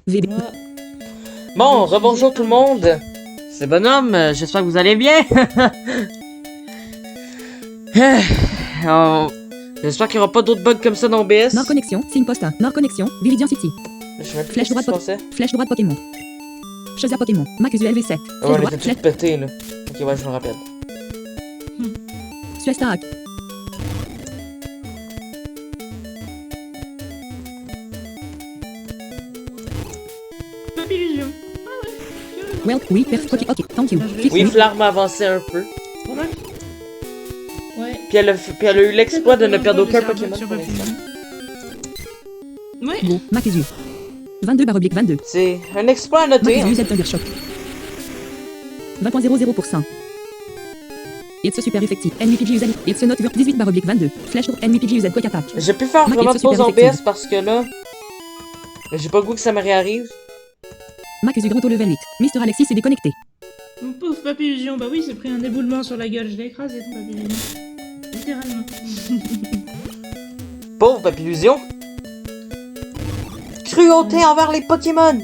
VB. Bon, rebonjour tout le monde. C'est Bonhomme, j'espère que vous allez bien. J'espère qu'il n'y aura pas d'autres bugs comme ça dans OBS. Nord connexion, signe poste 1. Nord connexion, Viridian City. Je sais même plus Flèche ce qui droite, se passait. Flèche droite Pokémon. Chaza Pokémon. Mac usuel V7. Ah Flèche ouais, on droite, était flèche. tous pétés là. Ok, ouais, je me rappelle. Suesta Hack. Illusion. Well, oui, perf, ok, thank you. Fixe, Oui, Flar m'a avancé un peu. Ouais. Puis elle a eu l'exploit de ne perdre aucun Pokémon Sur pour l'instant. Ouais. Go, Mac usuel. 22/22. C'est un exploit à Mac noter. usuel Z Thundershock. 20.00%. It's super effectif. NMPG user. It's not 18/22. Flèche droite, NMPG user quick attack. J'ai pu faire Mac vraiment est de pause super en OBS effective. parce que là, j'ai pas le goût que ça me réarrive. Mac usuel grand au level 8. Mr. Alexis est déconnecté. Mon pauvre Papillusion, bah oui, c'est pris un éboulement sur la gueule, je l'ai écrasé ton Papillusion. Littéralement. Pauvre Papillusion. Cruauté envers les Pokémon.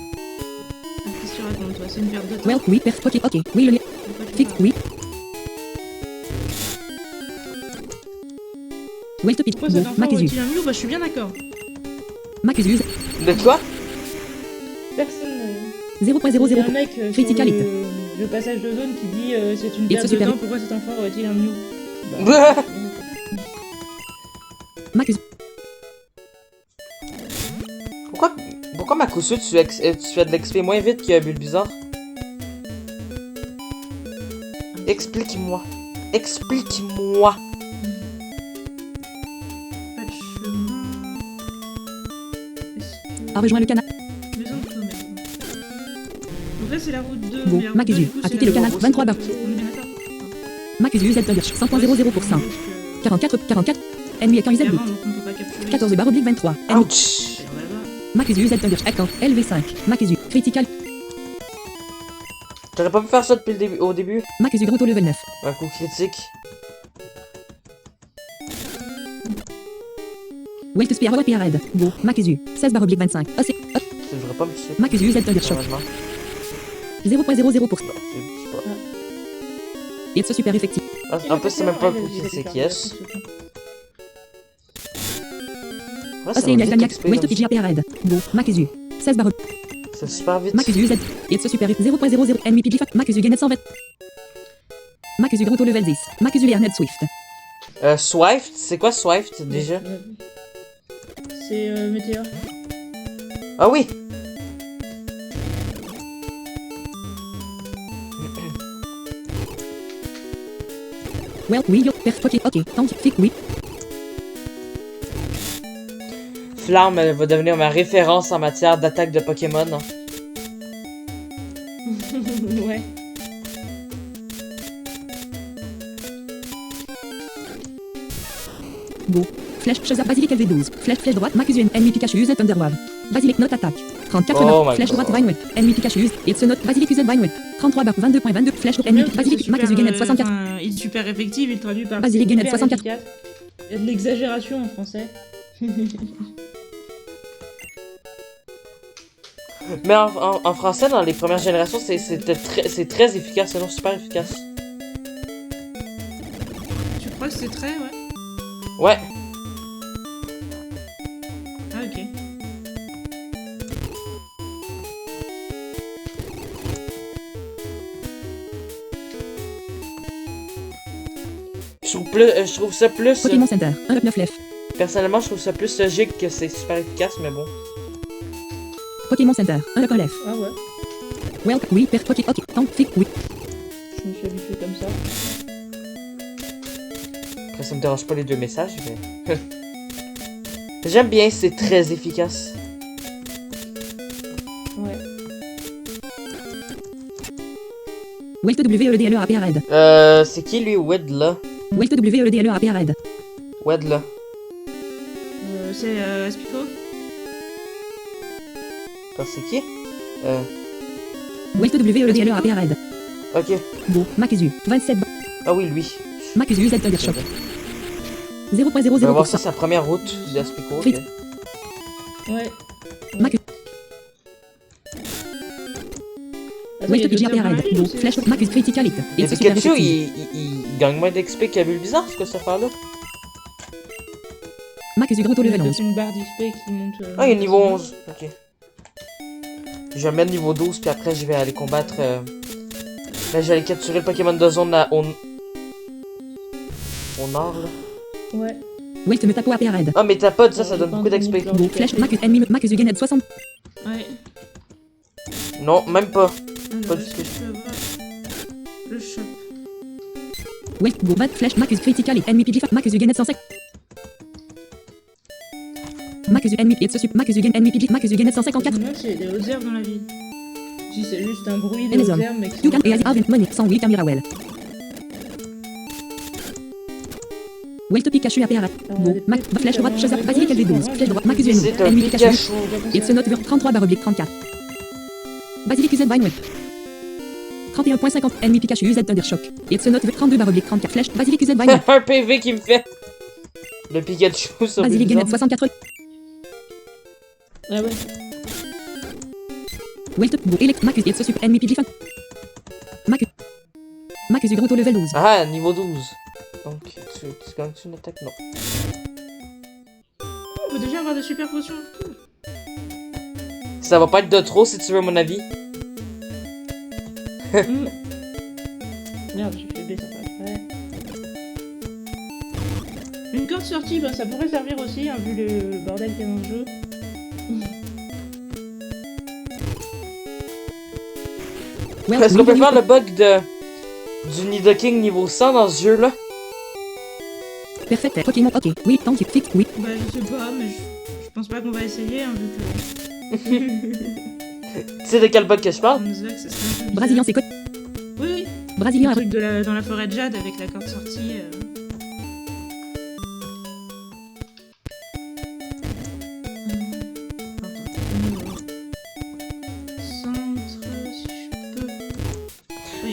Qu'est-ce que tu racontes, toi? C'est une perte de temps. Well, oui, perf, ok, oui, le fixe, oui. Well, topic. Pourquoi Go, cet enfant Mac usuel. aurait-il un Mew? Bah je suis bien d'accord. Mac usuel. De quoi? Personne. 0.00. Il y a un mec sur Critical hit. le passage de zone qui dit c'est une Et perte ce de super- temps, pourquoi cet enfant aurait-il un Mew? Mac usuel. Pourquoi Makusu, tu fais de l'XP moins vite que Bulbizarre? Explique-moi. Explique-moi. Pas de chemin. Est-ce que- A rejoint le canal. Maison de Clomel. Donc là c'est la route 2. Go, mais la route Mac 2, usuel. du coup, A c'est quitté la le canal. route 23 2. bar. On est bien d'accord? Mac usuel Z Thundershock. 100.00%. 44. Ennemi écran UZ Avant, 8. donc on peut pas capturer. 14/23. Ennemi. Ouch. Et on va voir. Mac usuel Z Thundershock. Écran LV5. Mac usuel. Critical. T'aurais pas pu faire ça depuis le début, au début? Mac usuel grand au level 9. Un coup critique. Well to spear PR red. Go. Mac usuel. 16/25. OC. Ça devrait pas me tuer. Mac usuel Z Thundershock. Normalement. 0.00%. Non, c'est pas. It's super effectif. Ah, en plus, c'est même pas un coup critique, yes. Ouais, ça OC va vite Niagamiac. XP, Well to là. PG PR red. Go. Mac usuel. 16 barres. C'est super vite. Mac usuel Z. It's super 0.00. Ennemi PG Mac usuel Ganet 120. Mac usuel grand au level 10. Mac usuel Ernest Swift. Swift? C'est quoi Swift déjà? C'est Météor. Ah oui! Well, oui, yo. Perf. Ok. Tank. Fic. Oui. Flamme elle va devenir ma référence en matière d'attaque de Pokémon. Hein. Ouais. Go. Flèche Chaza Basilic LV12. Flèche droite. Mac usuel. Ennemi Pikachu use Thunderwave. Basilic note attaque. 34 Oh barres. my Flèche God. droite Vinewed. Ennemi Pikachu use. It's a note. Basilic use Vinewed. 33 barres. 22.22. Flèche ennemi Basilic. Mac usuel Ganet 64. Il est super effectif, il traduit par. Basilic super Ganet 64. efficace. Il y a de l'exagération en français. Mais en français, dans les premières générations, c'est très efficace, c'est non super efficace. Tu crois que c'est très, ouais? Ouais. Ah, ok. Je trouve ça plus. Pokémon Center. 1.9 lef. Personnellement, je trouve ça plus logique que c'est super efficace, mais bon. Pokémon Center. 1.9 lef. Ah ouais. Well, oui, perf. Ok. Tank. Fic. Oui. Je me suis habitué comme ça. Après, ça me dérange pas les deux messages, mais. J'aime bien, c'est très efficace. Ouais. Well to WEDLE AP red. C'est qui lui, Wed là? Well to WEDLE AP red. Wed là. C'est Aspico. Attends, c'est qui? Well to WEDLE AP red. Ok. Go. Mac usuel. 27 barres. Ah oui, lui. Mac usuel Z Thundershock. On va voir ça, 0.00%. sa première route d'Aspico. Ok. Crit. Ouais. Mac. Attends, il y a Wait PG d'autres herbes dans la APRL. ville Go. aussi. Flèche. Macus critical hit. Et Et ce super Pikachu, effective. il gagne moins d'XP qu'à Bulbizarre, c'est quoi cette affaire-là? Macus du Grotto Il y a level peut-être 11. une barre d'XP qui monte. Ah, il est niveau 11. Ok. Je vais mettre niveau 12, puis après, je vais aller combattre. Là, je vais aller capturer le Pokémon de zone au nord, là. Ouais. Wait me tapo APRL. Ah, mais t'as pas dit ça, Alors, ça j'ai donne pas beaucoup entendu d'XP. le Go. Flèche. Macus ennemi. Macus Ugenet 60. Ouais. Non, même pas. Pas Alors, du est-ce tout. que je peux avoir le shop? Wait. Go. Bat. Flèche. Macus critical hit. Ennemi PG. Macus Ugenet 105. Macus ennemi. Et ce super. Macus Ugenet. Ennemi PG. Macus Ugenet Je 154. me demande s'il y a des hautes herbes dans la ville. Si c'est juste un bruit Et de les hautes hommes. herbes, mais qui Yugan sont et Azi Avent Money. 108 Camirawell. Wait Pikachu APRL. Go. Mac. Flèche droite. Shazam. Basilic LV12. Flèche droite. Macus ennemi. C'est un Ennemi Pikachu. Pikachu. Et ce note 33 barre oblique 34. Basilic UZ Vine Whip. 31.50. Ennemi Pikachu UZ Thundershock. Et ce note 32 barre oblique 34. Flèche. Basilic UZ Vine Whip. Un PV qui me fait. Le Pikachu sur Basilic Bulbizarre. Genet 64. Ah ouais. Wait Go. Elect. Macus. Et ce super. Ennemi PG. Macus. Macus du Grotto level 12. Ah, niveau 12. Donc, tu gagnes une attaque? Non. On peut déjà avoir des super potions. Ça va pas être de trop si tu veux mon avis. Mm. Merde, j'ai fait baisser ça. Ouais. Une corde sortie, bah, ça pourrait servir aussi, hein, vu le bordel qu'il y a dans le jeu. Well, Est-ce qu'on peut oui, faire le bug du Nidoking niveau 100 dans ce jeu-là? Perfect. Pokémon. Ok. Oui. Tant qu'il fixe. Oui. Bah, je sais pas, mais je pense pas qu'on va essayer, hein, vu que. Tu sais de quel bug que je parle? Nuzlocke, ça serait un peu bizarre. Brésilien, c'est quoi? Oui, oui. Brésilien. Le truc dans la forêt de Jade avec la corde sortie.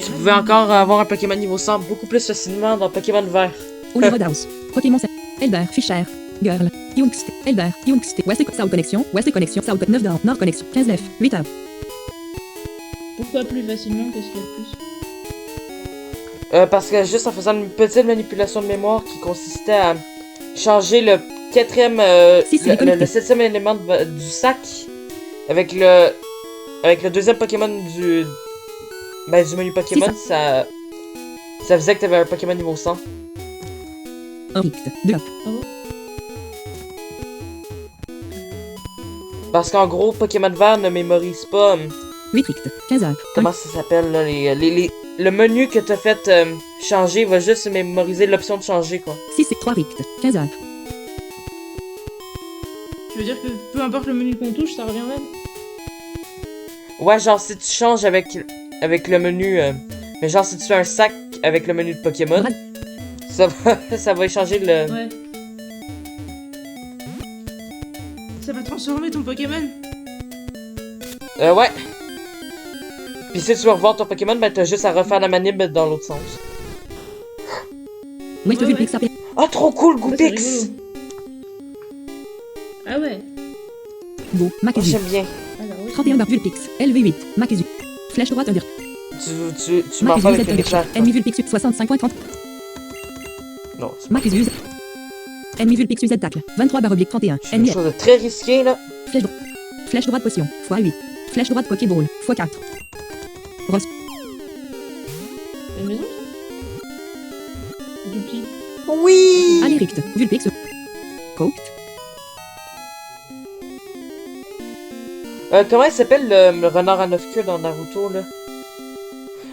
Tu pouvais encore avoir un Pokémon niveau 100 beaucoup plus facilement dans Pokémon Vert. Holy Roadhouse. Pokémon 7. Elder. Fischer. Girl. Youngst. Elder. Youngst. West South Connexion. West Connexion. South 9 d'or. Nord Connexion. 15 9. 8 heures. Pourquoi plus facilement? Qu'est-ce qu'il y a de plus? Parce que juste en faisant une petite manipulation de mémoire qui consistait à changer le quatrième, Si, c'est déconnecté. le septième élément du sac avec le deuxième Pokémon du menu Pokémon, ça faisait que t'avais un Pokémon niveau 100. Orict. 2 up. Ah bon? Parce qu'en gros, Pokémon Vert ne mémorise pas 8 rict. 15 heures. comment ça s'appelle là, le menu que t'as fait changer va juste mémoriser l'option de changer quoi. 6 c'est 3 rict. 15 heures. Tu veux dire que peu importe le menu qu'on touche, ça revient même? Ouais, genre si tu changes avec le menu, mais genre si tu fais un sac avec le menu de Pokémon, Brad. ça va échanger le. Ouais. Ça va transformer ton Pokémon? Ouais. Puis si tu veux revoir ton Pokémon, ben t'as juste à refaire la manip dans l'autre sens. Wait Ouais, Vulpix AP. Ah, trop cool, Ça, c'est Goopix! rigolo. Ah ouais. Go. Oh, Macazu. j'aime bien. Alors, oui. 31 barre Vulpix. LV8. Macazu. Flèche droite Under. Tu m'en Macazu parles Z avec une éclair. Ennemi Vulpix 65.30. Non, c'est Macazu. Ennemi Vulpix Z tacle. 23 barre oblique 31. quelque Ennemi chose de très risqué là. Flèche droite potion. x8. Flèche droite Pokéball. x4. Ross. C'est une maison, ça? C'est tout petit. Oui! Alérict. Vulpix. Cooked. Comment il s'appelle le renard à 9 queues dans Naruto là?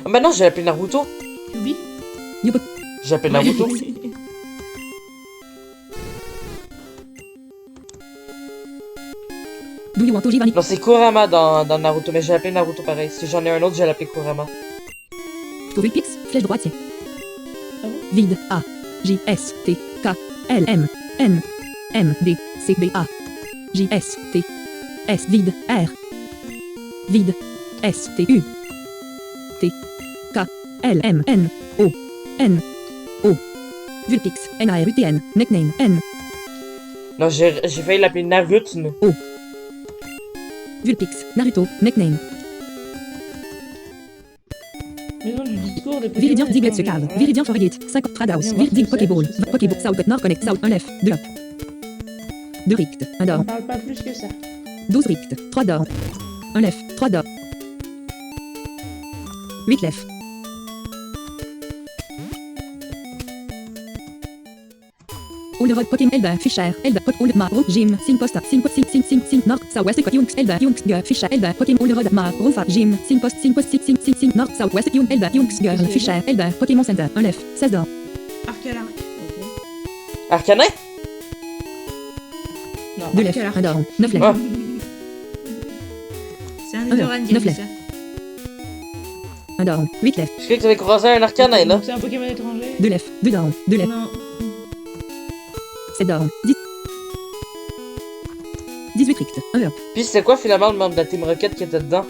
Ah, maintenant j'ai appelé Naruto. Yubi? J'ai appelé Naruto. Do you want to Giovanni? Non, c'est Kurama dans Naruto, mais j'ai appelé Naruto pareil. Si j'en ai un autre, j'ai l'appelé Kurama. To Vulpix. Flèche droite c'est. Ah bon? Vide. A. J. S. T. K. L. M. N. M. D. C. B. A. J. S. T. S. Vide. R. Vide. S. T. U. T. K. L. M. N. O. N. O. Vulpix, N-A-R-U-T-N, nickname, N. Non, j'ai failli l'appeler Naruto. Vulpix, Naruto, nickname. Maison du discours des Viridian, Pokémon Diglett se cave. étrangers. Viridian Forgate, 50 Tradaus. Viens voir Virdig ce que Pokéball. c'est. Pokéball, South Nord Connect, South 1 F, 2 up. 2 Rict, 1 On d'or. parle pas plus que ça. 12 Rict, 3 d'or. 1 F, 3 d'or. 8 Lef. Ulrod Pokémon Elba, Fischer, Elba, Pokémon Maro, Jim, Singposta, Sing, Nord, Southwest, Jungs, Elba, Jungs, Fischer, Elba, Pokémon Ulrod, Mar, Rufa, Jim, Singpost, Sing, Nord, Southwest, Jungs, Elba, Jungs, Girl, Fischer, Elba, Pokémon Center, 1 F, 16 d'or. Arcala. Ok. Arcanin? Non, 2 Lef, Arcala. 1 d'or. 9 Lef. Ah. C'est un Alors, Nidoran qui a neuf dit lèvres. ça. 1 d'or. 8 Lef. Je croyais que t'avais croisé un Arcanin, là. Donc c'est un Pokémon étranger. 2 Lef, 2 d'or. 2 Lef. Non. 7 d'or. 10. 18 Rict, 1 up. Puis c'était quoi finalement le membre de la Team Rocket qui était dedans?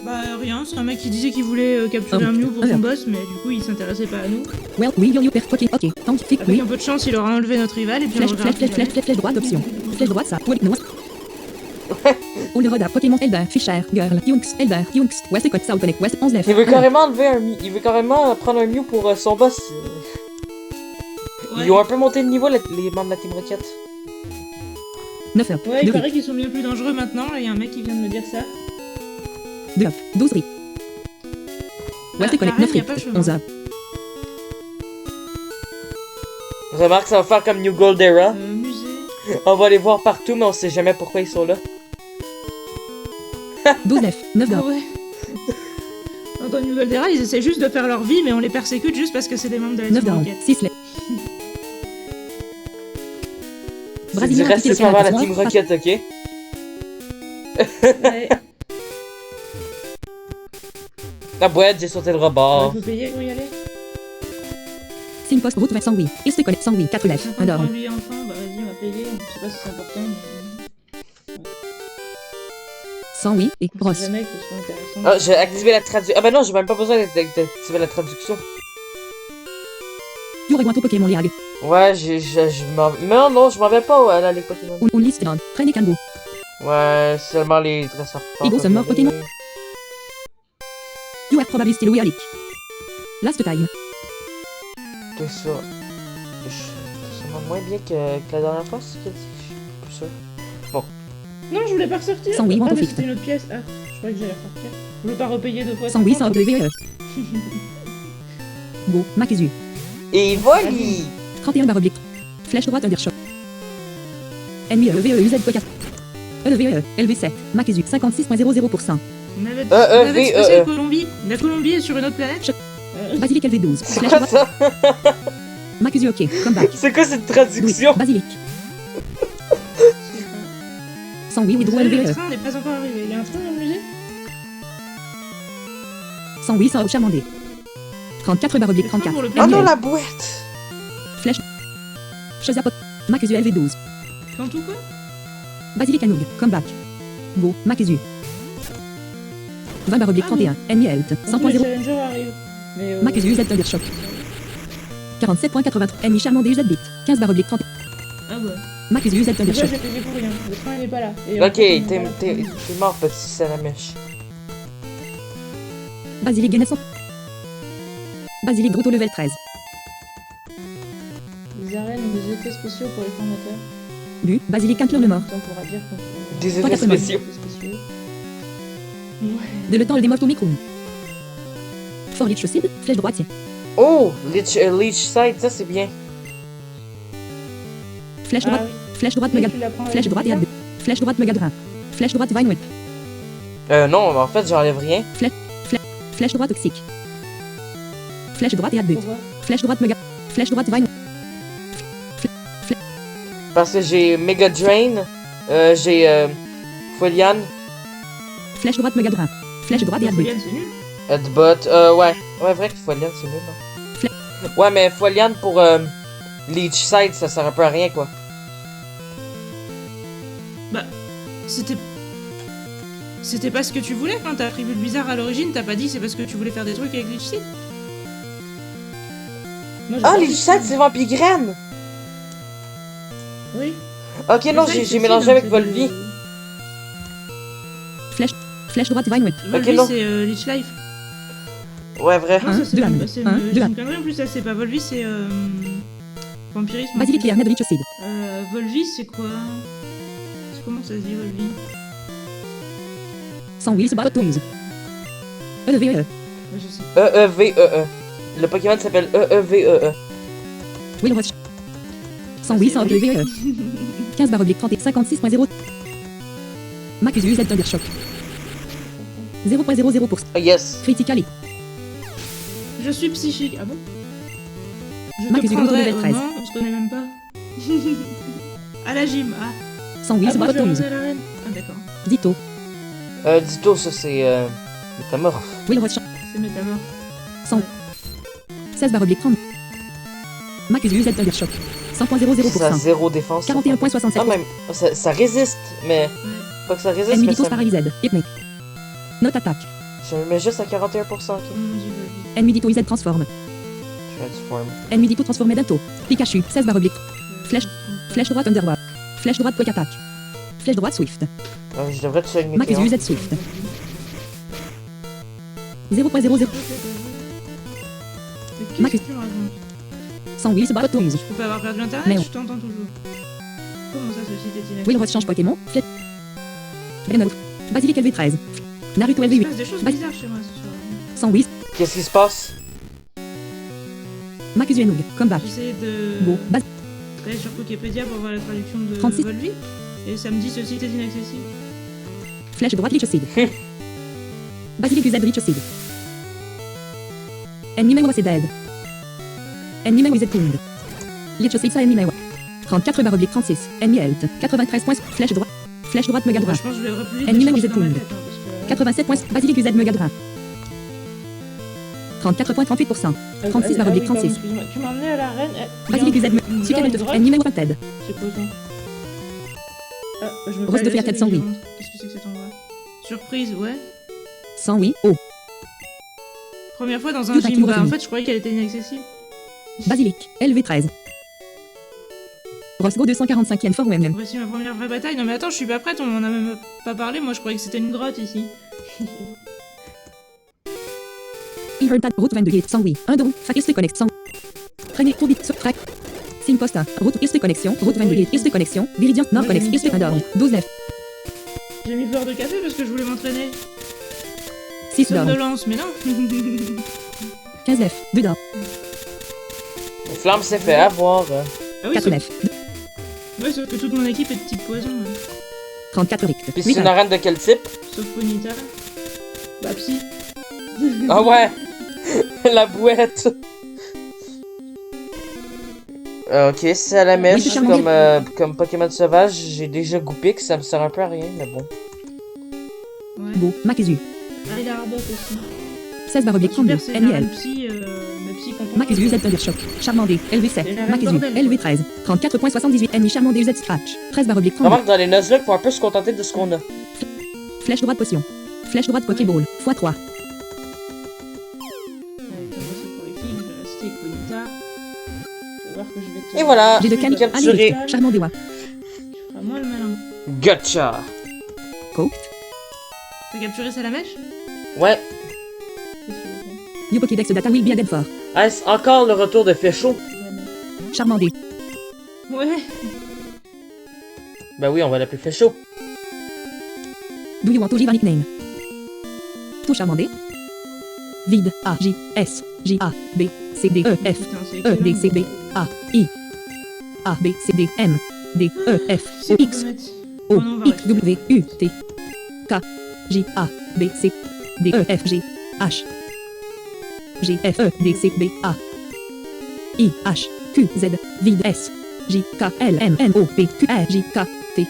Bah rien, c'est un mec qui disait qu'il voulait capturer un Mew pour son boss, mais du coup il s'intéressait pas à nous. Well, oui, you per Pokémon. Ok, tank, fic, Avec oui. un peu de chance, il aura enlevé notre rival et puis Flèche, on reverra flèche, plus flèche, jamais. flèche droite, option. Flèche droite, ça. Well, non. Ulrod Pokémon Elba, Fischer, Girl, Jungs, Elba, Jungs, West Ecot, South Connect, West 11 Lef. Il veut carrément enlever un Mew. Il veut carrément prendre un Mew pour son boss. Ouais. Ils ont un peu monté de niveau les membres de la Team Rocket. 9 up. Ouais, il 2 paraît qu'ils sont bien plus dangereux maintenant, là il y a un mec qui vient de me dire ça. 2 up. 12 Rict. West Connect, pareil, 9 y a pas Rict. chemin. 11 up. Remarque, ça va faire comme New Goldera. Musée. On va les voir partout, mais on sait jamais pourquoi ils sont là. 12 Lef. 9 Ah d'or. ouais. Dans New Goldera, ils essaient juste de faire leur vie, mais on les persécute juste parce que c'est des membres de la 9 Team d'or. Rocket. 6 Lef. C'est du Brésilien, racisme envers la Team Rocket, ok? Ouais. La boîte, j'ai sauté le Il rebord. faut payer pour y aller. Post route vers Sangui. Est Connect, Sangui, 4 Lef. 1 d'or. Lui enfin, bah vas-y, on va payer. Je sais pas si c'est important, mais. Sangui et On Ross. sait jamais que ce soit intéressant. Ah, j'ai activé la traduction. Ah bah non, j'ai même pas besoin d'activer la traduction. Yureguanto Pokémon Liag. Ouais, je m'en... Mais non, je m'en vais pas à la Ligue Pokémon. Unlisted. Traîner Kango. Ouais, seulement les dresseurs forts. Ego Summer Pokémon. You are probably still weak. Last time. Tout ça. Ça va moins bien que la dernière fois, c'est ce qu'elle dit. Je suis plus sûr. Non, je voulais pas ressortir. Sans oui, ah, want to mais fix. c'était une autre pièce. Ah, je croyais que j'allais ressortir. Je voulais pas repayer deux fois. Sangui, 50. sans WE. Go, Makizu. Et voli! 31 barre oblique. Flèche droite Undershot. Ennemi EVEUZ Pocket. EVE, LV7. Makizu, 56.00%. On avait V, exposé Colombie. La Colombie est sur une autre planète. Basilic LV12. C'est Flèche quoi droite. ça? Makizu, ok. Comeback. C'est quoi cette Oui, traduction? Basilic. Sangui, Widrow Le LVE. train n'est pas encore arrivé. Il y a un train dans le musée. Sangui, sans Charmandé. 34 barre oblique, Le train 34. pour le Oh non, plaisir. la boîte! Flèche. Chazapot. Makizu LV12. Quand tout quoi? Basilic Anoug. Comeback. Go, Makizu. 20 barre oblique, Ah, 31. Ennemi Health. Quand tous les 100.0. challengers arrivent. Mais Makizu Z Thundershock. 47.83. Ennemi Charmandé Z bit. 15 barre oblique, 30. Ah ouais. Makizu Z Déjà, Thundershock. j'ai payé pour rien. Le train il est pas là. Et Ok, en fait, on est pas t'es là. mort, petit salamèche. Basilic Genesson. Basilic Druto level 13. Les arènes ont des effets spéciaux pour les formateurs. Bu, Basilic inclure le mort. On pourra dire qu'on Des Pas effets quatre spéciaux. spéciaux. Ouais. De le temps le démorte au micro. Fort Lich cible, flèche droitier. Oh! Leech Side, ça c'est bien. Flèche Ah droite, oui. flèche droite Et Mega. tu la prends avec Flèche le droite et bouton. ad. Flèche droite Megadrin. Flèche droite Vine Whip. Non, en fait, j'enlève rien. Flèche droite Toxique. Flèche droite et ad. Pourquoi? Flèche droite Mega. Flèche droite Vine. Parce que j'ai Mega Drain, j'ai Folian, Flèche droite Megadrin. Flèche droite et ad. Folian, c'est nul. Headbutt, ouais. Ouais, vrai que Folian c'est nul, non? Ouais, mais Folian pour Leech Side, ça sert un peu à rien, quoi. Bah, c'était. C'était pas ce que tu voulais quand t'as pris Bulbizarre à l'origine, t'as pas dit c'est parce que tu voulais faire des trucs avec Leech Seed. Moi, j'ai Ah, pas les vu Lucette, ça. c'est Vampire Graine! Oui. Ok, non, C'est ça, j'ai c'est mélangé aussi, avec donc, Volvi. Flèche droite, Vine. Volvi, non. c'est Lich Life. Ouais, vrai. Non, ça c'est deux une, âmes. c'est Un, une, deux c'est âmes. une connerie en plus, ça c'est pas Volvi, c'est Vampirisme. en Basilic plus. et Arned Richocide. Volvi, c'est quoi? Comment ça se dit Volvi? Sans Wheels Bottoms. EVE. Ouais, je sais. E-E-V-E-E. Le Pokémon s'appelle E-E-V-E-E. Will Rush. Sans Wheels sans EVE. 15 barre oblique 30 et 56.0. Macusu Z Thundershock. 0.00%. Ah, yes. Critically. Je suis psychique. Ah bon? Je Marc, te j'ai prendrai level au 13. nom, on se connaît même pas. À la gym, ah. Sans Ah Wheels bon, je vais Bottoms. rentrer à l'arène. Ah d'accord. Ditto. Ditto, ça c'est métamorphe. Will Rush. C'est métamorphe. 16 barre oblique 30. Macusu Z Thundershock. Ça a 100.00%. 0 défense. 41.67%. Ah, même. Ça résiste, mais. Pas que ça résiste, Ennemi mais Ditto ça. Paralyzed. Hypnic. Note attaque. Je me mets juste à 41%. Ok. Mon dieu, Volvi. Ennemi Ditto Z transforme. Transform. Ennemi Ditto transformé d'Into. Pikachu. 16 barre oblique. Flèche. Flèche droite Underwatch. Flèche droite Quick Attack. Flèche droite Swift. Je devrais tuer avec mes Macusu clients. Z Swift. 0.00. Mais Mac- qu'est-ce que tu racontes? Sans Wheels Bottoms. Je peux pas avoir perdu internet, Mais je t'entends toujours. Comment ça, ceci est inactif? Will Rush change Pokémon. Flèche. Renault. Basilic LV13. Naruto Il se LV8. passe des choses Bas- bizarres chez moi ce soir. Sans Wheels. Qu'est-ce qui se passe? Macusu Enoug. Comeback. J'essayais de Go. Bas. aller sur Wikipédia pour voir la traduction de 36. Volvi. Et ça me dit ceci est inaccessible. Flèche droite Lichocide. Basilic UZ Lichocide. Ennemi Mewa c'est dead. Ennemi Mewa Z Pound. Lichocide ça ennemi Mewa. 34 barre oblique 36. Ennemi Health. 93 points. Flèche droite. Flèche droite Mega Moi, Drain. je pense que je vais plus vite. Ennemi mais Mewa je Z suis dans ma Pound. tête, hein, parce que- 87 points. Basilic UZ Mega Drain. 34.38%. 36 barre oblique 36. Tu m'as emmené à l'arène. Basilic UZ Me. Super Health. Ennemi Mewa Ted. C'est quoi ça? Ah, je me Rose de Fiat 400, oui. Qu'est-ce que c'est que cet endroit? Surprise, ouais. Sans oui. Oh. Première fois dans un Tout à gym. qui Bah, en revenu. fait, je croyais qu'elle était inaccessible. Basilic. LV13. Rosgo 245e for Women. Voici ma première vraie bataille. Non, mais attends, je suis pas prête, on en a même pas parlé. Moi, je croyais que c'était une grotte ici. Ivertad. Route 22 Gate. Sans oui. 1 de route. Fakiste Connect. Sans. Traîner. Trop vite. Sur track. Signe poste 1. Route. Iste connexion. Route 22 Gate. Iste connexion. Viridian. Nord Moi, j'ai Connex. mis Iste ça. Dorm. 12 9. J'ai mis fleur de café parce que je voulais m'entraîner. 6 Sauf de Dorm. lance, mais non. 15 9. 2 Dorm. Flamme s'est fait avoir. Ah oui, 4 sauf... 9. Ouais, sauf que toute mon équipe est de type poison. Ouais. 34 Rict. Puis 8 c'est une arène de quel type? Sauf Ponita. Bah, psy. Ah ouais! La bouette! Ok, c'est à la mèche c'est charmant. comme Pokémon sauvage. J'ai déjà goupé que ça me sert un peu à rien, mais bon. Ouais. Go. Makezu. Ah, il a Arbok aussi. 16 barre oblique 32. Super, c'est NIL. le psy, le psy qu'on Makezu Z Thundershock. Charmandé. LV7. C'est la Makezu. bordel. LV13. 34.78. Ennemi Charmandé Z Scratch. 13 barre oblique 32. Remarque, dans les Nuzlocke, faut un peu se contenter de ce qu'on a. Flèche droite potion. Flèche droite Pokéball. x3. Ouais, comme ça, c'est pour les filles, je vais rester avec Ponita. Tu vas voir que je vais te... Et voilà! J'ai de Tu Ken. capturé. Allez. Charmandéwa. feras moi le malin. Gotcha! Coat. T'as capturé Salamèche? Ouais. Qu'est-ce que c'est? New Pokédex Data will be added for. Est-ce encore le retour de Féchaud? Charmandé. Ouais. Ben oui, on va l'appeler Féchaud. Do you want to give a nickname? To Charmandé. Vide. A. J. S. J. A. B. C. D. E. F. Putain, c'est E. D. C. B. A. I. A. B. C. D. M. D. E. F. O. X. O. Oh non, on va X. W. U. T. K. J. A. B. C. D. E. F. G. H. G. F. E. D. C. B. A. I. H. Q. Z. Vide. S. J. K. L. M. N. O. P. Q. R. J. K. T.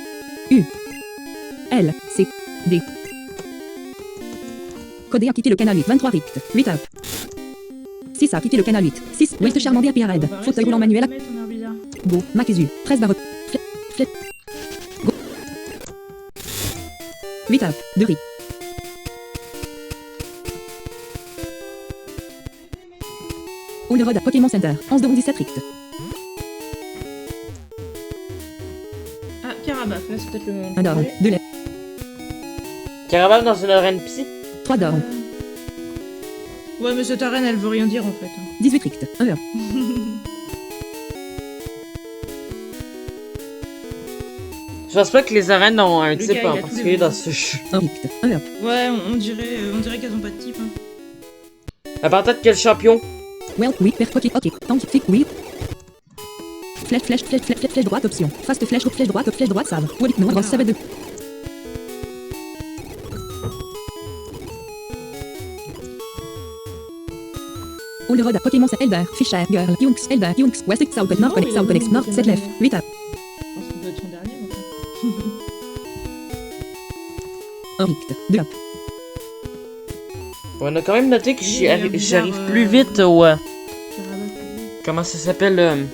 U. L. C. D. Codé a quitté le canal 8. 23 Rict. 8 up. 6 a quitté le canal 8. 6. West Charmandé à Pierre. Fauteuil roulant manuel. Go. Makezu. 13 barre. Flip. Go. 8 up. 2 Rict. All le Road, Pokémon Center, 11 de 17 Richt. Ah, Carabaf, là c'est peut-être le moment. 1 d'or, 2 lait, Caravane dans une arène psy. 3 d'or, Ouais, mais cette arène elle veut rien dire en fait. 18 Richt, 1 heure, Je pense pas que les arènes ont un Le type gars, il en a tous particulier les dans mots. ce jeu. 1 Richt, 1 heure, Ouais, on dirait qu'elles ont pas de type. Hein. À part peut-être quel champion. Well, oui, per Poké, ok, tank, fic, oui. Flèche droite, option. Fast flèche droite, sabre. Wallet, non, grosse, sabre de. All the Road, Pokémon, Elder, Fisher, Girl, Yunks, West, South, Nord, Connect, South, Connect, Nord, 7 left, 8 up, Je pense que ça doit être son dernier en fait. 1 Richt, 2 up, On a quand même noté que Oui, il y a un j'arrive bizarre, plus vite au... Carabaf. comment ça s'appelle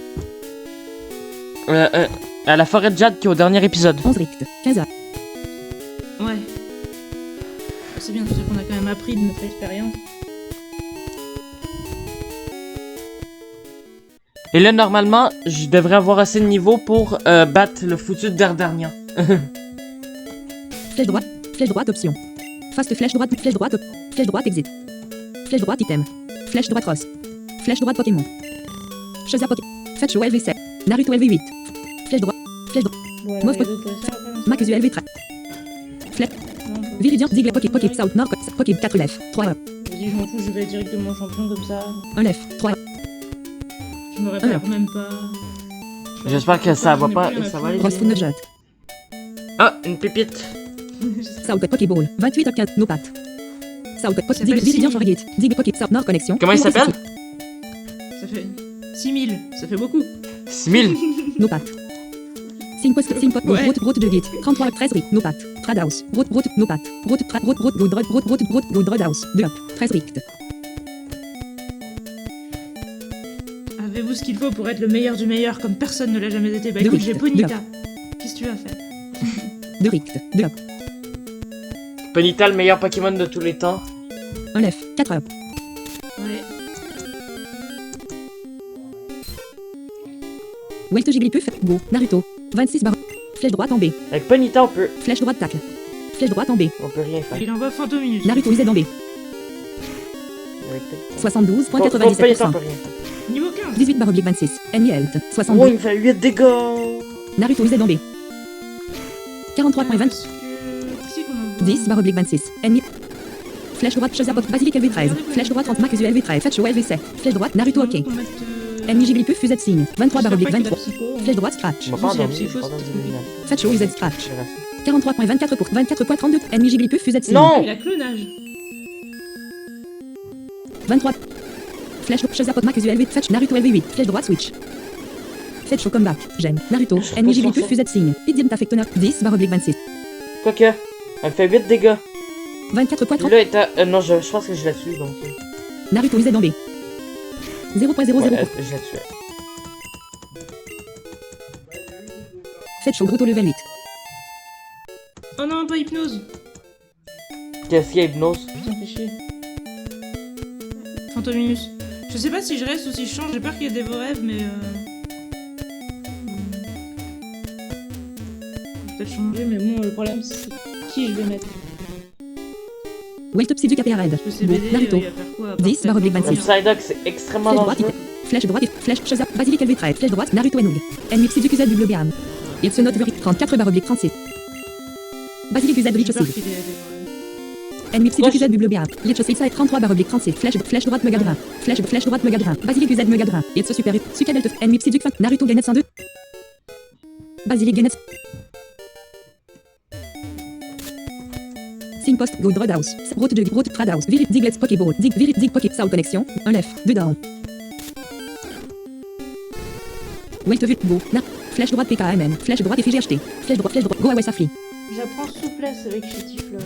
à la forêt de Jade qui est au dernier épisode. 11 Richt, 15 up, Ouais. C'est bien, c'est qu'on a quand même appris de notre expérience. Et là, normalement, je devrais avoir assez de niveau pour battre le foutu Dardarnian. flèche droite, option. Fast flèche droite, exit. Flèche droite, item. Flèche droite, cross. Flèche droite, Pokémon. Shazza Poké. Fetch LV7. Naruto LV8. Flèche droite, Bon, alors, Mof- il y a d'autres dessins après, non, Makuzu LV3. non, pas- Viridian, Diglett, Poké, South, Nord, Poké, 4 left, 3 up, Vas-y, je m'en fous, je vais directement champion comme ça. 1 left, 3 up, Je me répare même pas. J'espère que ça va pas- ça va aller. Ross Food Nugget. Ah, une pépite. South, Pokéball. 28 up, 4, no pat. South, Ça fait Viridian, six. Jorgate. Dig, Poké, South, Nord, connexion. Comment il s'appelle? Ça fait 6000, ça fait beaucoup. 6000. No pat. Simpost, Ouais. route de gate. 33 up, 13 rick, no pat. Tradhouse. Route, no pat. Route, Roadhouse. 2 up, 13 rick. Avez-vous ce qu'il faut pour être le meilleur du meilleur comme personne ne l'a jamais été? Bah De écoute, Richt, j'ai de Ponyta. Qu'est-ce que tu vas faire? 2 rick, 2 up, Ponyta, le meilleur Pokémon de tous les temps. 1 left, 4 up. Ouais. Welt Jigglypuff, Go, Naruto. 26 barres. Flèche droite en B. Avec Ponyta, on peut Flèche droite tacle. Flèche droite en B. rien faire. Il envoie Fantominus. Naruto Z en B. Avec 72.97%. Ponyta, on peut rien faire. Niveau 15. 18 barre oblique 26. Ennemi health. Oh, 72. il me fait 8 dégâts. Naruto Z en B. 43.20. Parce que... Qui c'est qu'on envoie 10 barre oblique 26. Ennemi. Flèche droite Shazapok. Basilic LV13. Flèche droite entre Makuzu LV13. Fetch LV7. Flèche droite Naruto OK. Qu'on mette, Ennemi Jigglypuff Fusette signe. 23 barre oblique 23. Flèche Flèche droite Scratch. Je m'en Si, pas c'est la endormi, psycho, je suis pas c'est dans Fetch Z Scratch. 43.24 pour 24.32. Ennemi Jigglypuff Fusette signe. Non. Il a clonage. 23. Flèche Shazapok Makuzu LV. Fetch Naruto LV8. Flèche droite Switch. Fetch au comeback. J'aime. Naruto. Je Ennemi repose sur Jigglypuff ça. Fusette signe. Idiom Tafectona. 10 barre oblique 26. Quoique, elle fait 8 dégâts. 24.30. Là, est à... non, je pense que je la tue, donc... Naruto Z en B. 0.00 Ouais, pour je la tue. Fetch au Bruto level 8. Oh non, pas hypnose. Qu'est-ce qu'il y a, Hypnose? Putain, fais chier. Fantominus. Je sais pas si je reste ou si je change, j'ai peur qu'il y ait des vos rêves, mais Je vais peut-être changer, mais bon, le problème c'est qui je vais mettre. Weltop Psyduc APA Red. Parce que Go. CBD, Naruto. il va faire quoi à part 10 faire barre oblique des 26. Psyduck, c'est extrêmement Flèche droite, dangereux. flèche droite, flèche Shazap, Basilic LV13, flèche droite, Naruto Enug. Ennemi Psyduc Z double biam. Il se note vers 34 barre oblique 36. Basilic Z J'ai Bleach peur aussi. qu'il ait des vos rêves. Ennemi Psyduc Z double biam. Bleach aussi, ça est 33 barre oblique 36. Flèche droite Megadrin. Flèche droite Megadrin. Basilic Z Megadrin. Il se super. Sukadel Ennemi Psyduc fin. Naruto Ganet 102. Basilic Ganet. Simpost Go Roadhouse. Route de Route Tradhouse. Virit Diglets Pokéball. Dig Poké South Connexion. 1 left. 2 down. Wait vite Go. Na. Flèche droite PKMN. Flèche droite FGHT. Flèche droite. Go Away Safli. J'apprends souplesse avec Chétifleur.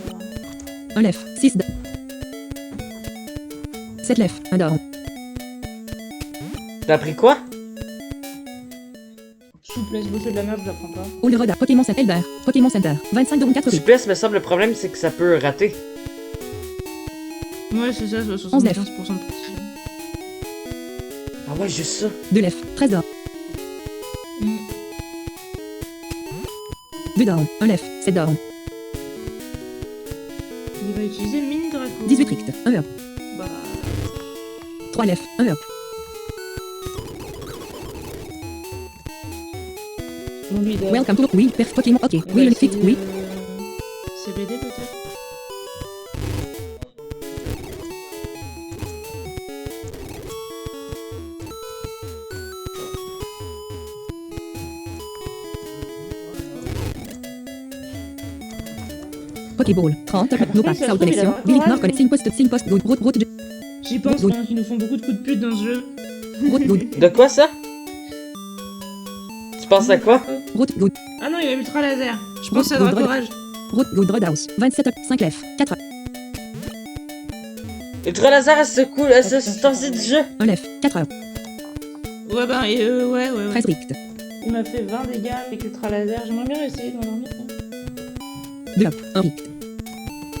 1 left. 6 down. 7 left. 1 down. T'as appris quoi? Souplesse, bosser de la merde, je l'apprends pas. All Road. Pokémon Center. Elder. Pokémon Center. 25 de 4 Souplesse, me semble, le problème, c'est que ça peut rater. Ouais, c'est ça, 75% de précision. Pourquoi juste ça? 2 lèvres, 13 d'or. 2 d'or, 1 lèvre, 7 d'or. Il va utiliser mine Draco. 18 rict, 1 up. Bah. 3 lèvres, 1 up. On lui donne. Welcome to oui, perf Pokémon. Ok, On oui, va le fit, essayer, oui. CBD peut-être. Pokéball, 30, no pack, ça se South trouve, il connexion, a Billy encore Nord, un, 5 post, route, J'y pense, Good. hein, qu'ils nous font beaucoup de coups de pute dans ce jeu. route, De quoi ça? Tu penses à quoi? route, good, Ah non, il a ultra laser. Je Good, pense à good, Dracorage. route, Roadhouse, 27, 5 lèvres, 4, Ultra laser à ce coup, à ce temps-ci du jeu. 1 lèvre, 4 heures, Ouais, bah, ouais. 13 rict, Il m'a fait 20 dégâts avec ultra laser. J'aimerais bien essayer de m'endormir. 2 up, 1 rict,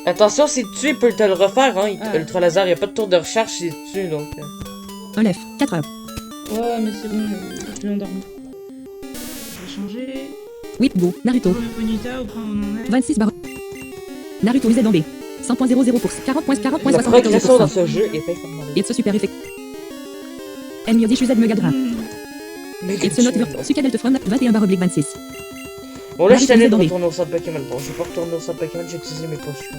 Attention, si tu tues, il peut te le refaire, hein. Ah. Ultra laser, y a pas de tour de recharge si tu tues, donc. 1 lèvre, 4 heures, Ouais, mais c'est bon, je vais endormir. Je vais changer. whip, go, Naruto, Pour le Ponyta, au point où on en est. 26 barres, Naruto, Lisa Dambé, 100.00 pour 40.40. La progression dans ce jeu est incroyable. It's a super effect. Ennemi dit Shuzad Megadra. It's a not Bon, Suka Delta from 21 barre oblique 26. là, je suis allé de Marie-Thérèse retourner au centre Pokémon. Bon, je vais pas retourner au centre Pokémon, j'ai utilisé mes potions.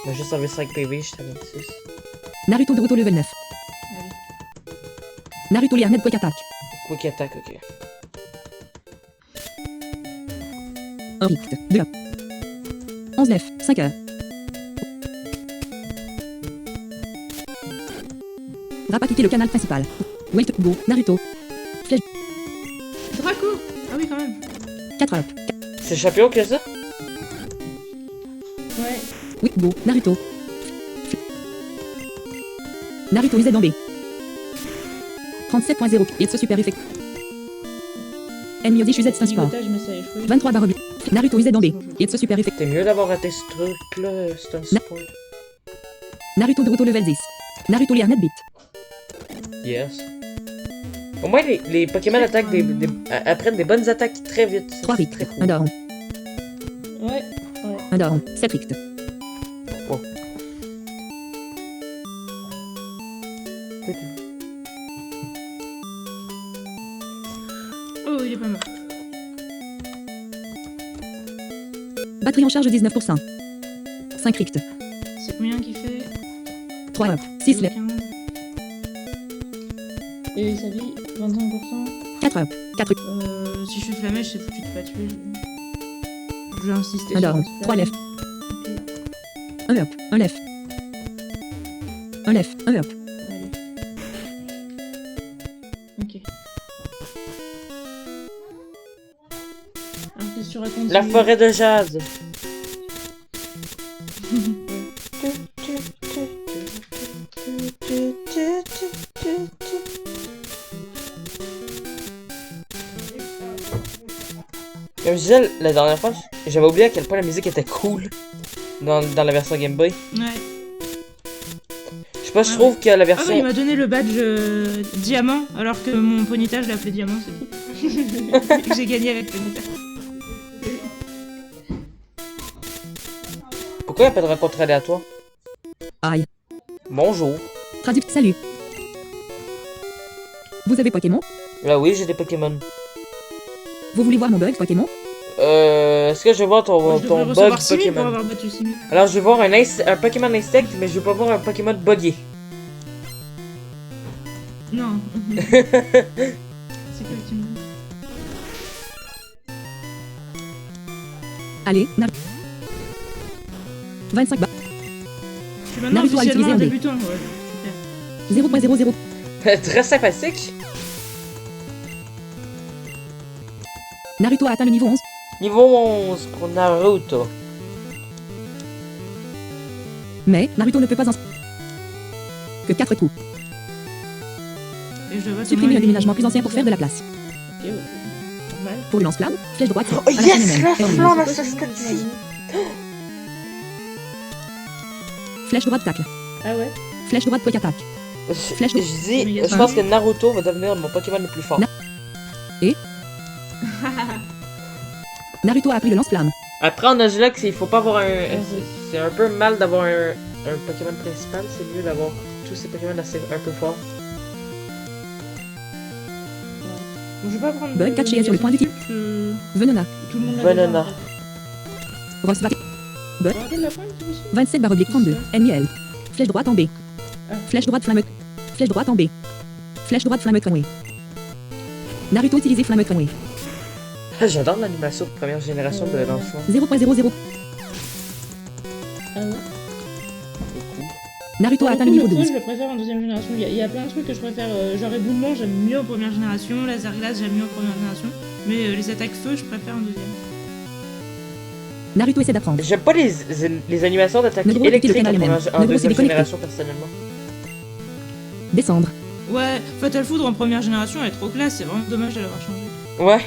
Mais juste enlevé 5 PV, je suis à 26. Naruto Naruto level 9. Naruto Liarnet Quick Attack. Quick attack, ok. 1 rict, 2 up. 11 lèvres, 5 heures. Rapatiter le canal principal. Wait, go, Naruto. Draco. Ah oui, quand même. 4 up. C'est Champion que ça? Ouais. Oui, go, Naruto. Naruto Lisa Dambé. 37.0. It's a super effect. Ennemi dit Shuzad Sport. Ligotage, mais ça échoue. 23 barre oblique. Naruto Lisa Dambé. It's a super effect. C'est mieux d'avoir raté ce truc-là, c'est un sport. Naruto Naruto level 10. Naruto Liarnet Beat. Yes. Au moins, les Pokémon attaquent apprennent des bonnes attaques très vite. 3 C'est rict, très 1 cool. down. Ouais. 1 down, 7 rict. Oh, il est pas mort. Batterie en charge 19%. 5 rict. C'est combien qu'il fait 3 up. 6 lèvres. 15. Et sa vie, 25%. 4 up. 4 Si je suis flamèche, c'est foutu de pas tuer. Je vais insister. 1 sur down. le 3 flamme. lèvres. 1 up. 1 lèvre. 1 lèvre. 1 up. Allez. Ok. Alors qu'est-ce que tu racontes La forêt de jazz. Comme je disais la dernière fois, j'avais oublié à quel point la musique était cool dans la version Game Boy. Ouais. Je sais pas, je trouve que la Ah bah version... il m'a donné le badge diamant alors que mon Ponyta je l'ai appelé diamant, c'est tout. J'ai gagné avec Ponyta. Pourquoi il n'y a pas de rencontre aléatoire? Aïe. Bonjour. Traduct. Salut. Vous avez Pokémon? Là oui, j'ai des Pokémon. Vous voulez voir mon bug Pokémon? Est-ce que je vais voir ton Je devrais bug recevoir 6 000 pour Pokémon? avoir battu 6 000. Alors je vais voir un Pokémon insecte, mais je vais pas voir un Pokémon buggé. Non. C'est quoi que tu me dis? Allez, Naruto. 25 barres. Je suis maintenant Naruto a officiellement un utilisé un dé. débutant. Ouais, super. 0.00. Très sympathique. Naruto a atteint le niveau 11. Niveau 11 pour Naruto. Mais Naruto ne peut pas en... que 4 coups. Et je dois battre Supprimer au moins un déménagement plus ancien pour faire de la place. Ok, ouais. Normal. Pour le lance-flamme, flèche droite. Oh à la yes, chaîne la MM. flamme à C'est ce pas stade-ci. Flèche droite tacle. Ah ouais. Flèche droite quick attack. Flèche Je droite. dis, je pense que Naruto va devenir mon Pokémon le plus fort. Naruto a appris le lance-flamme. Après, en Nuzlocke, il faut pas avoir un... C'est un peu mal d'avoir un Pokémon principal, c'est mieux d'avoir tous ces Pokémon assez un peu forts. Bon, je vais pas prendre. Bug catché sur le point du type. Venona. Tout le monde l'a Venona. Rosvac. déjà. Rappelle la fin, c'est possible. 27/32. NL. Flèche droite en B. Flèche droite flamme. Flèche droite en B. Flèche droite flamme tramway. Naruto utilisé flamme tramway. J'adore l'animation de première génération de lancement. 0.00. Ah ouais. Naruto a Pour atteint le le coup, niveau le 12. feu, je le préfère en deuxième génération. Il y a plein de trucs que je préfère. Genre éboulement, j'aime mieux en première génération. Laser glace, j'aime mieux en première génération. Mais les attaques feu, je préfère en deuxième. Naruto essaie d'apprendre. J'aime pas les animations d'attaque Negro électrique était le en, canal en Negro deuxième s'est déconnecté. génération, personnellement. Descendre. Ouais, Fatal Foudre en première génération, elle est trop classe. C'est vraiment dommage de l'avoir changé. Ouais.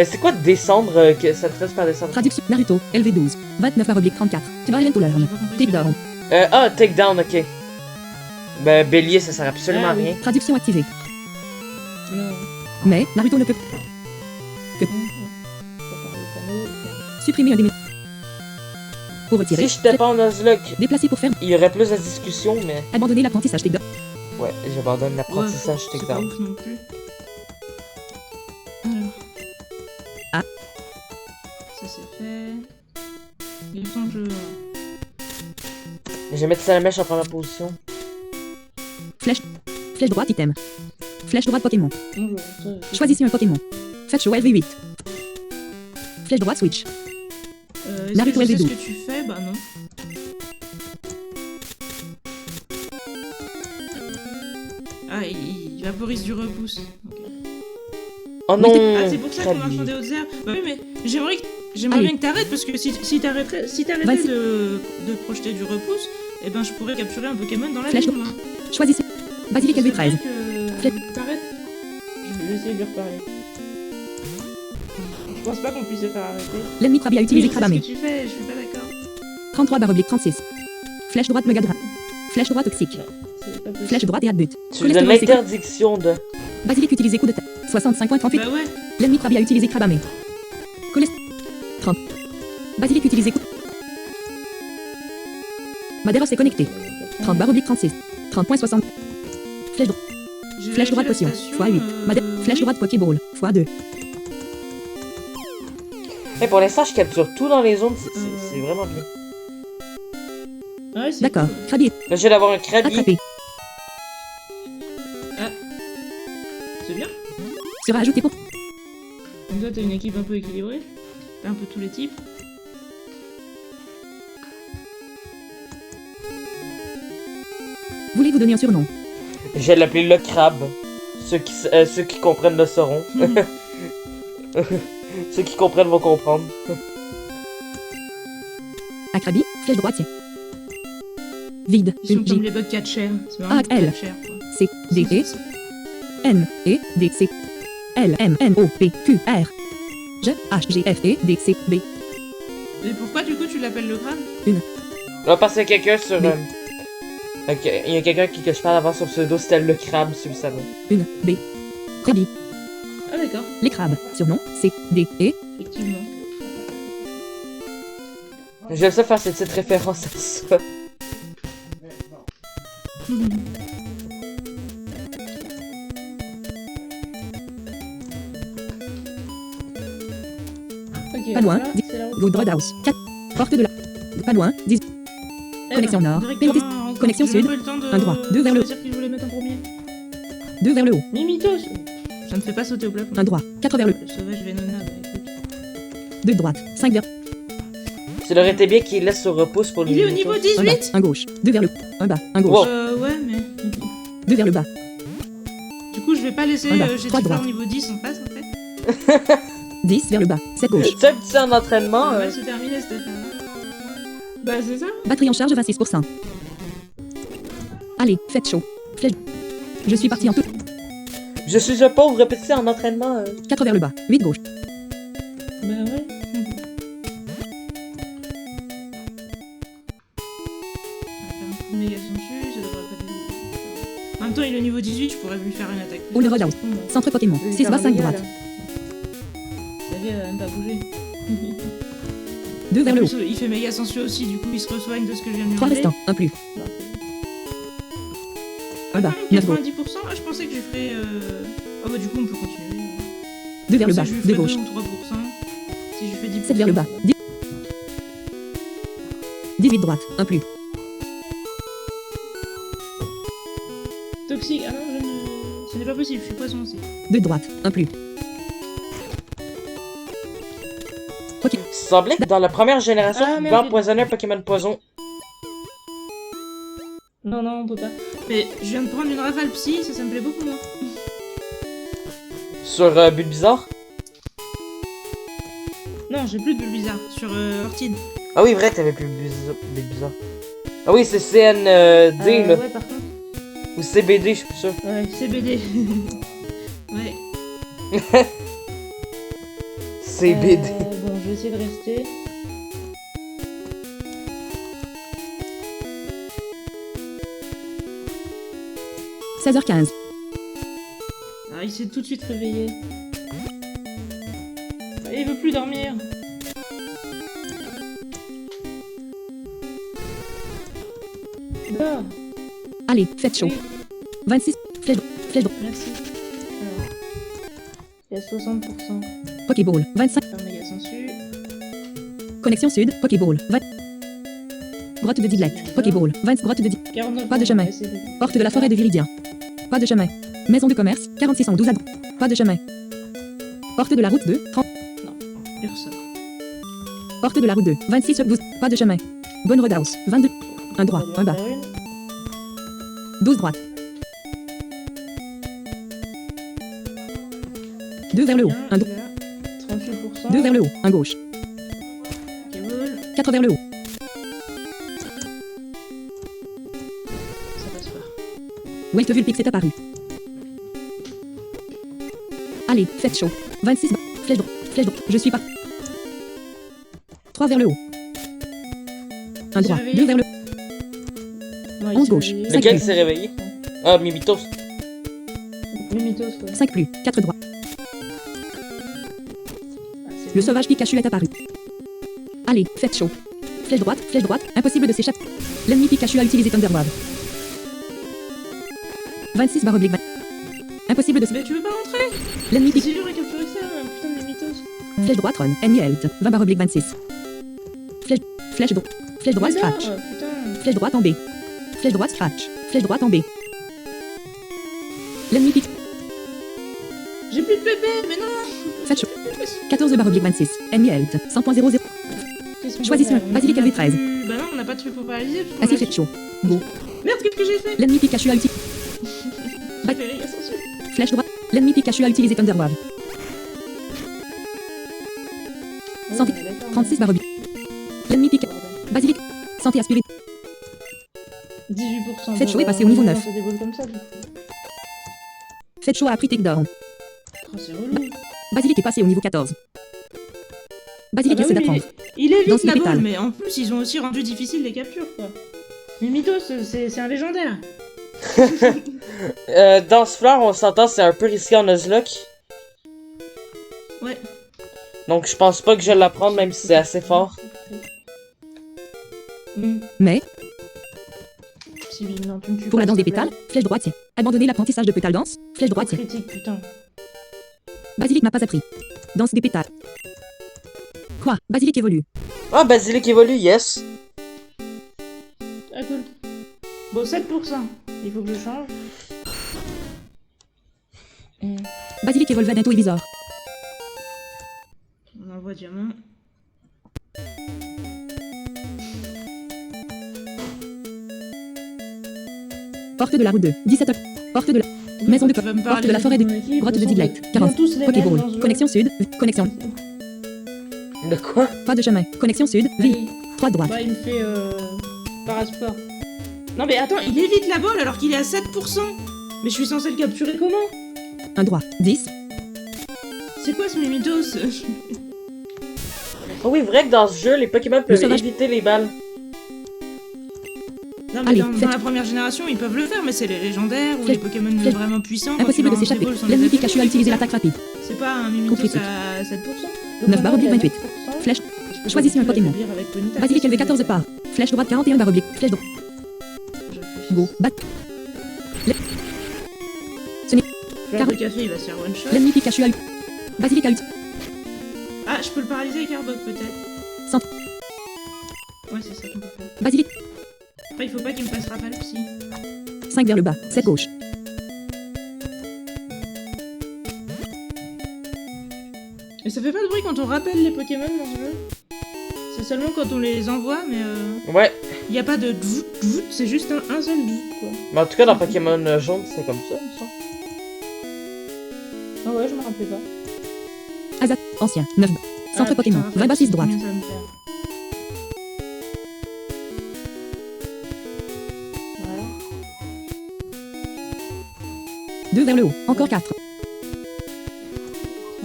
C'est quoi descendre que ça te reste par descendre? Traduction. Naruto. LV12. 29/34. Trial to learn. J'ai pas compris. Takedown. Takedown, ok. Ben, bélier, ça sert absolument Ah, à oui. rien. Traduction activée. Non. Mais Naruto ne peut supprimer un des pour retirer. Si je tape en Nuzlocke, Déplacer pour faire. il y aurait plus de discussion, mais... Abandonner l'apprentissage takedown. Ouais, j'abandonne l'apprentissage Ouais, c'est pas takedown. ouf non plus. Alors. Ah. Ça c'est fait. Il est temps que je. Je vais mettre Salamèche en première position. Flèche droite item. Flèche droite Pokémon. Bonjour. Choisissez un Pokémon. Faites show LV8. Flèche droite switch. Est-ce Naruto que je sais LV12. ce que tu fais? Bah non. Ah, il vaporise du repousse. Ok. Oh non! Ah, c'est pour ça qu'on marche dans des hautes herbes. Bah oui, mais j'aimerais Allez. bien que t'arrêtes, parce que si t'arrêtais Vas-y. de projeter du repousse, eh ben je pourrais capturer un Pokémon dans la Flèche ville, moi. Choisissez. Basilic LV13. Flèche. T'arrêtes. Je vais essayer de lui reparler. Je pense pas qu'on puisse le faire arrêter. L'ennemi Krabi a utilisé Oui, c'est Krabamé. ce que tu fais, je suis pas d'accord. 33/36. Flèche droite Megadra. Flèche droite toxique. C'est pas possible. Flèche droite et but. Tu lui donnes l'interdiction de... Basilic utilisé coup de tête. 65.38. Bah ouais. L'ennemi Krabi a utilisé Krabamé. Cholestérol. 30. Basilic utilisé coup. Madera s'est connecté. 30/36. 30.60. Flèche droite. J'ai Flèche droite vérifié potion. la x8. station, Madera. Flèche oui. droite Pokéball. x2. Hey, pour l'instant, je capture tout dans les zones, c'est vraiment bien. Ouais, c'est D'accord. cool. Krabi Là, je vais d'avoir un Krabi. attrapé. C'est bien. Sera ajouté pour. Donc toi, t'as une équipe un peu équilibrée. T'as un peu tous les types. Voulez-vous donner un surnom? Je vais l'appeler le crabe. Ceux qui comprennent le sauront. Ceux qui comprennent vont comprendre. À Krabi, flèche droite. Vide. Ils sont Une comme J. les bugs catchers. C'est vraiment Ah, des L. catchers, quoi. C. D. E. N. E. D. C. L. M. N. O. P. Q. R. G. H. G. F. E. D. C. B. Et pourquoi du coup tu l'appelles le crâne? On va passer à quelqu'un sur... Mais- Ok, il y a quelqu'un que je parle avant sur pseudo, c'était le crabe, si vous savez. Une. B. Krabi. Ah d'accord, Les crabes. Surnom. C. D. E. effectivement. J'aime ça faire cette petite référence à ça. Ok, Pas loin, voilà, dis- c'est la route. Good Roadhouse. 4. Porte de la. Pas loin. 10. Eh connexion ben, nord, directement, Pérotis- encore. connexion J'ai même sud, pas eu le temps de un droit, deux vers le- choisir qui je voulais mettre en premier. 2 vers le haut. Mimitos. Ça ne fait pas sauter au plafond. Un droit. 4 vers le. Le sauvage Venona, bah écoute. 2 de droite. 5 vers. Ça aurait été bien qu'il laisse sur repousse pour Il est au niveau Un bas. 18. Un gauche. 2 vers le. Un bas. Un gauche. Wow. Ouais, mais... 2 vers le bas. Du coup, je vais pas laisser Un bas, j'ai trois Tifa droits. au niveau 10 en face, en fait. 10 vers le bas. 7 gauche. C'est un petit en entraînement. Ça va se terminer, cette affaire. Bah, c'est ça. Batterie en charge 26%. Allez, faites chaud. Flèche. Je suis parti en tout. Je suis un pauvre petit en entraînement. 4 vers le bas. 8 gauche. Bah ouais. Méga dessus, ça devrait pas être... En même temps, faire une attaque. All Roadhouse. Centre Pokémon. Je vais lui 6 faire bas un 5 dégât, droite. là. Sa vie, elle va même pas bouger. 2 vers le haut. Il fait méga sensueux aussi, du coup il se resoigne de ce que je viens de lui 3 enlever. restants. 1 plus. 1 bas. Ah, 9 gauche. 90%. Ah, je pensais que je ferais. Ah bah du coup on peut continuer. 2 vers le bas. Si je lui 2 fais gauche. 2 ou 3%. Si je lui fais 10%. 7 vers le bas. 18 droite. 1 plus. Toxique. Ah non, je ne. Ce n'est pas possible, je suis poisson aussi. 2 droite. 1 plus. Ok. Il semblait que dans la première génération, Ah, tu pouvais merde. empoisonner un Pokémon poison. Non, non, on peut pas. Mais je viens de prendre une rafale psy, ça me plaît beaucoup moins. Sur Bulbizarre. Non, j'ai plus de Bulbizarre sur Orchid. Ah oui, vrai que t'avais plus Bulbizarre. Ah oui, c'est CND là. Ouais, par contre. Ou CBD, je suis plus sûr. Ouais, CBD. Ouais. CBD. Bon, je vais essayer de rester. – 16h15. Ah, il s'est tout de suite réveillé. Ah, il veut plus dormir. Ah, Allez, faites chaud. oui, 26. Flèche droite. merci. Alors, il y a 60%. Pokéball. 25. Un méga sensu. Connexion sud. Pokéball. 20. Grotte de Diglett. Pokéball. 20. Grotte de 49%. Pas de chemin. Ouais, c'est bon. Porte de la forêt de Viridien. Pas de chemin. Maison de commerce. 4612 à droite. Pas de chemin. Porte de la route 2. 30. Il ressort. Porte de la route 2. 26 12. Pas de chemin. Bonne Roadhouse. 22. Un droit. On va lui Un en bas. faire une. 12 droite. 2 vers le haut. Bien, Un il droit. a 38%. 2 vers le haut. Un gauche. Pokéball. 4 vers le haut. Ça passe pas. Weltevulpix est apparu. Allez, faites chaud. 26 bas. Flèche droite. Flèche droite. Je suis pas. 3 vers le haut. Un droit. réveillé. 2 vers le haut. Ouais, il 11 s'est gauche. réveillé. Cinq Lequel plus. s'est réveillé? Ah, Mimitos. Mimitos, quoi. 5 plus. 4 droits. Ah, c'est Le bon. sauvage Pikachu est apparu. Allez, faites chaud. Flèche droite. Flèche droite. Impossible de s'échapper. L'ennemi Pikachu a utilisé Thunderwave. 26 barre oblique 20. Impossible de se... Mais tu veux pas rentrer? L'ennemi C'est Pikachu. dur à capturer ça, putain de Mimitos. Flèche droite run. Ennemi health. 20 barre oblique 26. Flèche droite. Flèche droite Bizarre, scratch. putain. Flèche droite en B. Flèche droite scratch. Flèche droite en B. L'ennemi Pikachu. J'ai plus de bébé, mais non. Faites chaud. 14 barre oblique 26. Ennemi health. 100.00. Qu'est-ce qu'on Choisissez peut faire? Basilic On a LV13. plus- Bah non, on n'a pas de truc pour paralyser. parce qu'on Assez l'a- faites chaud. Go. Merde, qu'est-ce que j'ai fait? L'ennemi Pikachu a utilisé... J'ai fait les gars sensuels. Flèche droite. L'ennemi Pikachu a utilisé Thunderwave. Ouais, Santé. on est d'accord, 36 barre oblique. L'ennemi Pikachu. Bordel. Basilic. Santé aspirée. 18%. Faites chaud et Bon, passez au niveau on 9. se déboule comme ça, du coup. Faites chaud a pris takedown. Oh, c'est relou. Basilic est passé au niveau 14. Basilic Ah bah essaie oui, d'apprendre. il évite Danse la les pétales. balle, mais en plus, ils ont aussi rendu difficile les captures, quoi. Mimitos, c'est un légendaire. Dans ce fleur, on s'entend, c'est un peu risqué en Nuzlocke. Ouais. Donc je pense pas que je vais l'apprendre, même si c'est assez fort. Mais, Si, oui, non, tu me tues pour pas, la danse s'il des te plaît. pétales, flèche droitier. Abandonner l'apprentissage de pétale danse. Flèche droitier. Critique, putain. Basilic n'a pas appris. Danse des pétales. Quoi? Basilic évolue. Ah, Basilic évolue, yes. Ah, cool. Bon, 7%. Il faut que je change. Basilic évolue bientôt et bizarre. On envoie diamant. Porte de la route 2. 17 heures. Porte de la... Maison de Tu vas me porte parler de la forêt de... mon équipe, Grotte de sont Diglett. bien 40. tous les mêmes dans ce Pokéball. jeu. Connexion sud. Connexion. De quoi? Pas de chemin. Connexion sud. Ville. Allez. 3 droite. Bah, il me fait parasport. Non, mais attends, il évite la balle alors qu'il est à 7%. Mais je suis censé le capturer comment? Un droit. 10. C'est quoi ce Mimitos? Oh oui, vrai que dans ce jeu, les Pokémon peuvent sauvage- éviter les balles. Non, mais Allez, dans faites. la première génération, ils peuvent le faire, mais c'est les légendaires ou Flèche. les Pokémon Flèche. vraiment puissants. Impossible de s'échapper. L'ennemi Pikachu a utilisé l'attaque rapide. C'est pas un Coup Mimitos critique. à 7%. 9 barre oblique 28. Flèche. Choisissez un Pokémon. Basilic élevé 14 par. Flèche droite 41 barre oblique. Flèche droite. Go. Bat. Fleur de café, il va se faire one shot. L'ennemi Pikachu a eu. Basilic a eu. Ah, je peux le paralyser avec Arbok peut-être. Centre. Ouais, c'est ça qu'on peut faire. Basilic. Après, il faut pas qu'il me fasse Rapalopsie. 5 vers le bas. 7 gauche. Et ça fait pas de bruit quand on rappelle les Pokémon dans ce jeu. C'est seulement quand on les envoie, mais Ouais. il y a pas de dvout, dvout, c'est juste un seul dvout, quoi. Mais en tout cas, dans Pokémon jaune, c'est comme ça, il me semble. Ah ouais, je me rappelais pas. Azat. Ancien. 9 bas. Centre Ah, Pokémon. putain, 20 bas 6 droite. combien ça va me faire. Voilà. 2 vers le haut. Encore 4.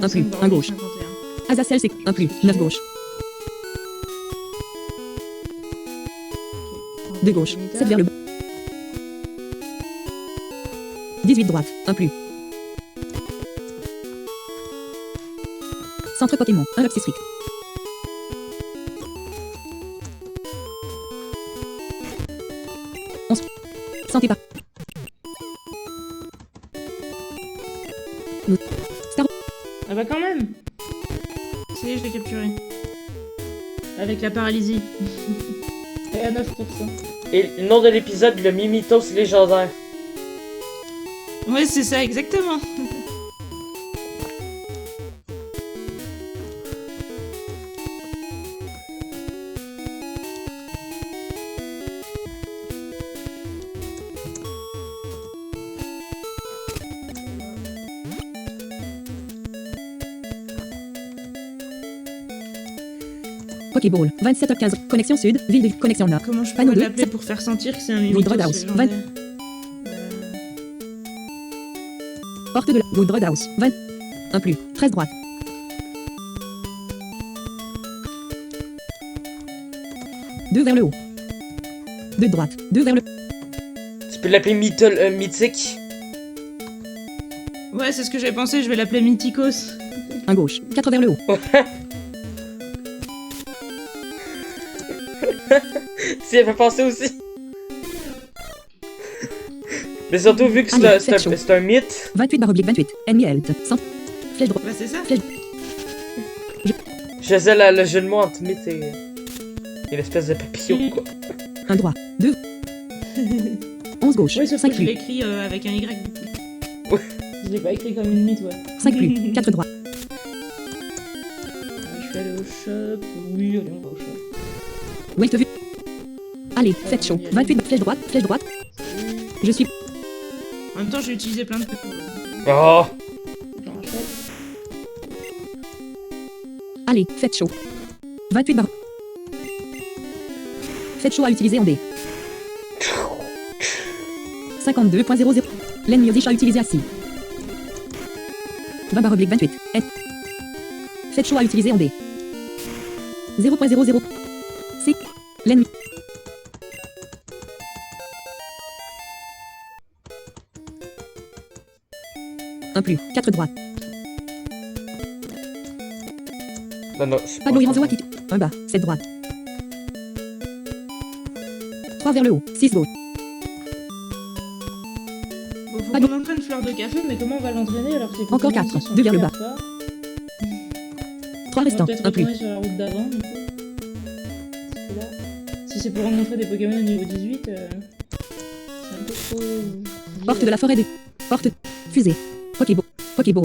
Un plus, 35, un gauche. 51. Azazel c'est un plus. 9 gauche. 2 gauche. 7 vers le bas. 18 droite. Un plus. Centre Pokémon. Un Luxisric. Santé par. Star. Ah bah quand même. Ça y est, je l'ai capturé. Avec la paralysie. Et à 9%. Et le nom de l'épisode, le Mimitos légendaire. Ouais, c'est ça, exactement. Pokéball. 27h15. Connexion sud. Ville de connexion nord. Comment je peux Panneau bleu, l'appeler pour faire sentir que c'est un Wood Mimitos Roadhouse, légendaire 20. Porte de la Wood Roadhouse. 20. Un plus. 13 droite. 2 vers le haut. 2 droite. 2 vers le. Tu peux l'appeler Mythique. Ouais, c'est ce que j'ai pensé, je vais l'appeler Mythicos. 1 gauche. 4 vers le haut. Si elle fait penser aussi. Mais surtout, vu que Allez, c'est faites un mythe. 28 barre oblique 28. Ennemi health. 100. Flèche droite. Bah c'est ça. Je faisais le jeu de mots entre mythe et l'espèce de papillon, quoi. 1 droit. 2. 11 gauche. Oui, sauf 5 que je l'ai plus. écrit avec un Y du coup. Ouais. Je l'ai pas écrit comme une mythe, ouais. 5 plus. 4 droit. Je vais aller au shop. Oui, allez, on va au shop. Wait vue. Allez, faites chaud. 28 flèche droite. Flèche droite. Je suis. En même temps, j'ai utilisé plein de trucs. Oh! J'en rachète. Allez, faites chaud. 28 barres. Faites chaud à utiliser en D. 52.00. L'ennemi Odish a utilisé assis. 20 barre oblique 28. F. Faites chaud à utiliser en D. 0.00. C. L'ennemi. Un plus. 4 droite. Non, non, c'est Pablo Iranzoa qui. 1 bas. 7 droite. 3 vers le haut. 6 gauche. Bon, faut Pas qu'on entraîne Fleur de Café, mais comment on va l'entraîner alors que c'est Encore 4, 2 vers le bas. 3 On va restants. peut-être 1 plus. retourner sur la route d'avant, du coup. Parce que là, si c'est pour rencontrer des Pokémon au niveau 18, c'est un peu trop... Porte de la forêt des. Porte. Fusée. Pokéball. Pokéball.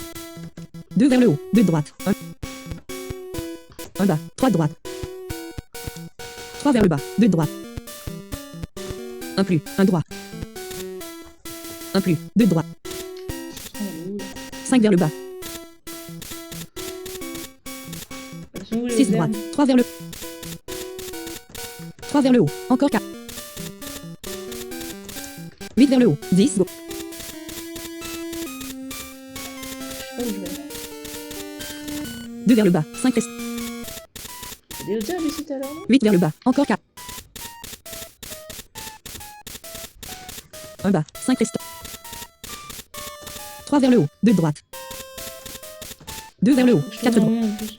2 vers le haut. 2 droite. 1 bas. 3 droite. 3 vers le bas. 2 droite. 1 plus. 1 droit. 1 plus. 2 droite. 5 vers le bas. 6 droite. 3 vers le. 3 vers le haut. Encore 4. 8 vers le haut. 10 go. 2 vers le bas. 5 reste. Des hauteurs ici tout à l'heure, non? 8 vers le bas. Encore 4. 1 bas, 5 restants. 3 vers le haut, 2 de droite. 2 vers le haut, Je 4 trouve droite. rien en plus.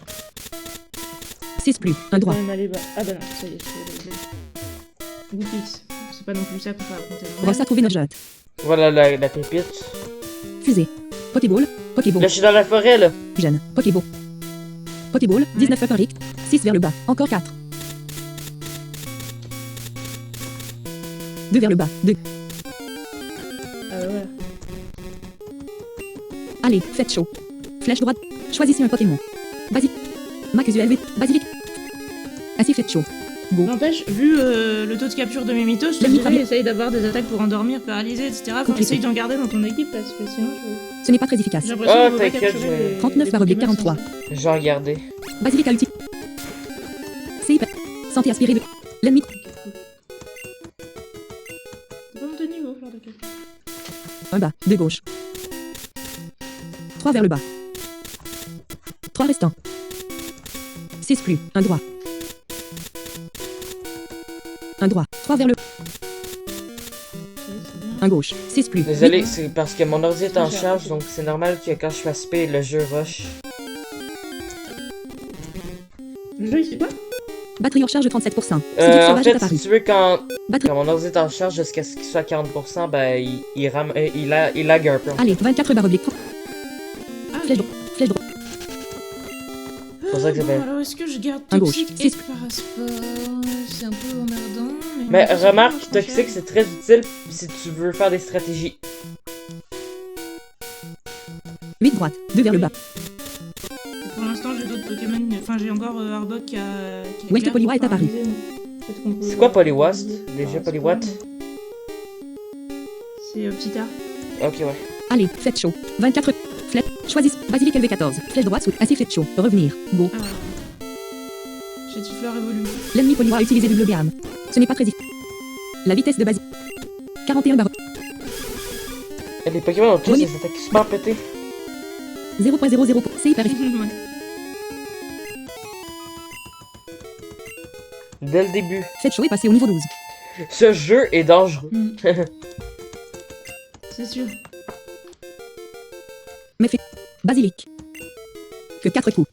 6 plus, 1 droit. Quand même aller bas. Ah bah non, ça y est, c'est Goût fixe. C'est pas non plus ça qu'on peut raconter. Ross a trouvé notre jette. Voilà la pépite. Fusée. Pokéball. Pokéball. Là, je suis dans la forêt, là. Jeune. Pokéball. Pokéball. 19 up un rict. 6 vers le bas. Encore 4. 2 vers le bas. 2. Ah bah voilà. Allez, faites chaud. Flèche droite. Choisissez un Pokémon. Basique. Mac ULV. Basilic. Ainsi faites chaud. Go. N'empêche, vu le taux de capture de mes mythos, je te Le dirais, micro- essaye d'avoir des attaques pour endormir, paralyser, etc. Faut Compliqué. essayer d'en garder dans ton équipe parce que sinon Ce n'est pas très efficace. j'ai l'impression Ah, qu'on peut pas t'inquiète, capturer je- les- 39 les par oblique Pokémon 43. sans- Je vais regarder. Basilic à ulti. CIP. Santé aspirée de. L'ennemi. Ok, cool. T'es pas monté de niveau, Fleur de Cœur. 1 bas. 2 gauche. 3 vers le bas. 3 restants. 6 plus. 1 droit. 1 droit. 3 vers le. Ok, c'est bien. 1 gauche. 6 plus. Désolé, Huit. c'est parce que mon ordi est en charge, donc c'est normal que quand je fasse payer le jeu rush. Le jeu, il fait quoi? Batterie en charge 37%. Physique En sauvage est fait, apparu. si tu veux, quand Batterie. mon ordi est en charge jusqu'à ce qu'il soit à 40%, ben il lag un peu. Allez, 24 barre oblique. Ah, Flèche ok. droite. Flèche droite. C'est pour ça que ça Bon, fait. alors est-ce que je garde Un gauche. Toxique et Six. Parasport? C'est un peu emmerdant. Mais en fait, c'est remarque, pas trop Toxique, cher. c'est très utile si tu veux faire des stratégies. 8 droite. 2 vers le bas. Et pour l'instant, j'ai d'autres Pokémon. Enfin, j'ai encore Arbok qui a. Où est-ce que Poliwag est apparu? C'est quoi Poliwast? Déjà Poliwag? C'est Ptita. Ok, ouais. Allez, faites chaud. 24. Flèche. Choisissez. Basilic LV14. Flèche droite sous. Ainsi faites chaud. Revenir. Go. Ah. Chétifleur évolue. L'ennemi Poliwag a utilisé double gamme. Ce n'est pas très difficile. La vitesse de base. 41 barre. Et les Pokémon ont tous Oui. des attaques super pétées. 0.00. C'est hyper efficace. Ouais. Dès le début. Faites chaud et passez au niveau 12. Ce jeu est dangereux. Mm. C'est sûr. Basilic. Que 4 coups.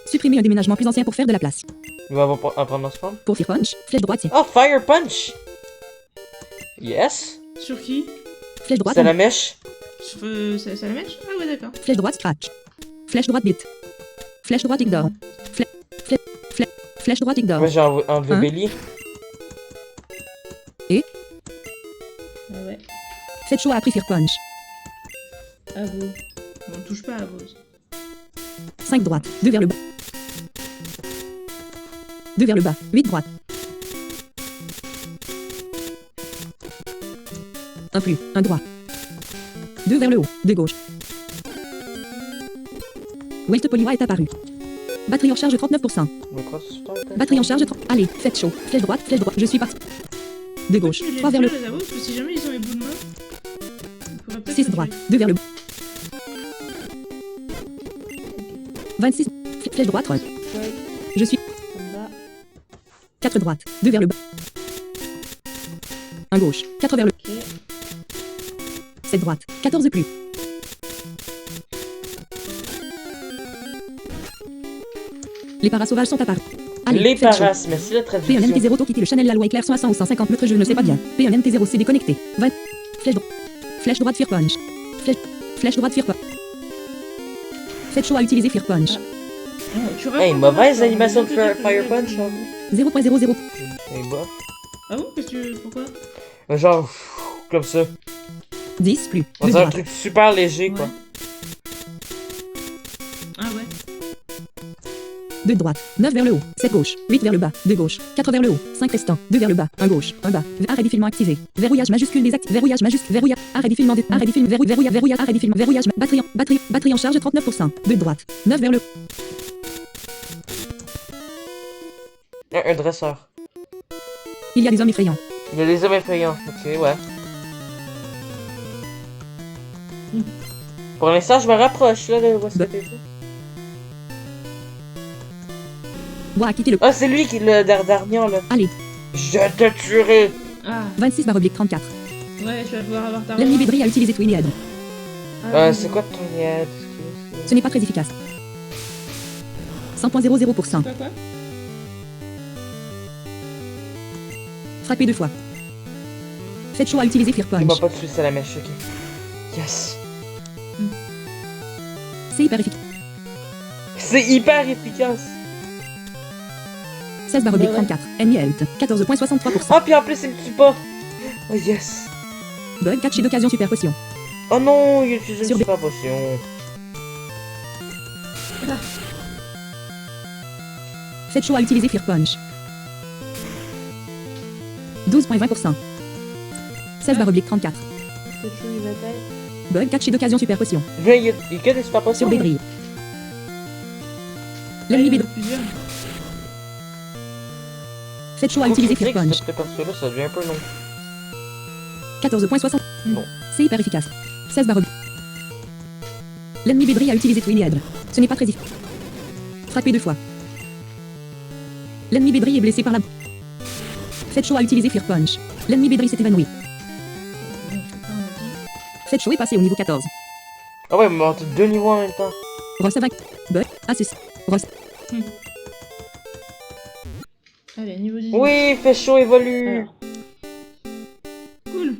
Supprimez un déménagement plus ancien pour faire de la place. Il va apprendre en ce forme. Pour Fear Punch. Flèche droite. Oh, Fire Punch! Yes! Sur qui? Flèche droite. C'est la mèche. Ça la mèche? Ah ouais, d'accord. Flèche droite scratch. Flèche droite bit. Flèche droite ignore. Flèche droite ignore. Moi j'ai enlevé Hein? Belly. Ah ouais. Faites chaud a appris Fear Punch. À vous. On touche pas à vous. 5 droite. 2 vers le bas. 2 vers le bas. 8 droite. 1 plus. 1 droit. 2 vers le haut. 2 gauche. Welt Poliwag est apparu. Batterie en charge 39%. Mais quoi, c'est super intéressant. Batterie en charge 30. Allez, faites chaud. Flèche droite. Flèche droite. Je suis parti. De gauche. 3 vers le parce que si jamais ils ont les boules de main. on pourrait peut-être 6 les droite. tuer. 2 vers le bas. 26. Flèche droite. Ouais, Je suis ça me va. 4 droite. 2 vers le bas. 1 gauche. 4 vers le Ok. 7 droite. 14 plus. Les parasauvages sont apparus. Allez, Les faites chaud. paras, merci la traduction. P1NT0 quitter le Chanel la loi éclair soit à 100 ou 150 mètres, je ne sais pas bien. P1NT0 c'est déconnecté. 20. Flèche droite Fear Punch. Flèche droite Fear Punch. Faites chaud à utiliser Fear Punch. Ah, tu Hey, reprends mauvaise ton animation de ordre, Fire Punch, hein. 0.00. Hey, bah. Ah bon? Pourquoi? Genre, comme ça. 10 plus. On 2 dirait un droite. truc super léger, quoi. Ouais. Ah ouais. 2 droite. 9 vers le haut. 7 gauche. 8 vers le bas. 2 gauche. 4 vers le haut. 5 restants. 2 vers le bas. 1 gauche. 1 bas. Arrêt défilement activé. Verrouillage majuscule désactivé. Verrouillage majuscule. Verrouillage. Arrêt défilement. Arrêt défilement. Verrouillage. Arrêt défilement. Verrouillage. Batterie en charge 39%. 2 droite. 9 vers le haut. Un dresseur. Il y a des hommes effrayants. Il y a des hommes effrayants. Ok, ouais. Pour l'instant, je me rapproche, là, de où est-ce que t'es. Bois a quitté le. Ah, c'est lui qui le dernier, là. Allez. Je te tuerai. Ah, 26/34. ouais, je vais pouvoir avoir ta L'ennemi revanche. Bédri a utilisé Twilight. Ah, C'est quoi ton lien? Ce n'est pas très efficace. 100.00%. Quoi? Frappé 2 fois. Faites chaud à utiliser Fear Il m'a Punch. pas tué, c'est la mèche, ok. Yes. C'est hyper efficace. C'est hyper efficace. 16/34. Ennemi health. 14.63%. Ah, puis en plus, il me tue pas. Oh yes. Bug catché d'occasion super potion. Oh non, il utilise une Sur des- super potion. Faites chaud à utiliser Fear Punch. 12.20%. 16/34. C'est chaud, les batailles. Bug catché d'occasion super potion. Mais il y a que des super potions. Sur Bédri. L'ennemi Bédri. Plusieurs. Faites chaud à Faut utiliser critique, Fear Punch. parce que perso là, ça devient un peu long. 14.60. Non. C'est hyper efficace. 16/. L'ennemi Bédri a utilisé Twilight. Ce n'est pas très efficace. Frappé 2 fois. L'ennemi Bédri est blessé par la... Faites chaud à utiliser Fear Punch. L'ennemi Bédri s'est évanoui. Faites chaud et passez au niveau 14. Ah ouais, mais on a 2 niveaux en même temps. Ross avec... Bug. Assist. Ross. Allez, niveau 10. Oui, fait chaud, évolue. Alors. Cool.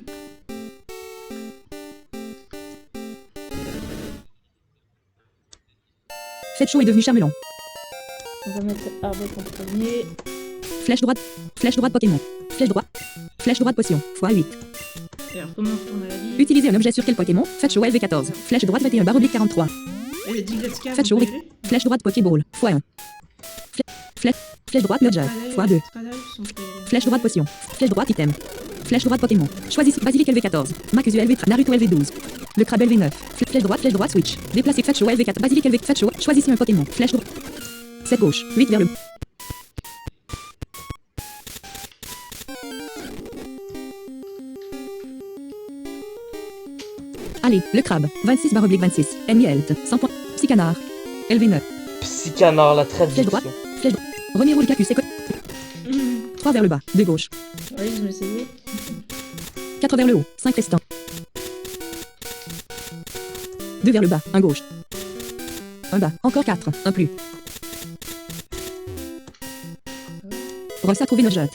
Faites chaud est devenu Charmelon. On va mettre arbre en premier. Flèche droite. Flèche droite Pokémon. Flèche droite. Flèche droite potion. x8. Et alors, comment on retourne à la vie? Utilisez un objet sur quel Pokémon? Faites chaud LV14. Flèche droite 21/43. Et les Digletska, Faites chaud. Flèche droite Pokéball. x1. Flèche droite Nudge. x2. Flèche droite potion. Flèche droite item. Flèche droite Pokémon. Choisissez Basilic LV14. Makuzu LV13. Naruto LV12. Le crabe LV9. Flèche droite switch. Déplacez Faites chaud LV4. Basilic LV. Faites chaud. Choisissez un Pokémon. Flèche droite. 7 gauche. 8 vers le. Allez, le crabe. 26/26. Ennemi health. 100 points. Psycanard. LV9. Psycanard, la Flèche traduction. droite. Remiro le cacus. 3 vers le bas. 2 gauche. Oui, je vais essayer. 4 vers le haut. 5 restants. 2 vers le bas. 1 gauche. 1 bas. Encore 4. 1 plus. Ross a trouvé notre jette.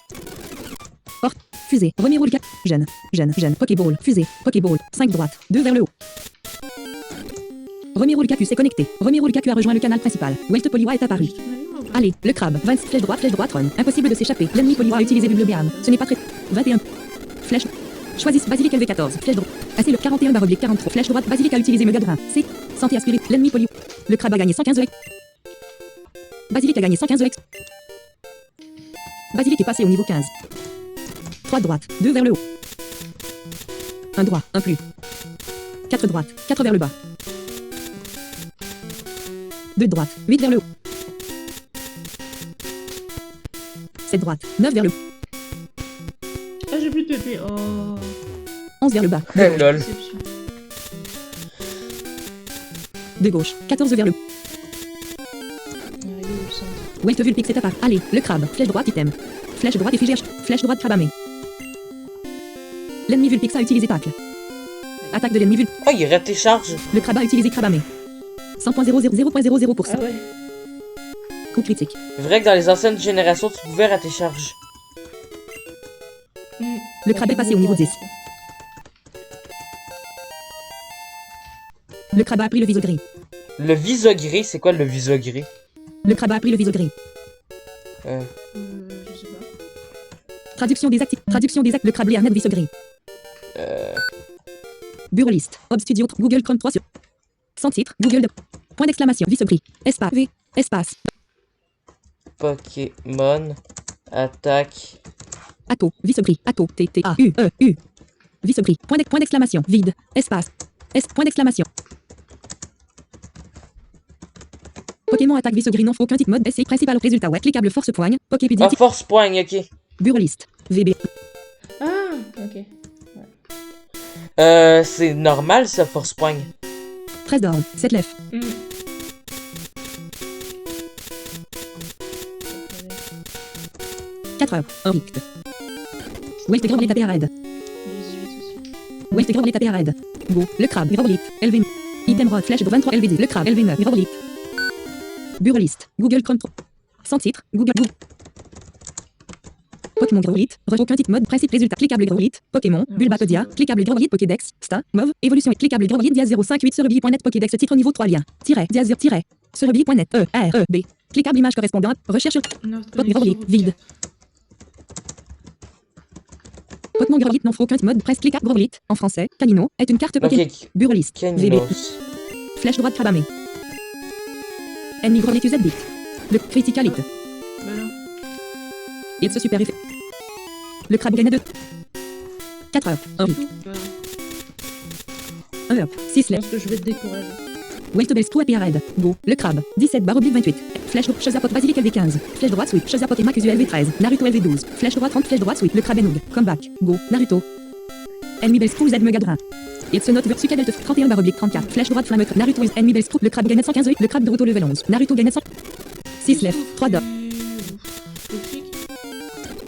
Porte. Fusée. Remiro le cap. Jeune. Pokéball. Fusée. Pokéball. 5 droite. 2 vers le haut. Remiro le cacus est connecté. Remiro le cacus a rejoint le canal principal. Welt Poliwa est apparu. Allez, le crabe. 20. Flèche droite, run. Impossible de s'échapper. L'ennemi Poliwa a utilisé Bibliobiam. Ce n'est pas très... 21. Flèche. Choisissez Basilic LV14. Flèche droite. Assez le 41/43. Flèche droite. Basilic a utilisé Megadrin. C. Santé aspirée. L'ennemi Poliwa. Le crabe a gagné 115 EX. Basilic a gagné 115 EX. Basilic est passé au niveau 15. 3 droite. 2 vers le haut. 1 droit. 1 plus. 4 droite. 4 vers le bas. 2 droite. 8 vers le haut. 7 droite. 9 vers le haut. Ah, j'ai plus de PP. Oh. 11 vers le bas. Lol. Déception. De gauche. 14 vers le haut. Arrivé au centre. Welt Vulpix est apparu. Allez, le crabe. Flèche droite item. Flèche droite effigie. Flèche droite crabamé. L'ennemi Vulpix a utilisé tacle. Attaque de l'ennemi Vulpix. Oh, il rate tes charges. Le crabe a utilisé crabamé. 100.00%. Ah ouais. Coup critique. C'est vrai que dans les anciennes générations, tu pouvais rater charge. Le crabe est passé au niveau 10. Le crabe a pris le viso gris. Le visogré, c'est quoi le visogré? Le crabe a pris le viso gris. Je sais pas. Traduction des actes. Le crabe Léarnet viso gris. Bureau liste. Hub Studio. Google Chrome 3 sur. Sans titre. Google. Point d'exclamation. Viso gris. Espace. V. Espace. Pokémon attaque. Atto. Viso gris. Atto. T. T. A. U. E. U. Viso gris. Point d'exclamation. Vide. Espace. S. Point d'exclamation. Pokémon attaque viso gris non aucun type mode essai principal résultat web cliquable force poigne. Poképédia. Ah, force poigne, ok. Bureau liste. VB. Ah, ok. C'est normal ça, force poigne. 13 d'or. 7 lef. 4 heures. Un rict. Wait, grand les tapés à raid. Les 18 aussi. Wait, grand les tapés à raid. Go, le crabe, Grolit, LV. Item rod, flèche de 23 LV10, le crabe, LV9, Grolit. Burlist, Google Chrome. Sans titre, Google. Pokémon Grolit, aucun titre mode, principe résultat, cliquable Grolit, Pokémon, Bulbapedia, cliquable Grolit, Pokédex, Sta, Mauve, évolution, cliquable Grolit, dia 058 sur Ruby.net, Pokédex, titre niveau 3 lien, dia 0, sur Ruby.net, B, cliquable image correspondante, recherche sur Grolit, vide. Pokémon Grolit n'offre aucun titre mode, presse cliquable Grolit, en français, Canino, est une carte Pokémon, Ok, Burlist, VB, Caninos. flèche droite Crabamé. Ennemi Grolit UZ bit. Le critical hit. Voilà. Il se super effet. Le crabe gagne 2. 4 heures. 1 hit. Voilà. 1 heure. 6 Je lèvres. pense que je vais te décourager. Wait to bell screw happy red. Go. Le crabe. 17 barre oblique 28. Flèche droite. Chazapot basilic LV15. Flèche droite sweep. Chazapot et Macusu LV13. Naruto LV12. Flèche droite 30. Flèche droite sweep. Le crabe Noog. Comeback. Go. Naruto. Ennemi bell screw Z Megadrin. Il se note sur Delta 31 barre oblique 34. Flèche droite flamme. Naruto is ennemi bell screw. Le crabe gagne 115. Le crabe Naruto level 11. Naruto gagne 100. 6 lèvres. 3 d'or.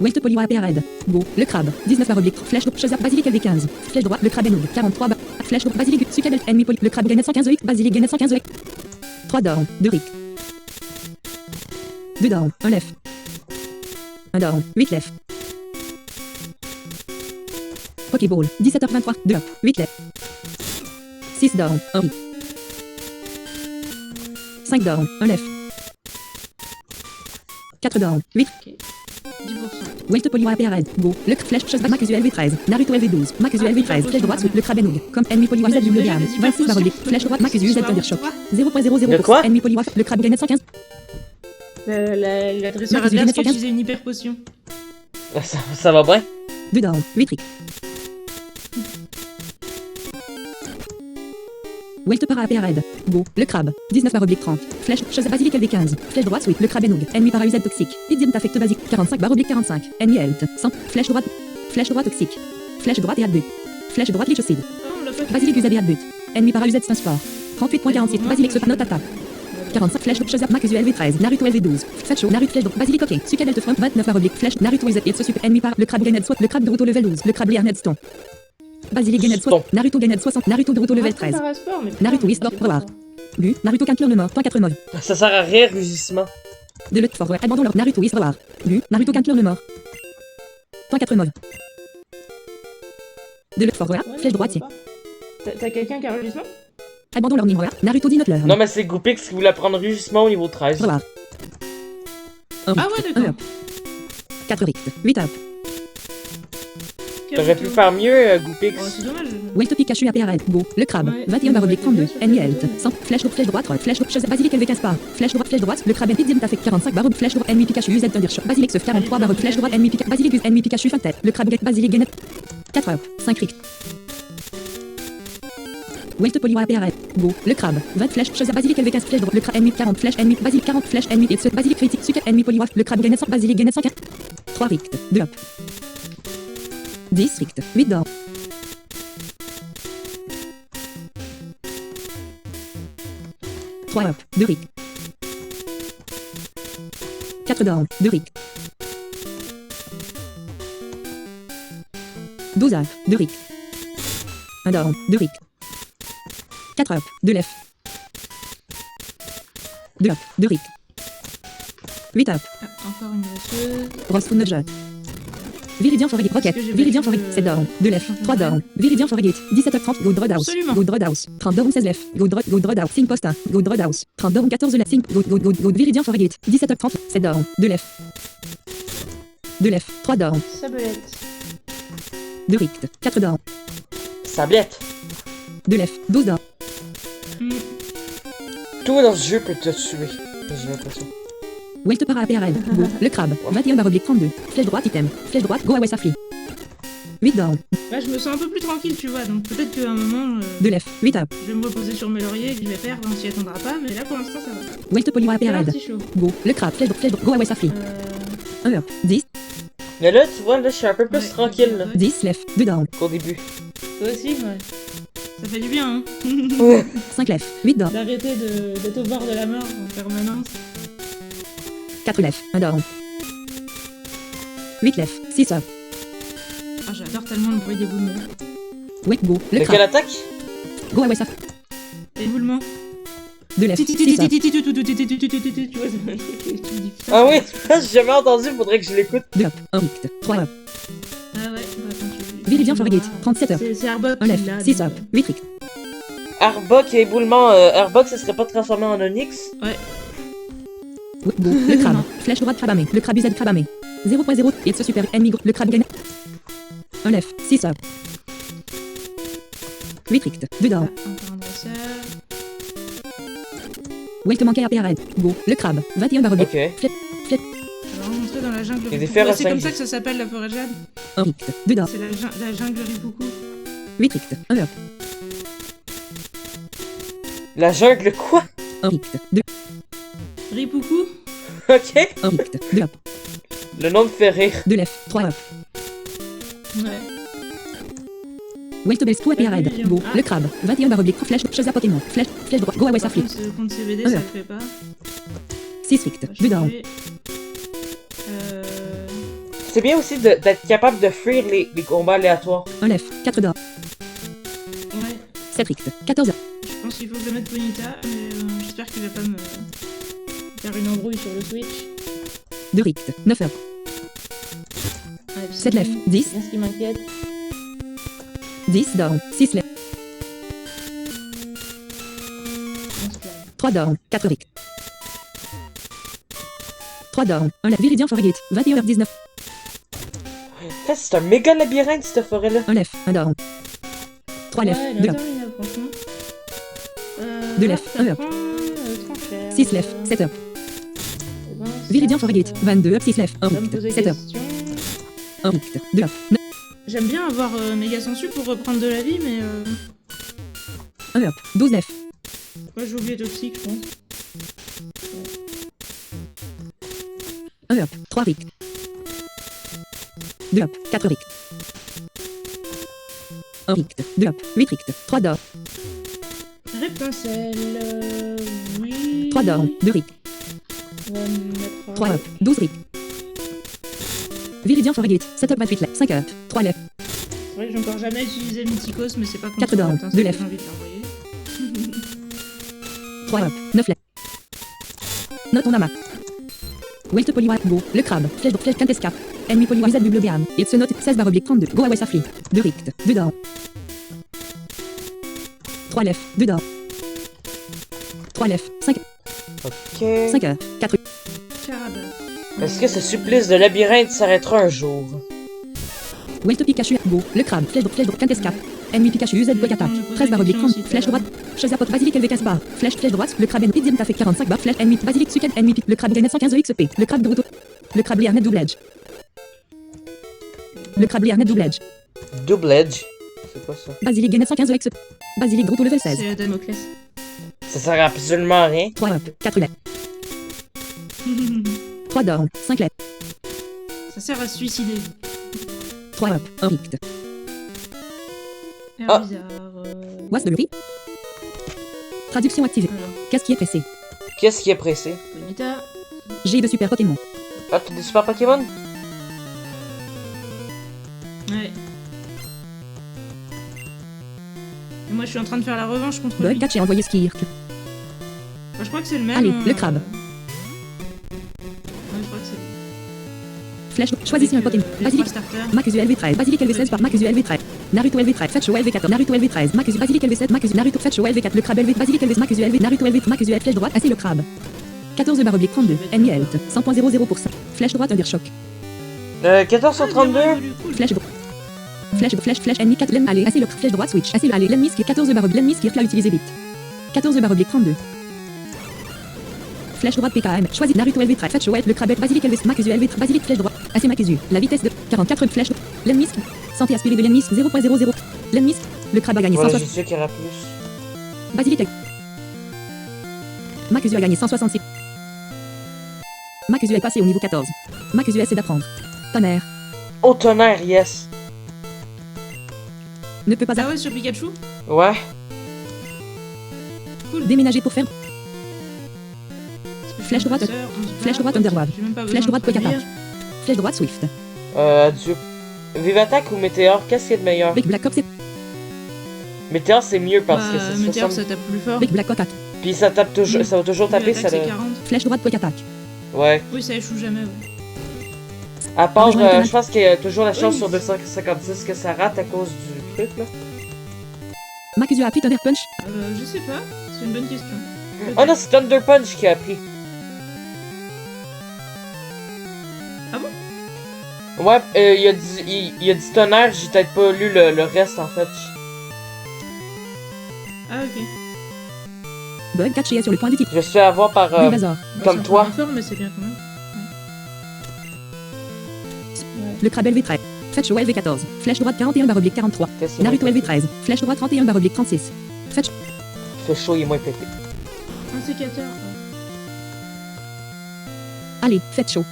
Wait Polio happy red. Go. Le crabe. 19 barre oblique. Flèche droite. Chazap basilic LV15. Flèche droite. Le crabe Noog. 43 barre. Flèche droite. Basilic. Sucadel. Ennemi poly. Le crabe gagne 115. Basilic gagne 115. 3 down. 2 rick. 2 down. 1 left. 1 down. 8 left. Pokéball. 17h23. 2 up. 8 left. 6 down. 1 rick. 5 down. 1 left. 4 down. 8. 10%. Wait Polio happy red. Go. Le flèche chasse Macusu LV13. Naruto LV12. Macusu LV13. Flèche droite sous le crabe Noog. Comme ennemi Polio Z double gamme. 26 barre oblique. Flèche droite Macusu Z Thundershock. 0.00. De quoi? Ennemi Polio. Le crabe gagne 115. L'adresseur Max, adverse qui 115. utilisait une hyper potion. Ça va bien? 2 down. 8 rick. Wait para happy red. Go. Le crabe. 19 barre oblique 30. Flèche chasse basilic LV15. Flèche droite sweep. Le crabe Noog. Ennemi para Z toxique. Idiom t'affecte basique. 45 barre oblique 45. Ennemi health. 100. Flèche droite. Flèche droite toxique. Flèche droite et but. Flèche droite lichocide. Ah, on l'a pas Basilic usé but. Ennemi para UZ sport. 38.46. Basilic se note attaque. 45 flèche Shazap Macusu LV13. Naruto LV12. Sacho. Naruto flèche Basilic ok. Sucadel front. 29 barre oblique. Flèche. Naruto UZ. Il se super. Ennemi par. Le crabe Ganed soit. Le crabe Naruto level 12. Le crabe Leonard Stone. Basilic Ganed soit. Naruto Ganed 60. Naruto Naruto level 13. Naruto Esport Power. Gu. Naruto Quinture le mort. Point 4 mort. Ça sert à rien, rugissement. De l'autre forward. Abandon leur Naruto Esport. Gu. Naruto Quinture le mort. Point 4 mort. De l'autre forward. Flèche droitier. T'as quelqu'un qui a rugissement? Abandon leur numéro. Naruto dit notre Non, mais c'est Goopix qui voulait prendre rugissement au niveau 13. Forward. Ah ouais, d'accord. 4 rict. 8 up. T'aurais pu faire mieux, Goopix. Oh, c'est dommage. Wait Pikachu APR Go. Le crabe. Ouais. 21 barre oblique 32. Ennemi health. 100. Flèche droite. Flèche droite. Chasse basilic LV15 par. Flèche droite. Le crabe Idiom t'affecte 45 barre. Flèche droite. Ennemi Pikachu UZ Thundershock. Basilic se 43 barre. Flèche droite. Ennemi Pikachu. Basilic ennemi Pikachu fin tête. Le crabe Basilic Genet. 4 heures. 5 rict. Wait Polio APR Go. Le crabe. 20 flèches. Chasse basilic LV15 flèche droite. Le crabe ennemi 40 flèches. Ennemi basilic 40 flèches. Ennemi et ce basilic critique. Sucre ennemi Polio. Le crabe Genet 100. Basilic Genet 115. 3 rict. 2 up. 10 rict. 8 down. 3 up. 2 rick. 4 down. 2 rick. 12 up. 2 rick. 1 down. 2 rick. 4 up. 2 left. 2 up. 2 rick. 8 up. Ah, encore une blesseuse. Rose Food 9 jeux. Viridian Forgate Rocket. Parce que j'ai Viridian battu Forgate 7 down. 2 left. 3 down. Viridian Forgate. 17h30. Go Dread House. Absolument. Go Dread House. 30 down 16 left. Go Dread House. Sync Post 1. Go Dread House. 30 down 14 left. Sync. Go Viridian Forgate. 17h30. 7 down. 2 left. 2 left. 3 down. Sablette. 2 rict. 4 down. Sablette. 2 left. 12 down. Tout dans ce jeu peut te tuer. J'ai l'impression. Wait para APR Go. Le crabe. 21 barre oblique 32. Flèche droite item. Flèche droite. Go away Safri. 8 down. Là, je me sens un peu plus tranquille, tu vois. Donc peut-être qu'à un moment, 2 left. 8 up. je vais me reposer sur mes lauriers et que je vais faire, on s'y attendra pas. Mais là, pour l'instant, ça va. Wait Polio C'est APR un petit chaud. Go. Le crabe. Flèche droite. Go away Safri. 1 up. 10. Mais là, tu vois, là, je suis un peu plus Ouais. tranquille là, 10 left. 2 down. qu'au début. Toi aussi, ouais. Ça fait du bien, hein. 5 left. 8 down. D'arrêter d'être au bord de la mort en permanence. 4 left. 1 down. 8 left. 6 up. Ah, j'adore tellement le bruit d'éboulement. Ouais, go. Le De quelle crabe. attaque? Go away ça. Éboulement. De left. Tu 6 up. vois, tu me dis, putain, Ah oui, j'ai jamais entendu, faudrait que je l'écoute. 2 up. 1 rict. 3 up. Ah ouais, bah attends, tu... Viridian Forgate. 37 up. C'est Arbok 1 qui left. l'a. 6 donc, up. 8 rict. Arbok et éboulement. Arbok, ça serait pas transformé en Onyx? Ouais. Go. Le crabe. Flèche droite crabamé. Le crabe UZ crabamé. 0.0. It's a super ennemi. Le crabe gagne. 1 left. 6 up. 8 rict. 2 down. Encore un dresseur. Wait manqué à PRN. Go. Le crabe. 21 barre Ok. Je vais rentrer dans la jungle. Et des Ripuku. fers à Ouais, c'est comme 5. ça que ça s'appelle la forêt de jade. 1 rict. 2 down. C'est la jungle Ripuku. 8 rict. 1 up. La jungle quoi? 1 rict. 2. Ripuku. Ok. 1 rict. 2 up. Le nom me fait rire. 2 left. 3 up. Ouais. Wait to base 2 à PRN. Go. Ah. Le crabe. 21 barre oblique. Flèche. Chose à Pokémon. Flèche droite. Go away ça Par flip. contre CVD, Ah, ça ouais. le fait pas. 6 rict. 2 down. C'est bien aussi d'être capable de fuir les combats aléatoires. 1 left. 4 down. Ouais. 7 rict. 14 up. Je pense qu'il faut que je mette Bonita, mais j'espère qu'il va pas me faire une embrouille sur le Switch. 2 rict. 9 up. Ouais, 7 left. 10. C'est ce qui m'inquiète. 10 down. 6 left. 3 down. 4 rict. 3 down. 1 left. Viridian Forgate. 21h19. Ça, c'est un méga labyrinthe, cette forêt-là. 1 left. 1 down. 3 left. 2 up. interminable, franchement. 2 left. 1 up. 6 left. 7 up. Viridian Forgate. 22 up. 6 left. 1 rict. 7 up. 1 rict. 2 up. J'aime bien avoir méga sensu pour reprendre de la vie, mais 1 up. 12 left. moi j'ai oublié toxique, je pense. 1 up. 3 rict. 2 up. 4 rict. 1 rict. 2 up. 8 rict. 3 down. Répincelle, oui. 3 down. 2 rict. On va mettre 3 up. 12 rict. Viridian Forgate. 7 up. 28 left. 5 up. 3 left. C'est vrai que j'ai encore jamais utilisé Mythicos, mais c'est pas contre 4 down, Putain, 2 c'est left. que j'ai envie de l'envoyer. 3 up. 9 left. Note on a map. Wait Poliwa. Go. Le crabe. Flèche Cantesca. Ennemi Poliwa. Z double BAM. Et se note 16 barre oblique 32. Go away Safli. 2 rict. 2 down. 3 left. 2 down. 3 left. 5. Ok. 5 up. 4 Carabas. Est-ce que ce supplice de labyrinthe s'arrêtera un jour? Wait Pikachu. Go. Le crabe. Flèche Cantesca. Ennemi Pikachu. Z bloc attaque. 13 barre oblique 30. Flèche droite. Chazapot. Basilic LV 15 bar. Flèche droite. Le crabe Pizzium t'a fait 45 bar. Flèche ennemi. Basilic Suken. Ennemi. Le crabe gagne 115 XP. Le crabe Bruto. Le crabe Liarnet double edge. Le crabe Liarnet double edge. Double Edge. C'est quoi ça? Basilic gagne 115 XP. Basilic Bruto level 16. C'est Damoclès. Ça sert à absolument à rien. 3 up. 4 left. 3 down. 5 left. Ça sert à se suicider. 3 up. 1 rict. Air Ah. bizarre. What's the hurry? Traduction activée. Alors, Qu'est-ce qui est pressé? Qu'est-ce qui est pressé? Bonita. J'ai de super Pokémon. Ah, t'as des super Pokémon? Ouais. Et moi je suis en train de faire la revanche contre Bug lui. catch et envoyé Skirk. Bah, je crois que c'est le même. Allez, le crabe. Ouais, je crois que c'est. Flèche. Choisissez un Pokémon. Les Basilic. 3 starters. Macusu LV13. Basilic LV16 par Macusu LV13. Naruto LV13. Fetcho LV14. Naruto LV13. Macusu. Basilic LV7. Macusu. Naruto. Fetcho LV4. Le crabe LV. Basilic LV. Macusu LV. Naruto LV. Macusu L. Flèche droite. Assez le crabe. 14 barre oblique 32. Ennemi health. 100.00%. Flèche droite. Undershock. 14 sur 32? Flèche droite. Flèche ennemi 4 lemme allez. Assez le flèche droite switch. Assez le allez. L'ennemi skill 14 barre oblique. L'ennemi skill l'a utilisé vite. 14 barre oblique 32. Flèche droite PKM. Choisis Naruto LV13. Fetcho L. Le crabe. Basilic LV. Macusu LV. Basilic flèche droite. Assez Macusu. La vitesse de 44 flèche. L'ennemi skill. Santé aspirée de l'ennemi 0.00. L'ennemi le crabe a gagné Ouais, 160. je sais qu'il y aura plus. Basilic. Macusu a gagné 166. Macusu est passé au niveau 14. Macusu essaie d'apprendre. Tonnerre. Oh, tonnerre, yes. Ne peut pas Ah ouais, sur Pikachu. Ouais. déménager pour faire. Flèche droite. Flèche droite Underwave. Flèche droite Quick Attack. Flèche droite Swift. Adieu. Vive Attaque ou Météore, qu'est-ce qui est de meilleur? Big Black Ops, Météore c'est mieux parce que Bah, c'est Météore 60. ça tape plus fort. Big Black attaque. Puis ça tape toujours, ça va toujours taper, L'attaque, ça c'est le... 40. Flèche droite, quick attaque. Ouais. Oui, ça échoue jamais, ouais. À part, rejoindre le je pense qu'il y a toujours la chance Oui. sur 256 que ça rate à cause du truc, là. Makuzu a appris Thunder Punch. Je sais pas, c'est une bonne question. Oh non, c'est Thunder Punch qui a appris. Ah bon? Ouais, il a dit tonnerre, j'ai peut-être pas lu le reste en fait. Ah, ok. Bug catché sur le point d'utilité. Je suis fait avoir par. Bulbasaur. Comme c'est toi. un peu fort, mais c'est bien quand même. Ouais. Le crabe LV13. Fetch au LV14. Flèche droite 41/43. Qu'est-ce que Naruto c'est? LV13. Flèche droite 31/36. Fetch. Fait chaud, il est moins pété. Un sécateur. Allez, faites chaud.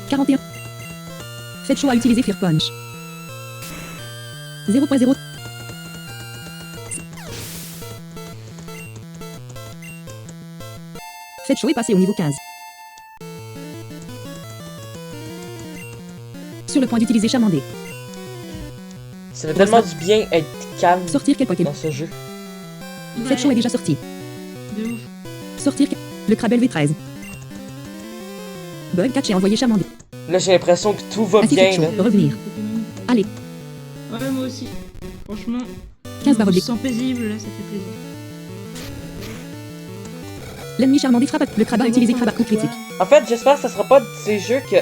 41. Faites chaud à utiliser Fear Punch. 0.0. Faites chaud et passez au niveau 15. Sur le point d'utiliser Chamandé. Ça fait tellement du bien être calme Sortir quel Pokémon. dans ce jeu. Faites chaud est déjà sorti. De ouf. Sortir le crabe LV13. Bug catché envoyé Chamandé. Là, j'ai l'impression que tout va Assis bien, chaud. là. Revenir. Pokémon. Allez. Ouais, moi aussi. Franchement. 15 je me barres sens paisible, là, ça fait plaisir. L'ennemi Charmandé frappe. Le crabe a utilisé crabe à coup critique. En fait, j'espère que ça sera pas de ces jeux que.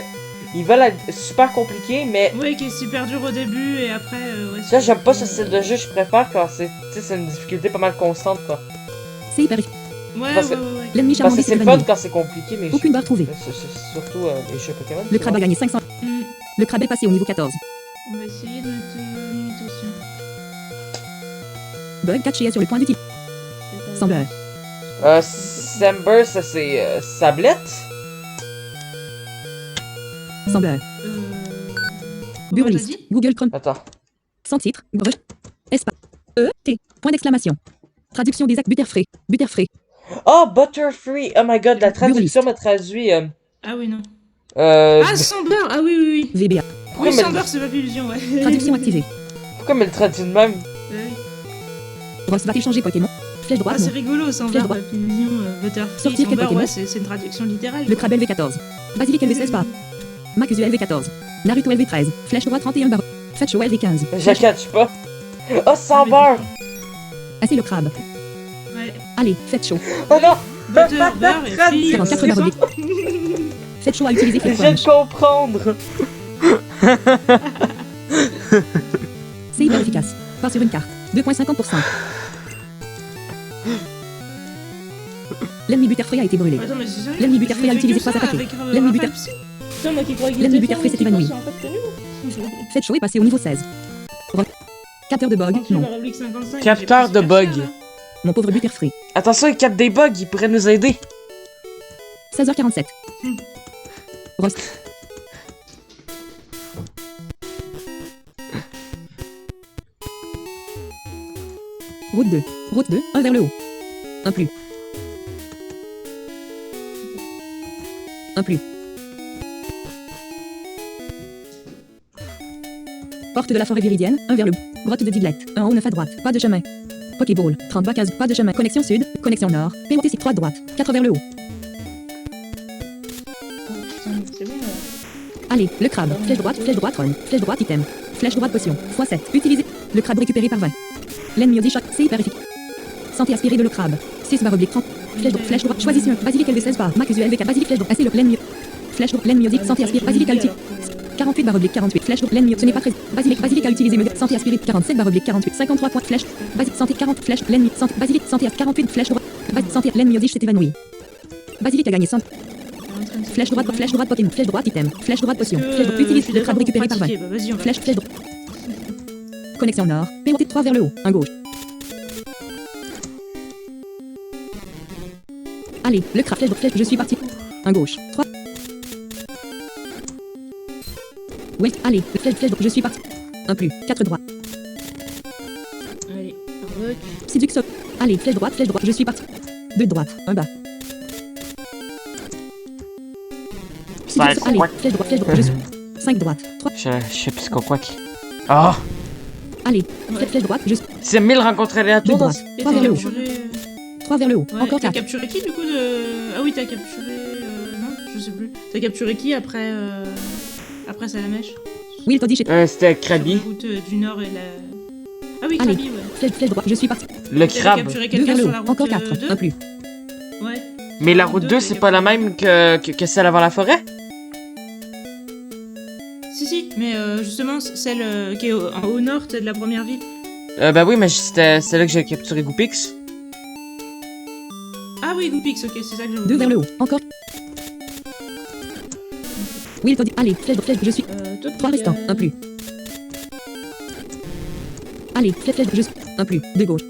Ils veulent être super compliqués, mais. Ouais, qui est super dur au début et après. Ouais, Ça, j'aime pas ce style de jeu, je préfère quand c'est. Tu sais, c'est une difficulté pas mal constante, quoi. C'est hyper. Ouais, Parce ouais, que- ouais, ouais. L'ennemi Parce Charmandé que c'est s'est le fun évanoui. quand c'est compliqué, mais. Aucune barre trouvée. C'est surtout les jeux Pokémon. Le crabe a gagné 500. Hmm. Le crabe est passé au niveau 14. On va essayer de mettre limite aussi. Bug catché sur le point d'utilité. Sembleur. Samber, ça c'est. Sablette? Sembleur. Comment t'as Burlist. dit? Google Chrome. Attends. Sans titre. Espace. T. Point d'exclamation. Traduction des actes Butterfree. Butterfree. Oh, Butterfree! Oh my god, la traduction m'a traduit. Ah oui, non. Euh. Ah, Sander! Ah oui, oui, oui. VBA. Pourquoi Oui, me- Sander, c'est pas illusion, ouais. Traduction activée. Pourquoi me le traduit de même? Ouais. Ross va-t-il changer Pokémon? Flèche Ah, droite. c'est non. rigolo, Sander, Flèche droite. Papillon, Butterfree, Sortir quel Sander, Pokémon? ouais, c'est une traduction littérale. Le crabe LV14. Basilic LV16 pas. Makuzu LV14. Naruto LV13. Flèche droite 31 barre. Fetch au LV15. Je catch pas. Oh, sans beurre! Assez le crabe. Ouais. Allez, faites chaud. Oh non! Butter, beurre et free. 44 barres. Faites chaud à utiliser Je Fear viens de Punch. comprendre! C'est hyper efficace. Pas sur une carte. 2.50%. L'ennemi Butterfree a été brûlé. Attends, mais c'est sérieux? L'ennemi Butterfree a J'ai utilisé fait que 3 ça attaqués. avec, L'ennemi Raphaël Butter- Psy. Putain, moi qui croyais qu'il L'ennemi était Butterfree fort, s'est évanoui. c'est en fait tenu. Faites chaud et passez au niveau 16. Capteur de bug. Franchement, Non. la République 55, Capteur j'ai pris de super bug. cher, là. Mon pauvre Butterfree. Attention, il capte des bugs, il pourrait nous aider. 16h47. Ross. Route 2. Route 2, 1 vers le haut. Un plus. Un plus. Porte de la forêt viridienne, 1 vers le bout. Grotte de Diglett, 1 en haut, 9 à droite. Pas de chemin. Pokéball, 33 cases, pas de chemin. Connexion sud, connexion nord. POT 3 droite, 4 vers le haut. Oh, putain, c'est bon, là. Allez, le crabe. Flèche droite, run. Flèche droite, item. Flèche droite, potion. x7. Utilisé. Le crabe récupéré par 20. L'ennemi Odi shot. C'est hyper efficace. Santé aspirée de le crabe. 6 barre oblique 30. Flèche droite. Choisissez un. Basilic LV16 barre. Macusu LV4. Basilic flèche droite. Assez le l'ennemi. Flèche droite. L'ennemi Odi. Santé aspirée. Basilic alti. 48 barre oblique 48. Flèche droite. L'ennemi. Ce n'est pas très. Basilic a utilisé me. Santé aspirée. 47 barre oblique 48. 53 points. Flèche. Basilic. Santé 40. Flèche. L'ennemi. Santé. Basilic. Santé 48. Flèche droite. Santé. L'ennemi Odi s'est évanoui. Basilic a gagné 100. Flèche droite Pokémon. Flèche droite item. Flèche droite potion. Flèche droite. Utilise le crabe récupéré par 20. Bah, vas-y, on va. Flèche droite. Connexion nord. POT 3 vers le haut. Un gauche. Allez, le crabe. Flèche. Je suis parti. Un gauche. 3. Wait. Allez, le flèche. Je suis parti. Un plus. 4 droits. Allez, rock. Séduxo. Allez, flèche droite. Je suis parti. 2 droite. Un bas. Séduxo. Allez, flèche droite. Je suis. 5 droite. 3. Je sais plus quoi qui. Ah! Allez. Ouais. Flèche droite. Juste. C'est 1000 rencontres 2 aléatoires. droite. Et 3 t'as vers le haut. capturé... 3 vers le haut. Ouais, Encore t'as 4. capturé qui du coup de... Ah oui, t'as capturé... Non, je sais plus. T'as capturé qui après... Après Salamèche? Will Toddy chez. C'était Sur Krabi. la route du nord et la... Ah oui, Allez. Krabi, ouais. Flèche droite. Je suis parti. Le T'as crabe. capturé 2 quelqu'un vers le sur haut. la route Encore 4. 2? Un plus. Ouais. Mais la route 2, Deux, c'est t'as pas la capturé. même que celle avant la forêt? Si, mais justement, celle qui est au nord, c'est de la première ville. Ben oui, mais c'était là que j'ai capturé Goopix. Ah oui, Goopix, ok, c'est ça que je 2 vers le haut. Encore. Will Toddy. Allez. Flèche. Je suis. 3 restants. Un plus. Allez. Flèche. Juste. Un plus. De gauche.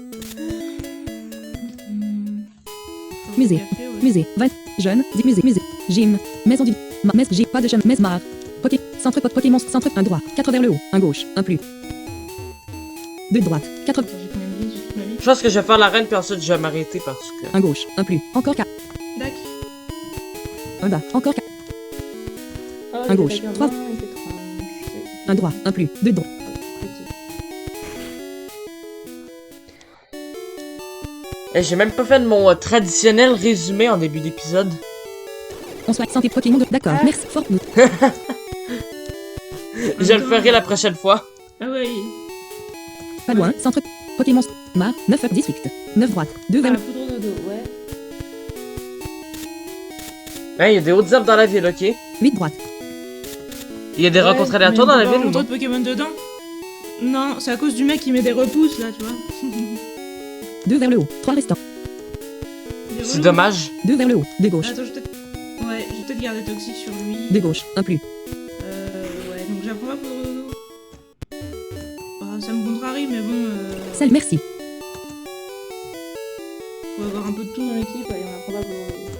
Musée. Musée. 20. Jeune. Musée. Gym. Maison du. Mess. J. Pas de chemin. Mesmar. Poké. Centre pot. Pokémon. Centre. Un droit. 4 vers le haut. Un gauche. Un plus. 2 droite. 4. Je pense que je vais faire la reine, puis ensuite je vais m'arrêter parce que. Un gauche. Un plus. Encore 4. Dac. Un bas. Encore 4. Un gauche. 3. Un droit. Un plus. 2 droits. Eh, j'ai même pas fait de mon traditionnel résumé en début d'épisode. On souhaite santé Pokémon. D'accord. Merci. Fort. Je le ferai la prochaine fois. Ah ouais. Pas loin. Centre. Pokémon. Mar. 9 18. 9 droite. 2 vers Ah, le. la poudre de dos, ouais. Hein, il y a des hautes herbes dans la ville, ok? 8 droite. Il y a des Ouais, rencontres aléatoires dans la mais ville ou on non? de Pokémon dedans. Non, c'est à cause du mec qui met des repousses là, tu vois. 2 vers le haut. 3 restants. Il est C'est relou. dommage. 2 vers le haut. De gauche. Attends, je vais peut-être. Ouais, je vais peut-être garder toxique sur lui. De gauche. Un plus. Ouais, donc j'apprends pas poudre de dos. Ah, ça me contrarie, mais bon, Celle. Merci. faut avoir un peu de tout dans l'équipe et on apprend pas poudre de dos.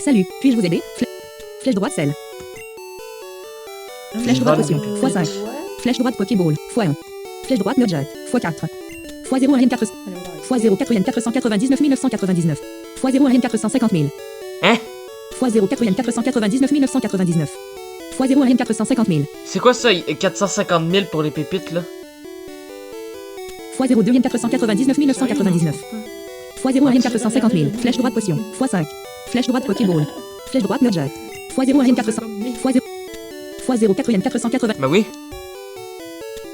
Salut. Puis-je vous aider? Flèche droite. Celle. Flèche droite potion. X 5. Ouais. Flèche droite Pokéball. X 1. Flèche droite Nudget. X 4. X 0 1 4. Allez, on va X 0 4 499 999. X 0 1 450 000. Hein? X 0 4 499 999. X 0 1 450 000. C'est quoi ça? 450 000 pour les pépites, là? X 0 2 499 999. X 0 1 450 000. Flèche droite potion. X 5. Flèche droite Pokéball. Flèche droite Nudget. X 0 1 400. X 0 4 480. Ben oui.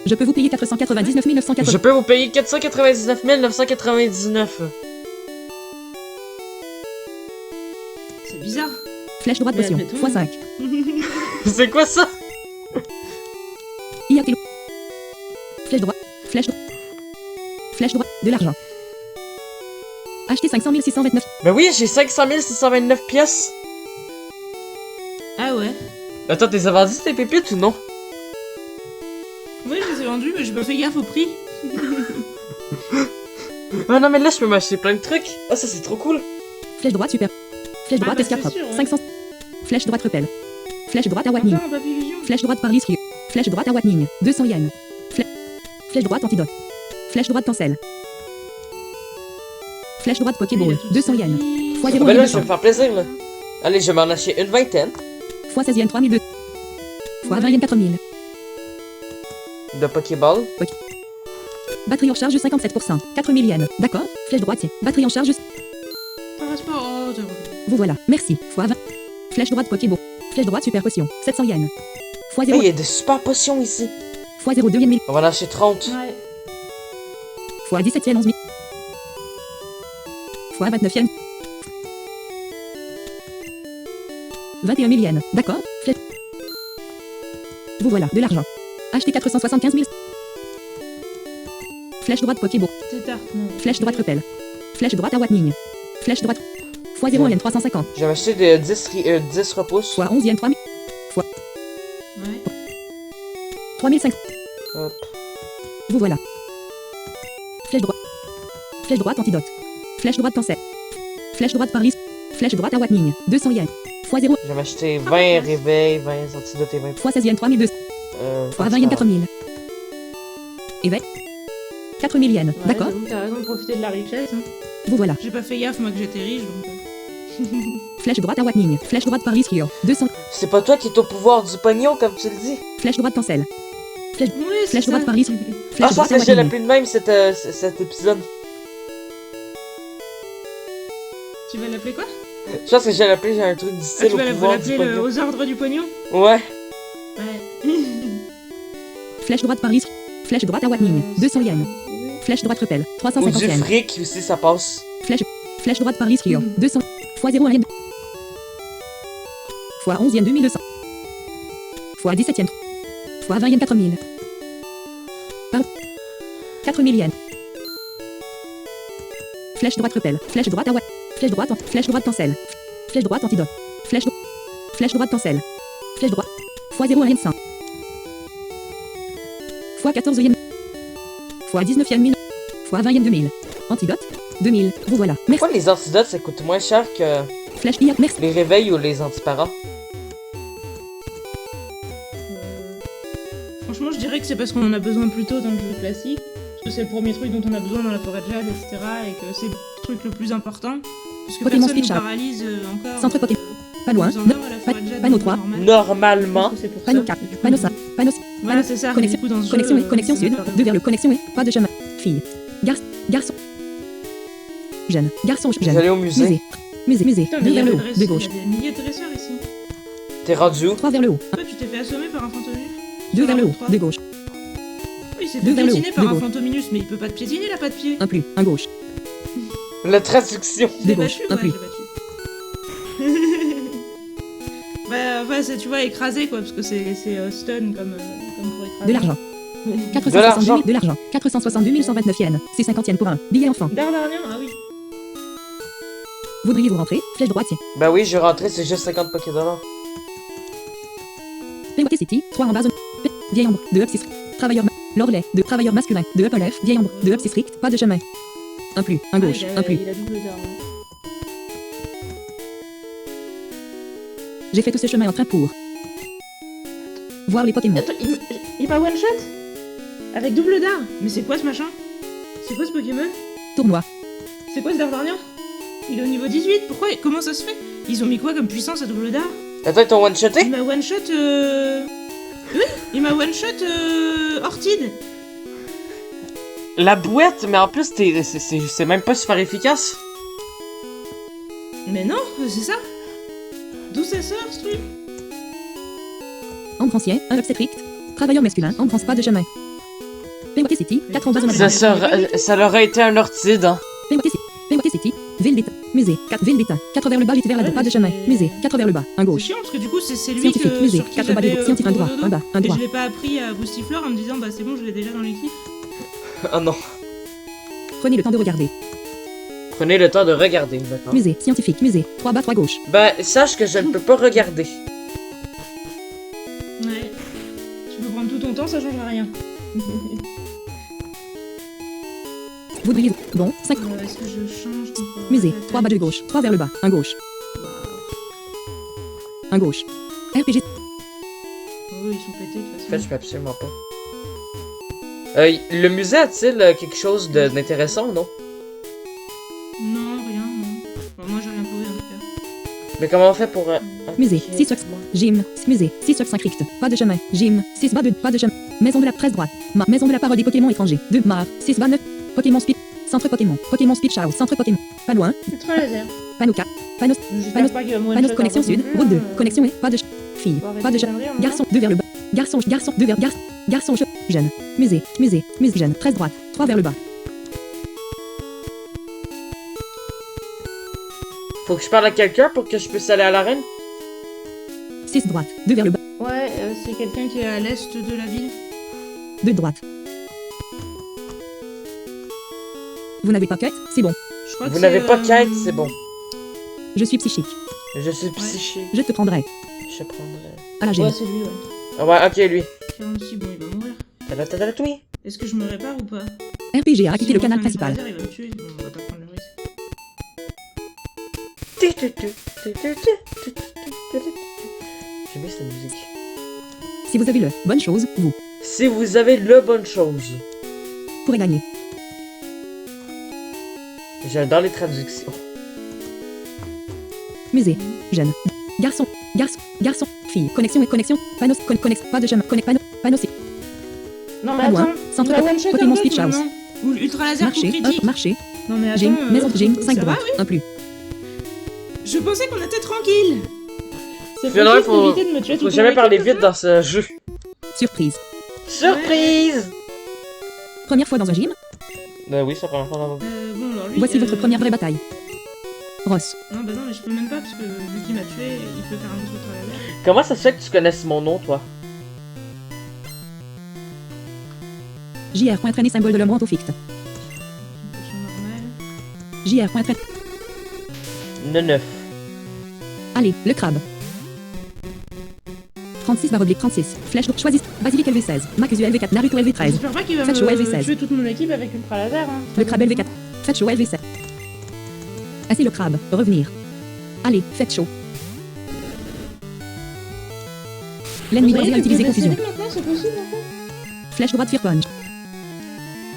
Je peux vous payer 499 999. Je peux vous payer 499 999. C'est bizarre. Flèche droite Mais potion. après tout. X 5. C'est quoi ça? Iatelo. Flèche droite. Flèche droite. De l'argent. Acheter 500 629. Ben oui, j'ai 500 629 pièces. Ah ouais. Attends, t'es vendu tes pépites ou non? Ouais, je les ai vendus, mais j'ai pas fait gaffe au prix. Ah non, mais là, je peux m'acheter plein de trucs. Ah, ça, c'est trop cool. Flèche droite super. Flèche droite bah, escarpe. c'est sûr, ouais. 500. Flèche droite repelle. Flèche droite à Watning. Attends, Papy Vision. Flèche droite par Listrieux. Flèche droite à Watning. 200 yens. Flèche droite antidote. Flèche droite cancel. Flèche droite Pokéball. 200 yens. X 0 Ben là, 1 je vais me faire plaisir, là. Allez, je vais m'en acheter une vingtaine X 16 yens 3002. X 20 yens 4000. de Pokéball. Batterie en charge 57%. 4000 yens. D'accord. Flèche droite. Batterie en charge. Passe pas. Oh, t'es relou. Vous voilà. Merci. X 20. Flèche droite Pokéball. Flèche droite super potion. 700 yens. X Hey, 0. il y a des super potions ici. X 0 2 yens 1000. On va en acheter 30. Ouais. X 17 yens 11 000. X 29 yens. 21 000 yens. D'accord. Flèche. Vous voilà. De l'argent. Acheter 475 000. Flèche droite Pokéball. T'es tarte, non. Flèche droite repelle. Flèche droite à Watning. Flèche droite. X 0 yen 350. Je vais m'acheter des 10 repousses. X 11 yen 3000. Ouais. 3500. Hop. Vous voilà. Flèche droite. Flèche droite antidote. Flèche droite cancel. Flèche droite par liste. Flèche droite à Watning. 200 yens. X 0. Je vais m'acheter 20 réveils, 20 antidotes et 20 X 16 yens 3200. X 20 yens 4000. Éveil. 4000 yens. Ouais, D'accord. j'avoue, t'as raison de profiter de la richesse. Hein. Vous voilà. J'ai pas fait gaffe, moi, que j'étais riche, donc. Flèche droite à Watning. Flèche droite par liste. 200. C'est pas toi qui est au pouvoir du pognon, comme tu le dis. Flèche droite cancel. Ouais, c'est Flèche ça. droite Paris. Ah, Flèche je pense droite que j'ai Awatini. l'appelé de même cet épisode. Tu vas l'appeler quoi? Je pense que j'ai l'appelé, j'ai un truc du Ah, style tu au vas pouvoir du l'appeler pognon. aux ordres du pognon? Ouais. Ouais. Flèche droite Paris. Flèche droite Awatini. 200 yens. Flèche droite repel. Ou 350 du yens. fric aussi, ça passe. Flèche droite Paris Rio. 200. Fois 0 yen. Fois 11 yen 2200. Fois 17 yen. Fois 20 yen 4000. Par 4000 yens. Flèche droite repel. Flèche droite Awat. Flèche droite. Flèche droite cancel. Flèche droite antidote. Flèche droite cancel. Flèche droite. Fois 0 yen 100. Fois 14 yen. Fois 19 yen 1000. Fois 20 yen 2000. Antidote. 2000. Vous voilà. Merci. Pourquoi les antidotes ça coûte moins cher que Flèche IA. Merci. les réveils ou les antiparats? Franchement, je dirais que c'est parce qu'on en a besoin plus tôt dans le jeu classique. Parce que c'est le premier truc dont on a besoin dans la forêt de jade, etc. Et que c'est le truc le plus important. Parce que Pokémon personne nous Speech Out. paralyse encore. Centre Pokémon. Pas loin. Nous en avons à la forêt de jade, Panneau donc 3. normal. Normalement. Je pense que c'est pour Panneau ça. 4. Et du coup, Panneau 5. Panneau 6. Voilà, c'est ça. Connexion. Du coup, dans ce Connexion, jeu, connexion ça sud. me paraît- 2 vers le connexion est. Pas de chemin. Fille. Garçon. Jeune. Garçon. Vous Jeune. allez au musée. Musée. Putain, mais 2 il y a vers le des haut. dresseurs- De gauche. il y a des milliers de dresseurs ici. T'es rendu où? 3 vers le haut. Toi, tu t'es fait assommer par un fantominus? 2 vers le haut. Trois. De gauche. Oui, il s'est Deux fait vers le haut, piétiner par de un gauche. fantominus, mais il peut pas te piétiner, il a pas de pied. Un plus. Un gauche. La traduction. Je l'ai De gauche, battu, un ouais, plus. je l'ai battu. Bah, c'est, tu vois, écrasé, quoi, parce que c'est stun comme pour écraser. De l'argent. De l'argent. 462 de l'argent. 462 129 yens. C'est 50 yens pour un. Billet enfant. D'Ardarnian, ah oui. Voudriez-vous rentrer? Flèche droite. Bah oui, je rentrais, c'est juste 50 Pokédollars. Pewaukee City. 3 en bas zone. Vieille ombre. De Upsis. Travailleur. L'orlet. De travailleur masculin. De Upper Left. Vieille ombre. De Upsis Strict. Pas de chemin. Un plus. Un gauche. Un plus. Il a double d'or, ouais. J'ai fait tout ce chemin en train pour voir les Pokémon. Attends, il m'a one shot? Avec double dard? Mais c'est quoi ce machin? C'est quoi ce Pokémon? Tournoi. C'est quoi ce Dardarnian? Il est au niveau 18, pourquoi? Comment ça se fait? Ils ont mis quoi comme puissance à double dard? Attends, ils t'ont one-shoté? Il m'a one shot Oui, il m'a one shot Ortide. La bouette, mais en plus, c'est même pas super efficace. Mais non, c'est ça. D'où ça sort ce truc? Ambre ancien. Un Upset Strict. Travailleur masculin. Ambre pas de chemin. Pewaukee City. 4 en bas zone. Ça leur a été un ortide, hein. Pewaukee City. Ville d'état. Musée. 4 ville d'état. 4 vers le bas, 8 vers la Ouais, pas de mais chemin. c'est- Musée. 4 vers le bas. Un C'est gauche. chiant parce que du coup c'est lui Scientifique, que musée, sur qui 4 bas de j'avais gauche. Scientifique, un droit, dodo, un bas, un et droit. je l'ai pas appris à Boostiflore en me disant bah c'est bon je l'ai déjà dans l'équipe. Oh non. Prenez le temps de regarder. Prenez le temps de regarder, maintenant. Musée. Scientifique. Musée. 3 bas, 3 gauche. Ben, sache que je ne peux pas regarder. Ouais. Tu peux prendre tout ton temps, ça changera rien. Voudriez. Bon. 5. Est-ce que je change contre- Musée. 3 bas de gauche. 3 vers le bas. Un gauche. Un gauche. RPG. Oh, ils sont pétés de toute En façon. fait, je peux absolument pas. Le musée a-t-il quelque chose d'intéressant, non? Non, rien, non. Bon, moi j'ai rien trouvé en tout cas. Mais comment on fait pour... Musée. ok, 6 sur Gym. Musée. 6 sur 5 rict. Pas de chemin. Gym. 6 bas de pas de chemin. Maison de la presse droite. Maison de la parole des Pokémon étrangers. 2 Mar. 6 bas 9. Pokémon Speed. Centre Pokémon. Pokémon Speed House. Centre Pokémon. Pas loin. C'est trop laser. Panneau 4. Panneau. J'espère pas qu'il va me Panneau one-shot connexion encore sud. non plus, Route 2. hein. Connexion et pas de fille. Faut arrêter Pas de les conneries, hein, garçon 2 vers le bas. Garçon 2 vers garçon jeune. Musée. Jeune. 13 droite. 3 vers le bas. Faut que je parle à quelqu'un pour que je puisse aller à l'arène? 6 droite. 2 vers le bas. Ouais, c'est quelqu'un qui est à l'est de la ville. 2 droite. Vous n'avez pas cut? C'est bon. Je crois que Vous c'est, n'avez pas quête, c'est bon. Je suis psychique. Je suis psychique. Je te prendrai. Je prendrai... À la gêne. Ouais, c'est lui, ouais. Ah ouais, ok, lui. 46, bon, il va mourir. Tadatatatouille. Est-ce que je me répare ou pas? RPG a quitté le Sinon, canal un principal. laser, il va me tuer. Bon, on va pas prendre le risque. J'aime bien cette musique. Si vous avez le bonne chose, vous Si vous avez le bonne chose. pourrez gagner. J'adore les traductions. Musée. Jeune. Garçon. Fille. Connexion et connexion. Panneau. Connexion. Pas de chemin. Connect. Panneau. Non, mais Pas loin. attends. Centre. La one shot Pokémon en Speech deux, House. non. Ou l'ultra laser coup Marché. critique. Marché. Non, mais attends. Gym. Maison. Gym. ça 5 va, droite. oui. 1 plus. Je pensais qu'on était tranquille. C'est Finalement, possible d'éviter de me tuer Faut toute jamais mon parler équipe vite comme ça. dans ce jeu. Surprise. Surprise! Première fois dans un gym. Oui, c'est la première fois dans Bon, alors lui. Voici votre première vraie bataille. Ross. Non, bah non, mais je peux même pas parce que vu qu'il m'a tué, il peut faire un autre ultra laser. Comment ça se fait que tu connaisses mon nom, toi? JR. Traîné symbole de l'homme rond au fict. Potion normale. JR. 9. Allez, le crabe. 36 /oblique 36. Flèche droite. Choisis. Basilic LV16. Macusu LV4. Naruto LV13. J'espère pas qu'il va Faites chaud, me LV16. tuer toute mon équipe avec ultra laser. Hein. Le crabe LV4. Faites chaud LV7. Assez le crabe. Revenir. Allez, faites chaud. L'ennemi Vous droit voyez à que utiliser le confusion. BCD maintenant, c'est possible maintenant. Flèche droite Fear Punch.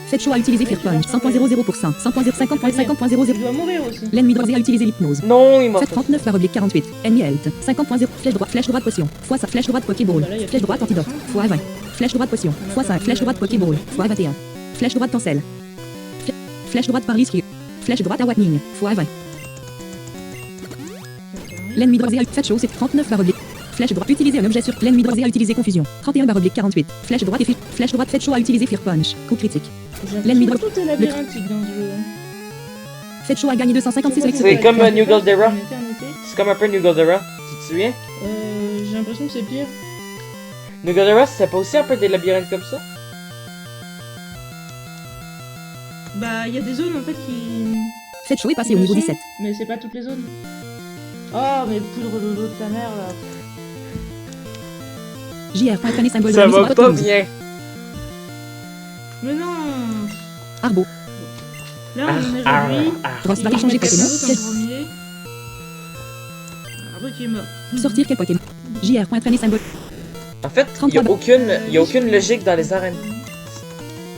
Faites chaud à utiliser Fear Punch. 100.00%. 100.50.50.00. Tu dois mourir aussi. L'ennemi droit à utiliser l'hypnose. Non, il m'a Faites 39 /oblique 48. Ennemi health. 50.0. Flèche droite potion. Fois ça. Flèche droite Pokéball. Bah là, il y a Flèche droite plus de antidote. potion. Fois 20. Flèche droite potion. Fois 5. Flèche droite Pokéball. Fois 21. Flèche droite cancel. Flèche droite Parlysque. Flèche droite Awakening. Fois 20. L'ennemi droit à faites chaud, c'est 39 /oblique. Flèche droite. Utiliser un objet sur l'ennemi droit à utiliser confusion. 31 /oblique 48. Flèche droite et flèche droite. Faites chaud à utiliser Fear Punch. Coup critique. L'ennemi droit. Tout est labyrinthique dans ce jeu. Faites chaud à gagner 256 avec ce C'est comme Ouais, New Goldera. en éternité. C'est comme un peu New Goldera. Tu te souviens? J'ai l'impression que c'est pire. New Goldera, c'est pas aussi un peu des labyrinthes comme ça? Bah, il y a des zones en fait qui. Faites chaud et passez au niveau 17. Mais c'est pas toutes les zones. Oh, mais poudre de l'eau de ta mère là. JR. Traîné symbole de Ça la mise va en pas autonomie. bien. Mais non. Arbo. Là, on en est réduit. Ross va échanger Pokémon. premier. Arbo qui est mort. Sortir quel Pokémon. JR. Traîné symbole. En fait, il y a aucune logique dans les arènes.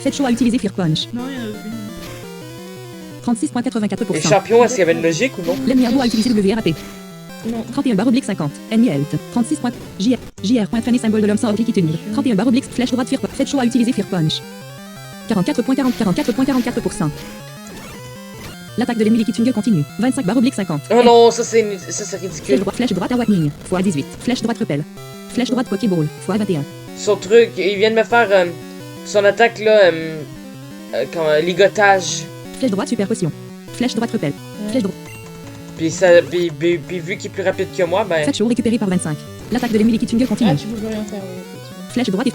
Faites chaud à utiliser Fear Punch. Non, il y en a aucune. 36.84%. Les champions, est-ce qu'il y avait une logique ou non? L'ennemi Arbo a utilisé le WRAP. Non. 31 /oblique 50. Ennemi health. 36 points. JR. Traîné symbole de l'homme sans obliquitude. 31 /oblique. Flèche droite Fear Punch. Faites chaud à utiliser Fear Punch. 44.44%. L'attaque de l'ennemi Liquitungue continue. 25 /oblique 50. Oh non, ça c'est ridicule. Flèche droite Awakening. Fois 18. Flèche droite Repel. Flèche droite Pokéball. Fois 21. Son truc, il vient de me faire son attaque là, ligotage. Flèche droite Super Potion. Flèche droite Repel. Flèche droite. Puis vu qu'il est plus rapide que moi, ben. Faites chaud récupéré par 25. L'attaque de l'ennemi Liquitungue continue. Ah, tu peux rien faire, oui, effectivement. Flèche droite et...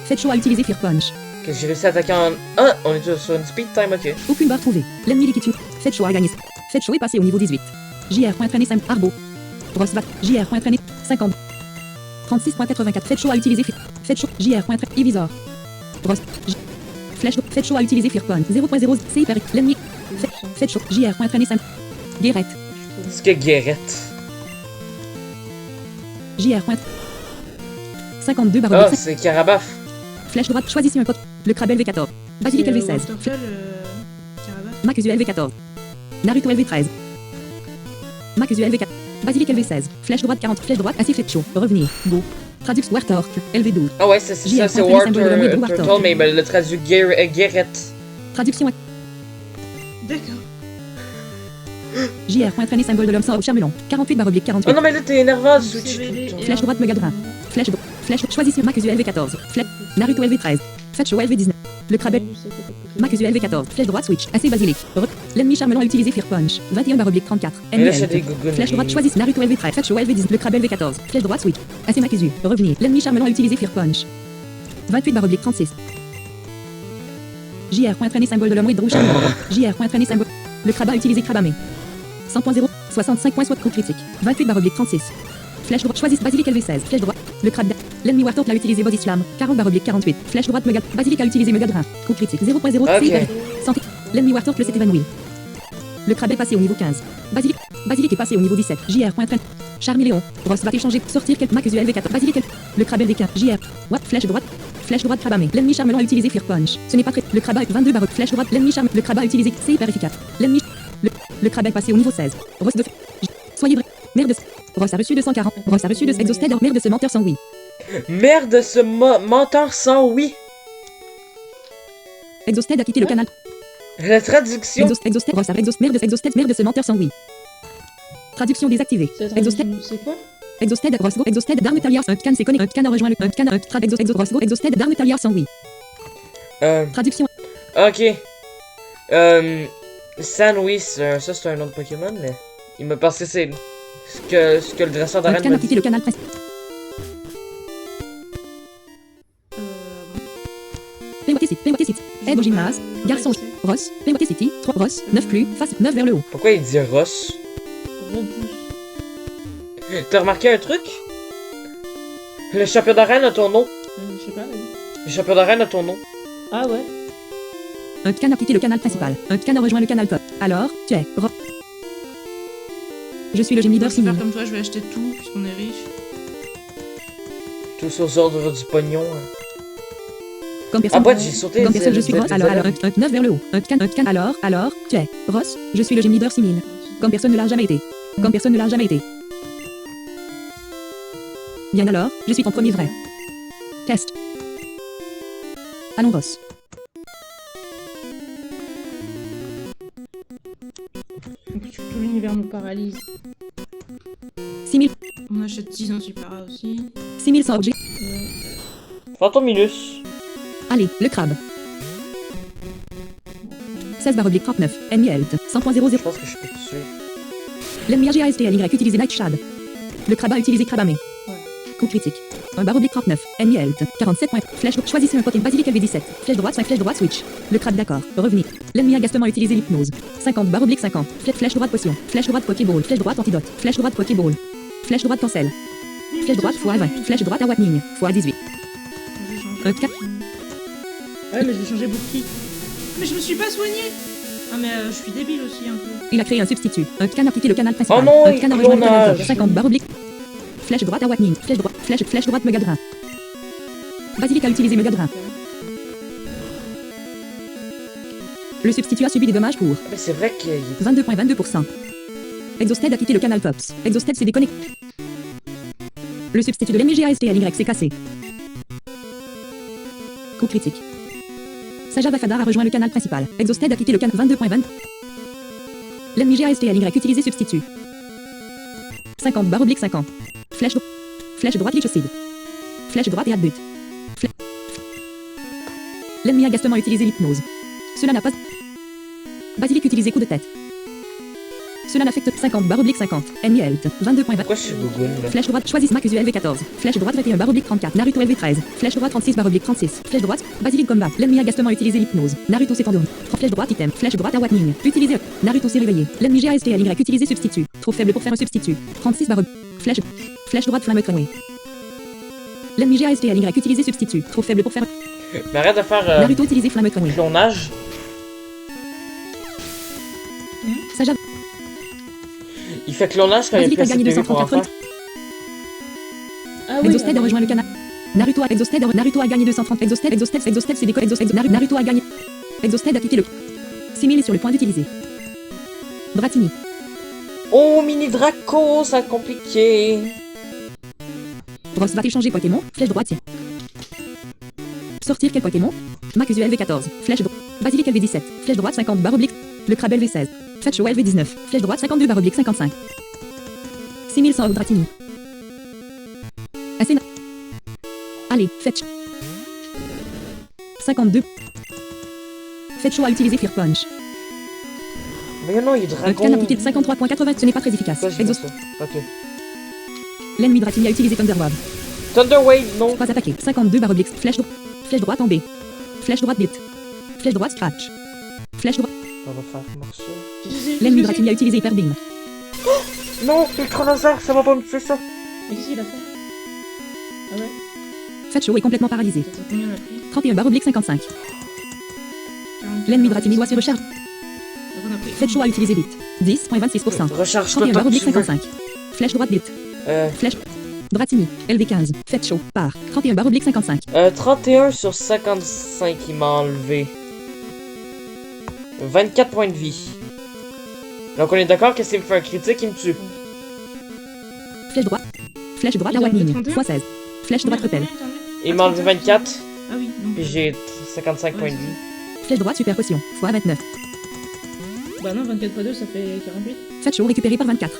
Faites chaud à utiliser Fear Punch. Que j'ai réussi à attaquer en 1, on est toujours sur une speed time, ok. Aucune barre trouvée. L'ennemi Liquitungue. Faites chaud à gagner. Faites chaud et passez au niveau 18. JR. Traîné Sam. Arbo. Rossbat. JR. Traîné 50. 36.84. Faites chaud à utiliser Faites chaud. JR. Evisor. Ross. Flèche. Faites chaud à utiliser Fear Punch. 0.0. C'est hyper. L'ennemi. Faites chaud. JR. Traîné Sam. Guérette. C'est que Guérette. JR. 52 Ah, /oblique. c'est Carabaf. Flèche droite. Choisissez un pote. Le crabe LV14. Basilic LV16. Waterfall, Carabas. Macusu LV14. Naruto LV13. Macusu LV4. Basilic LV16. Flèche droite 40. Flèche droite. Assez flèche chaud. Revenir. Go. Traduction Wartork. LV12. Ah ouais, c'est ça, c'est War Turtle, mais il me l'a traduit Guérette. Traduction. D'accord. JR. Traîné symbole de l'homme sans charmelon. 48 /oblique 48. Oh non, mais là t'es énervant, Switch. Flèche droite Megadrin. Flèche droite. Flèche. Choisissez Macusu LV14. Flèche. Naruto LV13. Faites chaud LV19. Le crabe. Macusu LV14. Flèche droite switch. Assez basilic. L'ennemi charmelon a utilisé Fear Punch. 21 /oblique 34. Mais là, Ennemi c'est des health. gougounes. Flèche droite choisissez Naruto LV13. Faites chaud LV10. Le crabe LV14. Flèche droite switch. Assez Macusu. Revenir. L'ennemi charmelon a utilisé Fear Punch. 28 /oblique 36. JR. Traîné symbole de l'homme rouge charmelon. JR. Traîné symbole. Le crabe a utilisé crabamé. 100.0. 65. Soit coup critique. 28 /oblique 36. Flèche droite choisissez Basilic LV16. Flèche droite. Le crabe. L'ennemi Wartork l'a utilisé Body Slam. 40 /oblique 48. Flèche droite Mega. Basilic a utilisé Megadrin. Coup critique. 0.0. Ok. C'est hyper. Santé. L'ennemi Wartork le s'est évanoui. Le crabe est passé au niveau 15. Basilic est passé au niveau 17. JR. Charmeleon. Ross va échanger. Sortir quelques Macusu LV4. Basilic. Le crabe LV15. JR. What? Flèche droite. Flèche droite crabamé. L'ennemi Charmelon a utilisé Fear Punch. Ce n'est pas très. Le crabe est 22 /. Flèche droite. L'ennemi Charme. Le crabe a utilisé. C'est hyper efficace. L'ennemi. Le crabe est passé au niveau 16. Ross de. Soyez vrai. Merde. Ross a reçu 240. Ross a reçu 2 Exhausted. Merde, ce menteur sans oui. Merde, ce menteur sans oui. Exhausted a quitté le canal. La traduction. Exhausted. Ross a Exhausted. Merde, ce menteur sans oui. Traduction désactivée. Exhausted. C'est quoi? Exhausted. Ross go. Exhausted. Darmetalia. Un can s'est connecté. Un can a rejoint le. Un can. Un trad. Ross go. Exhausted. Darmetalia sans oui. Traduction. Ok. Sanwi, ça c'est un nom de Pokémon, mais il me pense que c'est ce que le dresseur Un d'arène can m'a a quitté dit. le canal principal. Peyote City. Aide au gymnase. Garçon. Ross. Peyote City. 3 Ross. 9 plus. Face 9 vers le haut. Pourquoi il dit Ross? T'as remarqué un truc? Le champion d'arène a ton nom. Je sais pas. Le champion d'arène a ton nom. Ah ouais. Un can a quitté le canal principal. Un can a rejoint le canal pop. Alors, tu es Ross. Je suis le gym leader Je vais faire Simil. comme toi, je vais acheter tout puisqu'on est riche. Tous aux ordres du pognon. Comme Ah personne. bah j'ai sauté. Comme personne, je suis Ross. Alors, un 9 vers le haut. Un can. Alors, tu es Ross. Je suis le gym leader Simil. Comme personne ne l'a jamais été. Comme personne ne l'a jamais été. Bien alors, je suis ton premier vrai. Test. Allons Ross. Tout l'univers nous paralyse. 6000. On achète 10 antipara aussi. 6100 objets. Fantominus. Allez, le crabe. 16 barre oblique 39. Ennemi health. 100.00. Je pense que je peux te tuer. L'ennemi AGASTLY utilisé Nightshade. Le crabe a utilisé Crabamé. Ouais. Coup critique. Un barre oblique 39. Ennemi health. 47 points. Flèche droite. Choisissez un Pokémon Basilic LV17. Flèche droite 5 flèche droite switch. Le crabe d'accord. Revenir. L'ennemi a gastement utilisé l'hypnose. 50 barre oblique 50. Flèche droite potion. Flèche droite Pokéball. Flèche droite antidote. Flèche droite Pokéball. Flèche droite cancel. Flèche droite fois 20. Flèche droite à Watning. Fois 18. Je vais changer. Un cap. Ouais, mais je vais changer pour qui? Mais je me suis pas soigné. Ah mais je suis débile aussi un peu. Il a créé un substitut. Un can a quitté le canal principal. Oh non, un can a rejoint le canal clonage. top. 50 barre oblique. Flèche droite à Watning. Flèche droite Megadrin. Basilic a utilisé Megadrin. Le substitut a subi des dommages pour Mais c'est vrai qu'il 22.22%. Exhausted a quitté le canal Pops. Exhausted s'est déconnecté. Le substitut de l'ennemi GASTLY s'est cassé. Coup critique. Saja Vafadar a rejoint le canal principal. Exhausted a quitté le canal 22.20. L'ennemi GASTLY utilisé substitut. 50 barre oblique 50. Flèche droite Lichocide. Flèche droite et Adbut. L'ennemi a gastement utilisé l'hypnose. Cela n'a pas... Basilic utilisé coup de tête. Cela n'affecte 50 barre oblique 50. Ennemi health. 22.20. Pourquoi je suis Google là? Flèche droite, choisis Smack Usu LV14. Flèche droite 21 barre oblique 34. Naruto LV13. Flèche droite 36 barre oblique 36. Flèche droite, Basilic combat. L'ennemi a gastement utilisé l'hypnose. Naruto s'est endormi. Flèche droite item. Flèche droite à Watning. Utilisé. Naruto s'est réveillé. L'ennemi GASTLY utilisé substitut. Trop faible pour faire un substitut. 36 barre Flèche droite flamme tramway. L'ennemi GASTLY utilisé substitut. Trop faible pour faire. Mais arrête de faire Naruto utilisé flamme tramway. clonage. Saja. Il fait clonage quand il Basilic a a plus gagné assez de PV pour en 234 faire. Ah oui. Exhausted a rejoint le canal. Naruto a gagné 230. Exhausted c'est des Naruto a gagné. Exhausted a quitté le. 6000 est sur le point d'utiliser. Dratini. Oh, mini Draco, ça compliqué. Ross va échanger Pokémon. Flèche droite. Sortir quel Pokémon? Makuzu LV14. Flèche droite. Basilic LV17. Flèche droite 50 barre oblique. Le crabe LV16. Fetcho LV19. Flèche droite 52 barre oblique 55. 6100 Dratini. Assez. Allez, Fetch. 52. Fetcho a utilisé Fear Punch. Mais non, il est Un can a dragon. piqué de 53.80. Ce n'est pas très efficace. Pourquoi j'ai fait ça? Ok. L'ennemi Dratini a utilisé Thunder Wave. Thunder Wave, non. Pas attaqué. 52 barre oblique. Flèche droite en B. Flèche droite bit. Flèche droite scratch. Flèche droite. On va faire marcher. L'ennemi Dratini a utilisé Hyper Beam. Non, Ultra Laser, ça va pas me tuer ça. Mais qu'est-ce qu'il a fait? Ah ouais. Fatcho est complètement paralysé. Ça fait combien on a pris? 31 barre oblique 55. 40. L'ennemi Dratini doit se recharger. Donc on a pris. Fatcho a utilisé bit. 10.26%. Recharge-toi 31 barre tant que oblique tu veux. 55. Flèche droite bit. Euh, Flèche. Dratini. LV15. Fatcho. Par. 31 barre oblique 55. 31 sur 55, il m'a enlevé 24 points de vie. Donc on est d'accord que s'il me fait un critique, il me tue. Flèche droite. Flèche droite, Il la a enlevé ligne. 31. X16. Flèche droite, repelle. Il m'a enlevé 24, Ah oui, donc. puis j'ai 55 points de vie. Flèche droite, super potion. Fois 29. Bah non, 24 x 2, ça fait 48. Faites chaud récupéré par 24.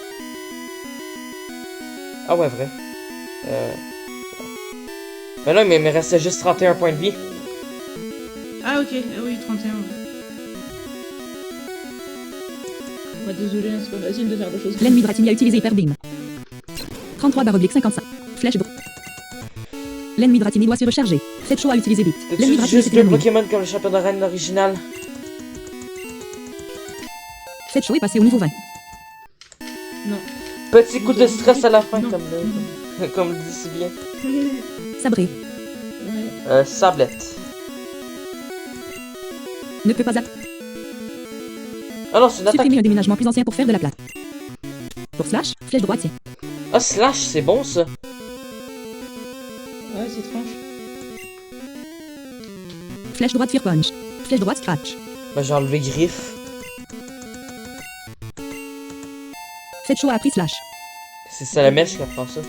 Ah ouais, vrai. Mais là, il me restait juste 31 points de vie. Ah ok, ah oui, 31. Ouais, désolé, hein, c'est pas facile de faire des choses. L'ennemi Dratini a utilisé Hyper Beam. 33 /oblique 55. Flèche droite. L'ennemi Dratini doit se recharger. Faites chaud à utiliser vite. L'ennemi T'as-tu Dratini juste s'est deux évanoui. Pokémon comme le champion de reine original? Faites chaud et passez au niveau 20. Non. Petit coup de stress à la fin, Non. comme le dit si bien. Sabré. Ouais. Sablette. Ne peut pas Ah non, c'est une attaque. supprimer un déménagement plus ancien pour faire de la place. Pour slash, flèche droite. Ah, slash, c'est bon ça. Ouais, c'est tranche. Flèche droite Fear Punch. Flèche droite Scratch. Bah, j'ai enlevé griffe. Faites chaud a appris slash. C'est ça la mèche qui apprend ça.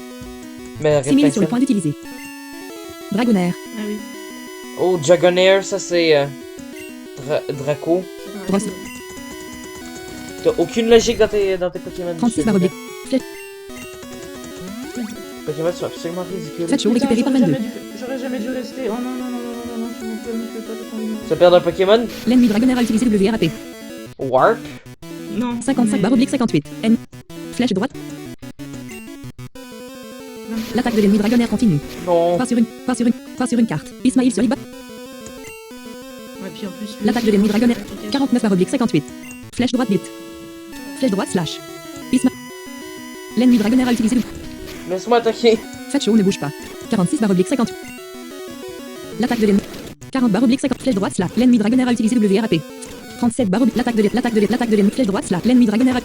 Mais 6000 arrête sur le point d'utiliser. Dragonaire. Ah oui. Oh, Dragonair, ça c'est. Draco. C'est Brosse. T'as aucune logique dans tes Pokémon. 36 je te /oblique. dis. Pokémon sont absolument ridicules. Faites chaud Putain, récupéré par j'aurais 22. jamais j'aurais jamais dû rester. Oh non, non, non, non, non, non, s'il vous plaît, me faites pas le temps. Tu vas perdre un Pokémon? L'ennemi Dragonaire a utilisé WRAP. Warp. Non. 55 mais- /oblique 58. N. Flèche droite. L'attaque de l'ennemi Dragonaire continue. Non. Pas sur une carte. Ismail sur Iba. Ouais, puis en plus. lui L'attaque aussi, de l'ennemi il a Dragonaire. fait 49 /oblique 58. Flèche droite bit. Flèche droite slash. Isma. L'ennemi Dragonaire a utilisé. Laisse-moi attaquer. Faites chaud, ne bouge pas. 46 /oblique 58. L'attaque de l'ennemi. 40 /oblique 50. Flèche droite slash. L'ennemi Dragonaire a utilisé WRAP. 37 /oblique. L'attaque de l'ennemi. Flèche droite slash. L'ennemi Dragonaire a.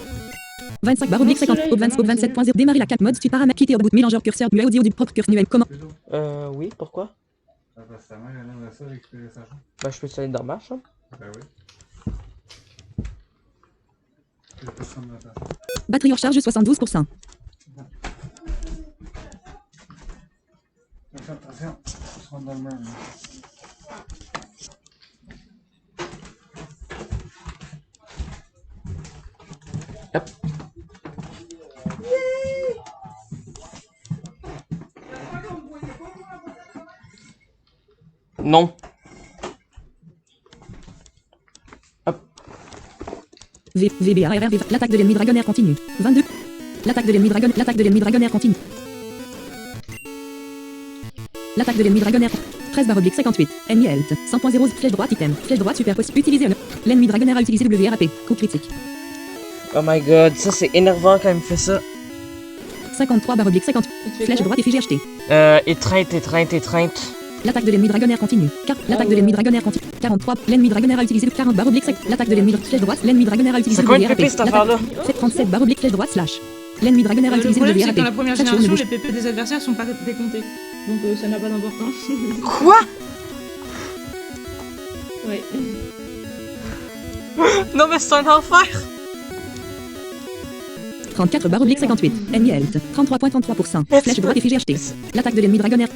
25 /oblique 50. Au 27.0. Démarrer la 4 mode. Tu paramètres. Quitter au bout. Mélangeur curseur. Du audio du propre curseur. Comment? Oui, pourquoi? Ah bah sa mère, elle aimerait ça récupérer sa chambre. Bah, je peux te aller dans ma chambre. Ben oui. Il y a personne dans ta chambre. Batterie en charge 72%. Attention, je rentre dans le mur. là. Hop. Non. VBARRV. L'attaque de l'ennemi Dragonaire continue. 22. L'attaque de l'ennemi Dragonaire continue. L'attaque de l'ennemi Dragonaire. 13 /oblique 58. Ennemi health. 100.0. Flèche droite item. Flèche droite super post. Utilisez un. L'ennemi Dragonaire a utilisé WRAP. Coup critique. Oh my god, ça c'est énervant quand il me fait ça. 53 /oblique 50. Il te fait Flèche quoi droite effigie achetée. Étreinte. L'attaque de l'ennemi Dragonaire continue. L'attaque de l'ennemi Dragonaire continue. 43. L'ennemi Dragonaire a utilisé 40 /oblique 5. L'attaque de l'ennemi flèche droite. L'ennemi Dragonaire a utilisé C'est quoi une WRAP. pépé cette affaire-là? Fait 37 /oblique flèche droite slash. L'ennemi Dragonaire a Le utilisé problème, c'est que WRAP. dans la première Faites chaud, ne génération, bouge les PP des adversaires sont pas décomptés. Donc ça n'a pas d'importance. Quoi? Ouais. Non mais c'est un enfer! 34 /oblique 58. Ennemi health. 33.33%. Flèche droite effigie achetée. L'attaque de l'ennemi Dragonaire.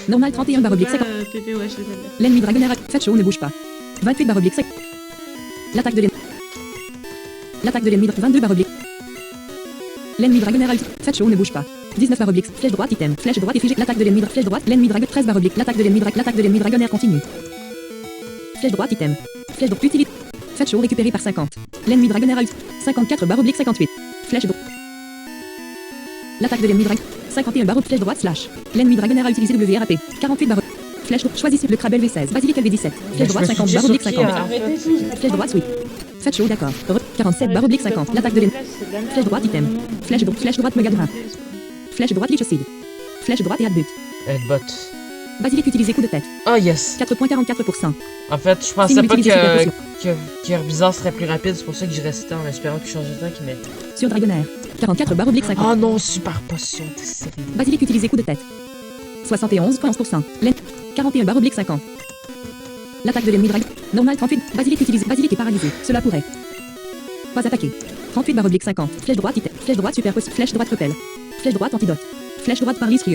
Normal 31 /oblique 50. PP, ouais, je les aime bien. L'ennemi Dragonaire. Faites chaud, ne bouge pas. 28 /oblique 5. L'attaque de l'ennemi. L'attaque de l'ennemi. 22 /oblique. L'ennemi Dragonaire. Faites chaud, ne bouge pas. 19 /oblique. Flèche droite item. Flèche droite effigie. L'attaque de l'ennemi. Flèche droite. L'ennemi Dragonaire. 13 /oblique. L'attaque de l'ennemi Dragonaire continue. Flèche droite item. Flèche droite utilise. Faites chaud récupéré par 50. L'ennemi Dragonaire a 54 /oblique 58. Flèche droite. L'attaque de l'ennemi Dragonaire. 51 /oblique flèche droite slash. L'ennemi Dragonaire a utilisé WRAP. 48 /oblique. Flèche droite. Choisissez le crabe LV16. Basilic LV17. Flèche droite 50 /oblique 50. Arrêtez tout. Flèche droite oui. Faites chaud d'accord. 47 /oblique 50. L'attaque de l'ennemi. Flèche droite item. Flèche droite Megadra. Flèche droite Lichocide. Flèche droite et Adbut. Headbutt. Basilic utilisé coup de tête. Ah yes! 4.44%. En fait, je pensais Signe pas utilisé super potion. que Herbizarre serait plus rapide, c'est pour ça que je restais en espérant qu'il change de tank, mais... Sur Dragonaire. 44 /oblique 50. Oh non, super potion, t'es sérieux? Basilic utilisé coup de tête. 71.11%. 41 /oblique 50. L'attaque de l'ennemi dragon. Normal 38. Basilic utilisé. Basilic est paralysé. Cela pourrait. Pas attaqué. 38 /oblique 50. Flèche droite item. Flèche droite super post. Flèche droite repelle. Flèche droite antidote. Flèche droite par risque.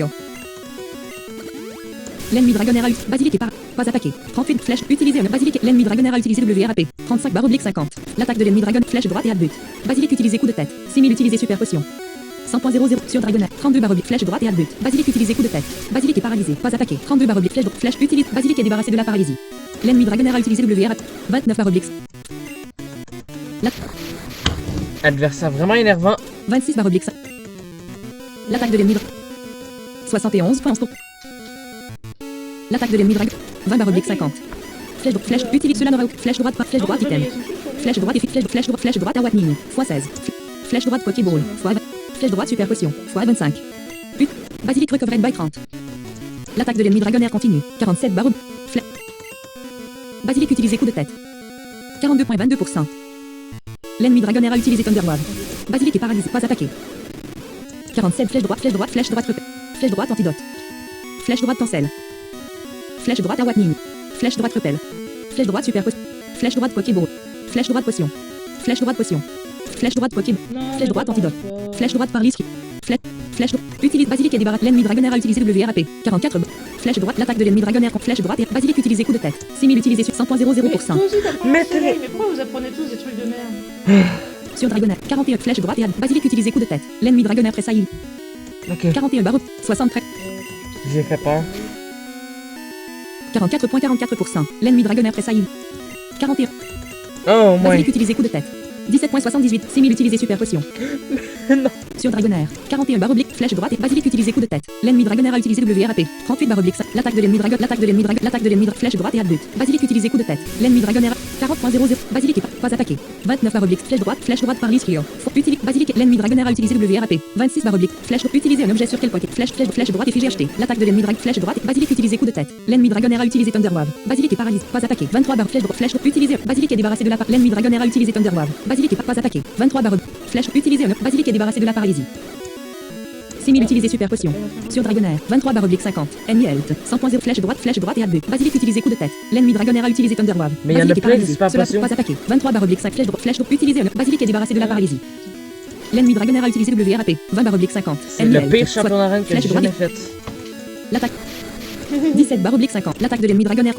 L'ennemi dragonnaire a utilisé. Basilic est pas attaqué. 38 flèches utilisées. Basilic. L'ennemi dragonnaire a utilisé WRAP. 35/50. L'attaque de l'ennemi dragon. Flèche droite et but. Basilic utilisé coup de tête. 6000 utilisé super potion. 100.00 sur dragonnaire. 32/, flèche droite et but. Basilic utilisé coup de tête. Basilic est paralysé. Pas attaqué. 32/, flèche utilise. Basilic est débarrassé de la paralysie. L'ennemi dragonnaire a utilisé WRAP. 29/. Adversaire vraiment énervant. 26/. L'attaque de l'ennemi 71 points pour. L'attaque de l'ennemi dragon. 20/50. Flèche utilise cela. Flèche droite item. Flèche droite et flèche droite à Watning. x16. Flèche droite Pokéball. Flèche droite super potion. x25. Basilic recovered by 30. L'attaque de l'ennemi dragonnaire continue. 47/. Basilic utilisé coup de tête. 42.22%. L'ennemi dragonnaire a utilisé Thunderwave. Basilic est paralysé. Pas attaqué. 47 flèche droite repère. Flèche droite antidote. Flèche droite cancel. Flèche droite à Watning. Flèche droite repel. Flèche droite super potion. Flèche droite Pokéball. Flèche droite potion. Flèche droite potion. Flèche droite Pokéball. Flèche droite antidote. Flèche droite par risque. Flèche utilise Basilic et débarrasse. L'ennemi dragonnaire a utilisé WRAP. 44. Flèche droite, l'attaque de l'ennemi dragonnaire. Flèche droite et Basilic utilisé coup de tête. 6000 utilisé sur 100.00%. Mais pourquoi vous apprenez tous des trucs de merde? Sur dragonnaire. 41 flèche droite et Basilic utilisé coup de tête. L'ennemi dragonnaire tressaillit. Ok. 41 73. J'ai fait peur. 44.44%. L'ennemi dragonnaire tressaillit. 41. Oh, au moins. Basilic utilisé coup de tête. 17.78. 6000 utilisé super potion. Non. Sur dragonnaire. 41 flèche droite et Basilic utilisé coup de tête. L'ennemi dragonnaire a utilisé WRAP. 38 l'attaque de l'ennemi dragon. Flèche droite et but. Basilic utilisé coup de tête. L'ennemi dragonnaire 40.00. Basilic est pas attaqué. 29 flèche droite par risque. Utilise Basilic. L'ennemi dragonnaire a utilisé WRAP. 26 flèche utiliser un objet sur quel pocket. Flèche droite et figé acheté. L'attaque de l'ennemi dragon. Flèche droite. Basilic utilisé coup de tête. L'ennemi dragonnaire a utilisé Thunderwave. Basilic est paralysé. Pas attaqué. 23 flèche utiliser. Basilic est débarrassé de la l'ennemi dragonnaire a utilisé Thunderwave. Basilic est pas attaqué. 23 flèche utiliser un Basilic est débarrassé de la paralysie. 6000 utilisé super potion. Sur dragonnaire. 23/50. Ennemi health. 100.0 flèche droite et but. Basilic utilisé coup de tête. L'ennemi dragonnaire a utilisé Thunderwave. Mais il y en a plein qui super Cela potion. pas attaqué. 23/5 flèche utiliser un Basilic est débarrassé de la paralysie. L'ennemi dragonnaire a utilisé WRAP. 20/50. C'est le pire champion d'arène que j'ai jamais fait. L'attaque. 17/50. L'attaque de l'ennemi dragonnaire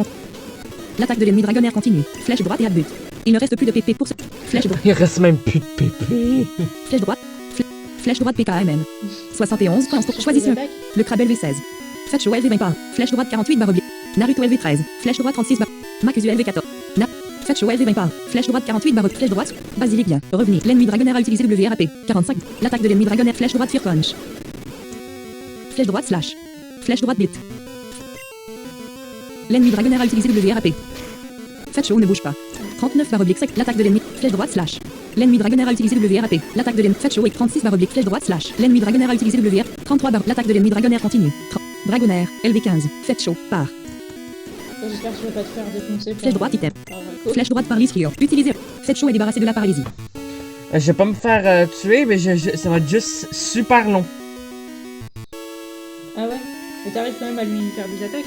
continue. Flèche droite et but. Il ne reste plus de PP pour ce. Flèche droite. Il reste même plus de PP. Flèche droite. Flèche droite PKMN. 71. Choisissez un. Le crabe LV16. Fetch LV20 par. Flèche droite 48 Naruto LV13. Flèche droite 36 Makuzu LV14. Fetch LV20 par. Flèche droite 48 Flèche droite. Basilic vient. Revenir. L'ennemi dragonnaire a utilisé WRAP. 45. L'attaque de l'ennemi dragonnaire. Flèche droite Fear Punch. Flèche droite slash. Flèche droite bit. L'ennemi dragonnaire a utilisé WRAP. Fetch ne bouge pas. 39/5. L'attaque de l'ennemi. Flèche droite slash. L'ennemi dragonnaire a utilisé WRAP. L'attaque de l'ennemi. Fetch et 36/, flèche droite slash. L'ennemi dragonnaire a utilisé WRAP. 33 l'attaque de l'ennemi dragonnaire continue. Dragonnaire. LV15. Fetch par. J'espère que je vais pas te faire défoncer. Flèche droite item. Flèche droite par risque. Utilisé. Fetch est débarrassé de la paralysie. Je vais pas me faire tuer, mais ça va être juste super long. Ah ouais? Mais t'arrives quand même à lui faire des attaques?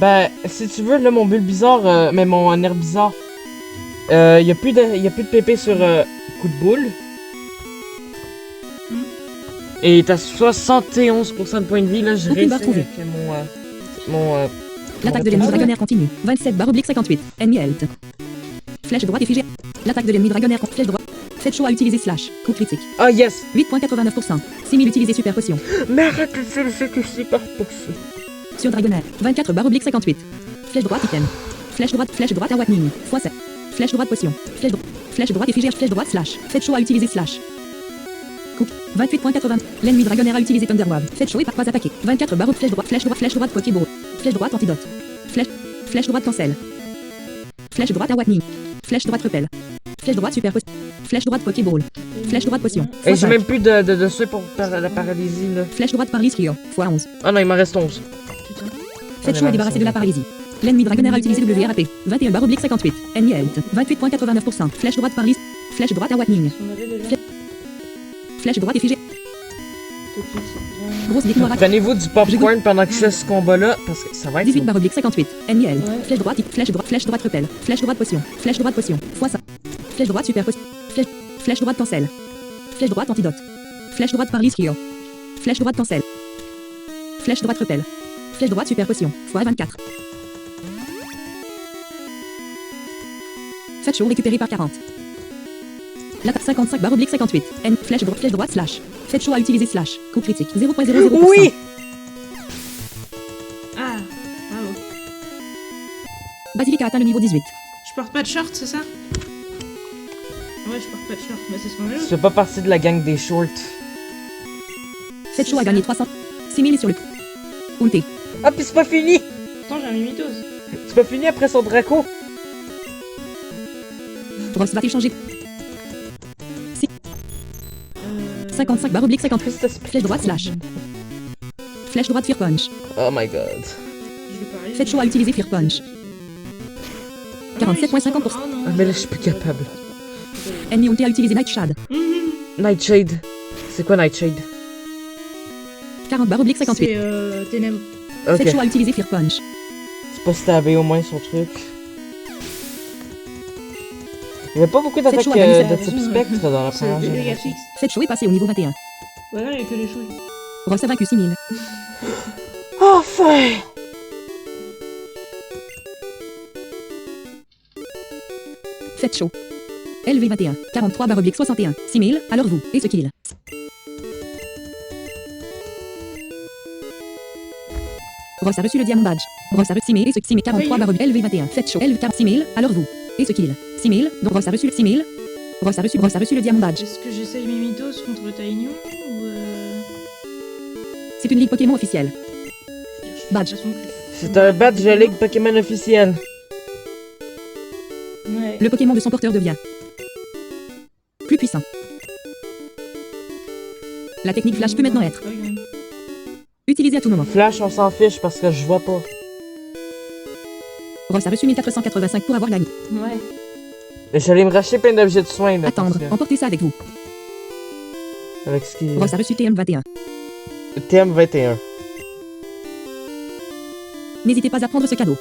Ben, si tu veux, là, mon Bulbizarre, mais mon Herbizarre, y a plus de PP sur coup de boule. Et t'as 71% de points de vie, là, je réussis avec mon l'attaque de l'ennemi dragonnaire continue. 27/58. Ennemi health. Flèche droite et figée. L'attaque de l'ennemi dragonnaire contre flèche droite. Fetch à utiliser slash. Coup critique. Ah yes! 8.89%. 6000 utilisé super potion. Mais arrête de faire le fait que c'est super potion. Sur dragonnaire. 24/58. Flèche droite item. Flèche droite à Watning. x7. Flèche droite potion. Flèche droite et figée. Flèche droite slash. Fetch à utiliser slash. Coupe. 28.80. L'ennemi dragonnaire a utilisé Thunderwave. Fetch est pas attaqué. 24 flèche droite Pokéball. Flèche droite antidote. Flèche droite cancel. Flèche droite à Watning. Flèche droite repel. Flèche droite super potion. Flèche droite Pokéball. Flèche droite potion. Et j'ai même plus de souhait pour la paralysie là. Flèche droite par risque. x11. Ah non, il m'en reste 11. Fetch est débarrassé de la paralysie. L'ennemi dragonnaire a utilisé WRAP. 21/58. Ennemi health. 28.89%. Flèche droite par risque. Flèche droite à Watning. Flèche droite et figée. Grosse victoire. Prenez-vous du popcorn pendant que je fais ce combat-là, parce que ça va être... 18/58. Ennemi health. Flèche droite repel. Flèche droite potion. Flèche droite potion. x5. Flèche droite super potion. Flèche droite cancel. Flèche droite antidote. Flèche droite par risque. Flèche droite cancel. Flèche droite repel. Flèche droite super potion. x24. Faites chaud récupéré par 40. L'attaque 55 barre oblique 58. N. Flèche droite slash. Faites chaud à utiliser slash. Coup critique 0.00%. Oui! Ah, bravo. Basilic a atteint le niveau 18. Je porte pas de short, c'est ça? Ouais, je porte pas de short, mais c'est Tu scandaleux. fais pas partie de la gang des shorts. Faites chaud à ça. gagner 300. 6000 sur le. Unté. Ah, puis c'est pas fini! Attends, j'ai un mimitos. C'est pas fini après son Draco. Ross va-t-il changer? 55 barre oblique 50. Qu'est-ce que c'est? Flèche droite slash. Flèche droite Fear Punch. Oh my god. Je vais parier. Faites chaud à utiliser Fear Punch. 47,50%. Ah, mais là, je suis plus capable. Ennemi Unté a utilisé Nightshade. Nightshade. C'est quoi Nightshade? 40 barre oblique 58. C'est ténèbres. Ok. Faites chaud à utiliser Fear Punch. C'est pas stabé au moins son truc. Il y avait pas beaucoup d'attaques chaud à gagner de cette type raison, spectre dans la C'est première des dégâts génération. fixes. Faites chaud et passez au niveau 21. Ouais, non, il y a que les chouilles. Ross a vaincu 6000. Enfin! Faites chaud. LV21. 43 barre oblique 61. 6000. Alors vous. Et ce kill. Ross a reçu le diamant badge. Ross a reçu 6000 et ce 6000. 43 barre oblique LV21. Faites chaud. LV 6000. Alors vous. Et ce kill. 6000. Donc Ross a reçu le 6000. Ross a reçu le diamant badge. Est-ce que j'essaye Mimitos contre Taignon ou C'est une ligue Pokémon officielle. Badge. C'est un badge de Ligue Pokémon officiel. Ouais. Le Pokémon de son porteur devient plus puissant. La technique flash peut maintenant être utilisée à tout moment. Flash, on s'en fiche parce que je vois pas. Ross a reçu 1485 pour avoir gagné. Ouais. Et j'allais me racheter plein d'objets de soins. Là, Attendre. parce que- Emportez ça avec vous. Avec ce qui Ross a reçu TM21. TM21. N'hésitez pas à prendre ce cadeau.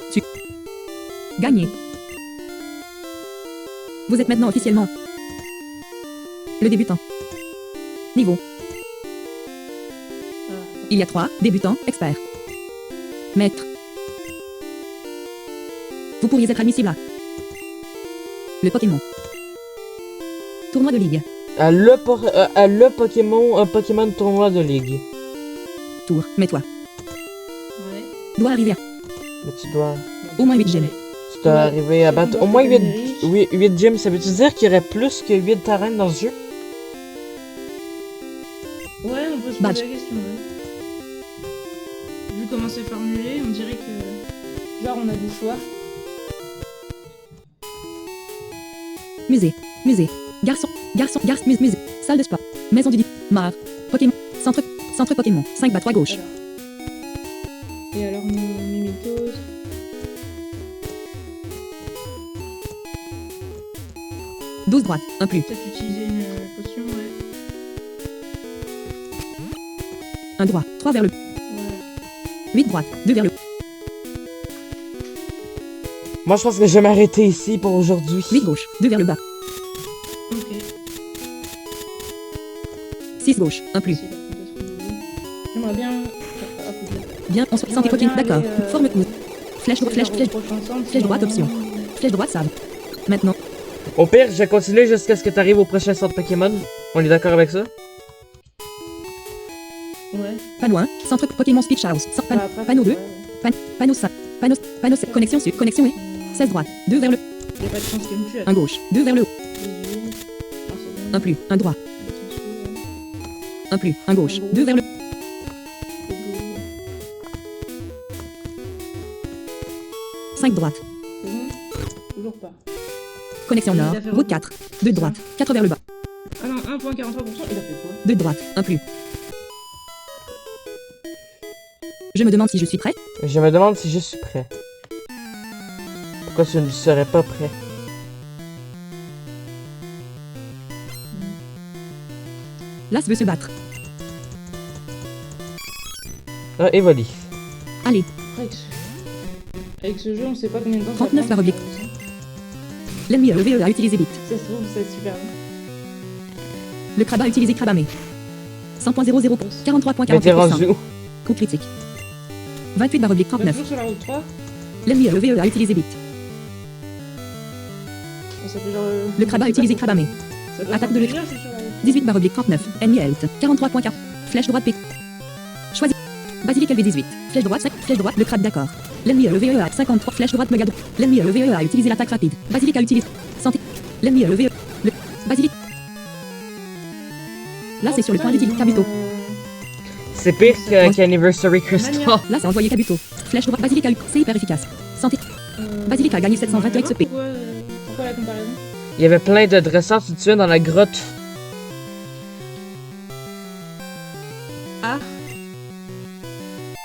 Gagnez. Vous êtes maintenant officiellement le débutant. Niveau. Il y a 3 débutants, experts. Maître. Vous pourriez être admissible à le Pokémon. Tournoi de ligue. À le Pokémon, un Pokémon tournoi de ligue. Tour. Mets-toi. Ouais. Doit arriver à Mais tu dois au moins 8 gemmes. arriver à battre au moins 8 gyms. Ça veut-tu dire qu'il y aurait plus que 8 terrains dans ce jeu? Ouais, on peut se Badge. poser la question, ouais. Vu comment c'est formulé, on dirait que... Genre, on a du choix. Musée. Musée. Garçon. Musée. Salle de sport. Maison du Mar. Pokémon. Centre Pokémon. 5 bas 3 gauche. Alors. Et alors, Mimitos... 12 droite. 1 plus. Peut-être utiliser une potion, ouais. 1 droit. 3 vers le. Ouais. 8 droite. 2 vers le. Moi, je pense que je vais m'arrêter ici pour aujourd'hui. 8 gauche. 2 vers le bas. Ok. 6 gauche. 1 plus. J'aimerais bien... Bien. On se santé Pokémon. D'accord. Forme close. Flèche droite. Flèche droite. Option. Flèche droite. Save. Maintenant. Au pire, je vais continuer jusqu'à ce que tu arrives au prochain centre Pokémon. On est d'accord avec ça? Ouais. Pas loin. Centre Pokémon Speech House. Bah, après, Panneau 2. ouais. Panneau 5. Panneau 7. Connexion sur. Connexion et. 16 droite. 2 vers le. Y a pas de chance qu'il me tue. 1 gauche. 2 vers le haut. 1 plus. 1 droit. 1 plus. 1 gauche. 2 vers le. 5 droite. C'est bon? Toujours pas. Connexion Il nord. a fait Route rebond. 4. 2 droite. 4 vers le bas. Ah non, 1.43%, il a fait quoi? 2 droite. 1 plus. Je me demande si je suis prêt. Je me demande si je suis prêt. Pourquoi tu ne serais pas prêt? Las veut se battre. Ah, Evoli. Allez. Avec ce jeu, on sait pas combien de temps 39 ça par prend. oblique. L'ennemi EVE a utilisé vite. Ça se trouve, c'est super bien. Le crabe a utilisé crabamé. 100.00, Mais t'es 43.48%. rendu où? Coup critique. 28 barre oblique On est 39. toujours sur la route 3. L'ennemi EVE a utilisé bit. Ça peut genre, Le crabe a utilisé crabe amé. ça doit attaque faire de plaisir, je suis sur la route. 18 barre oblique 39. Ennemi health. 43.4. Flèche droite P. Choisis. Basilic LV18. Flèche droite 5. Flèche droite. Le crabe d'accord. L'ennemi EVE a 53. Flèche droite Megadro. L'ennemi EVE a utilisé l'attaque rapide. Basilic a utilisé. Santé. L'ennemi EVE. Le. Basilic. Là c'est sur le point d'utilité Kabuto. C'est pire qu'Anniversary Crystal. Là c'est envoyé Kabuto. Flèche droite. Basilic a eu. C'est hyper efficace. Santé. Basilic a gagné 720 XP. Pourquoi la comparaison? Il y avait plein de dresseurs tu tuais dans la grotte. Ah.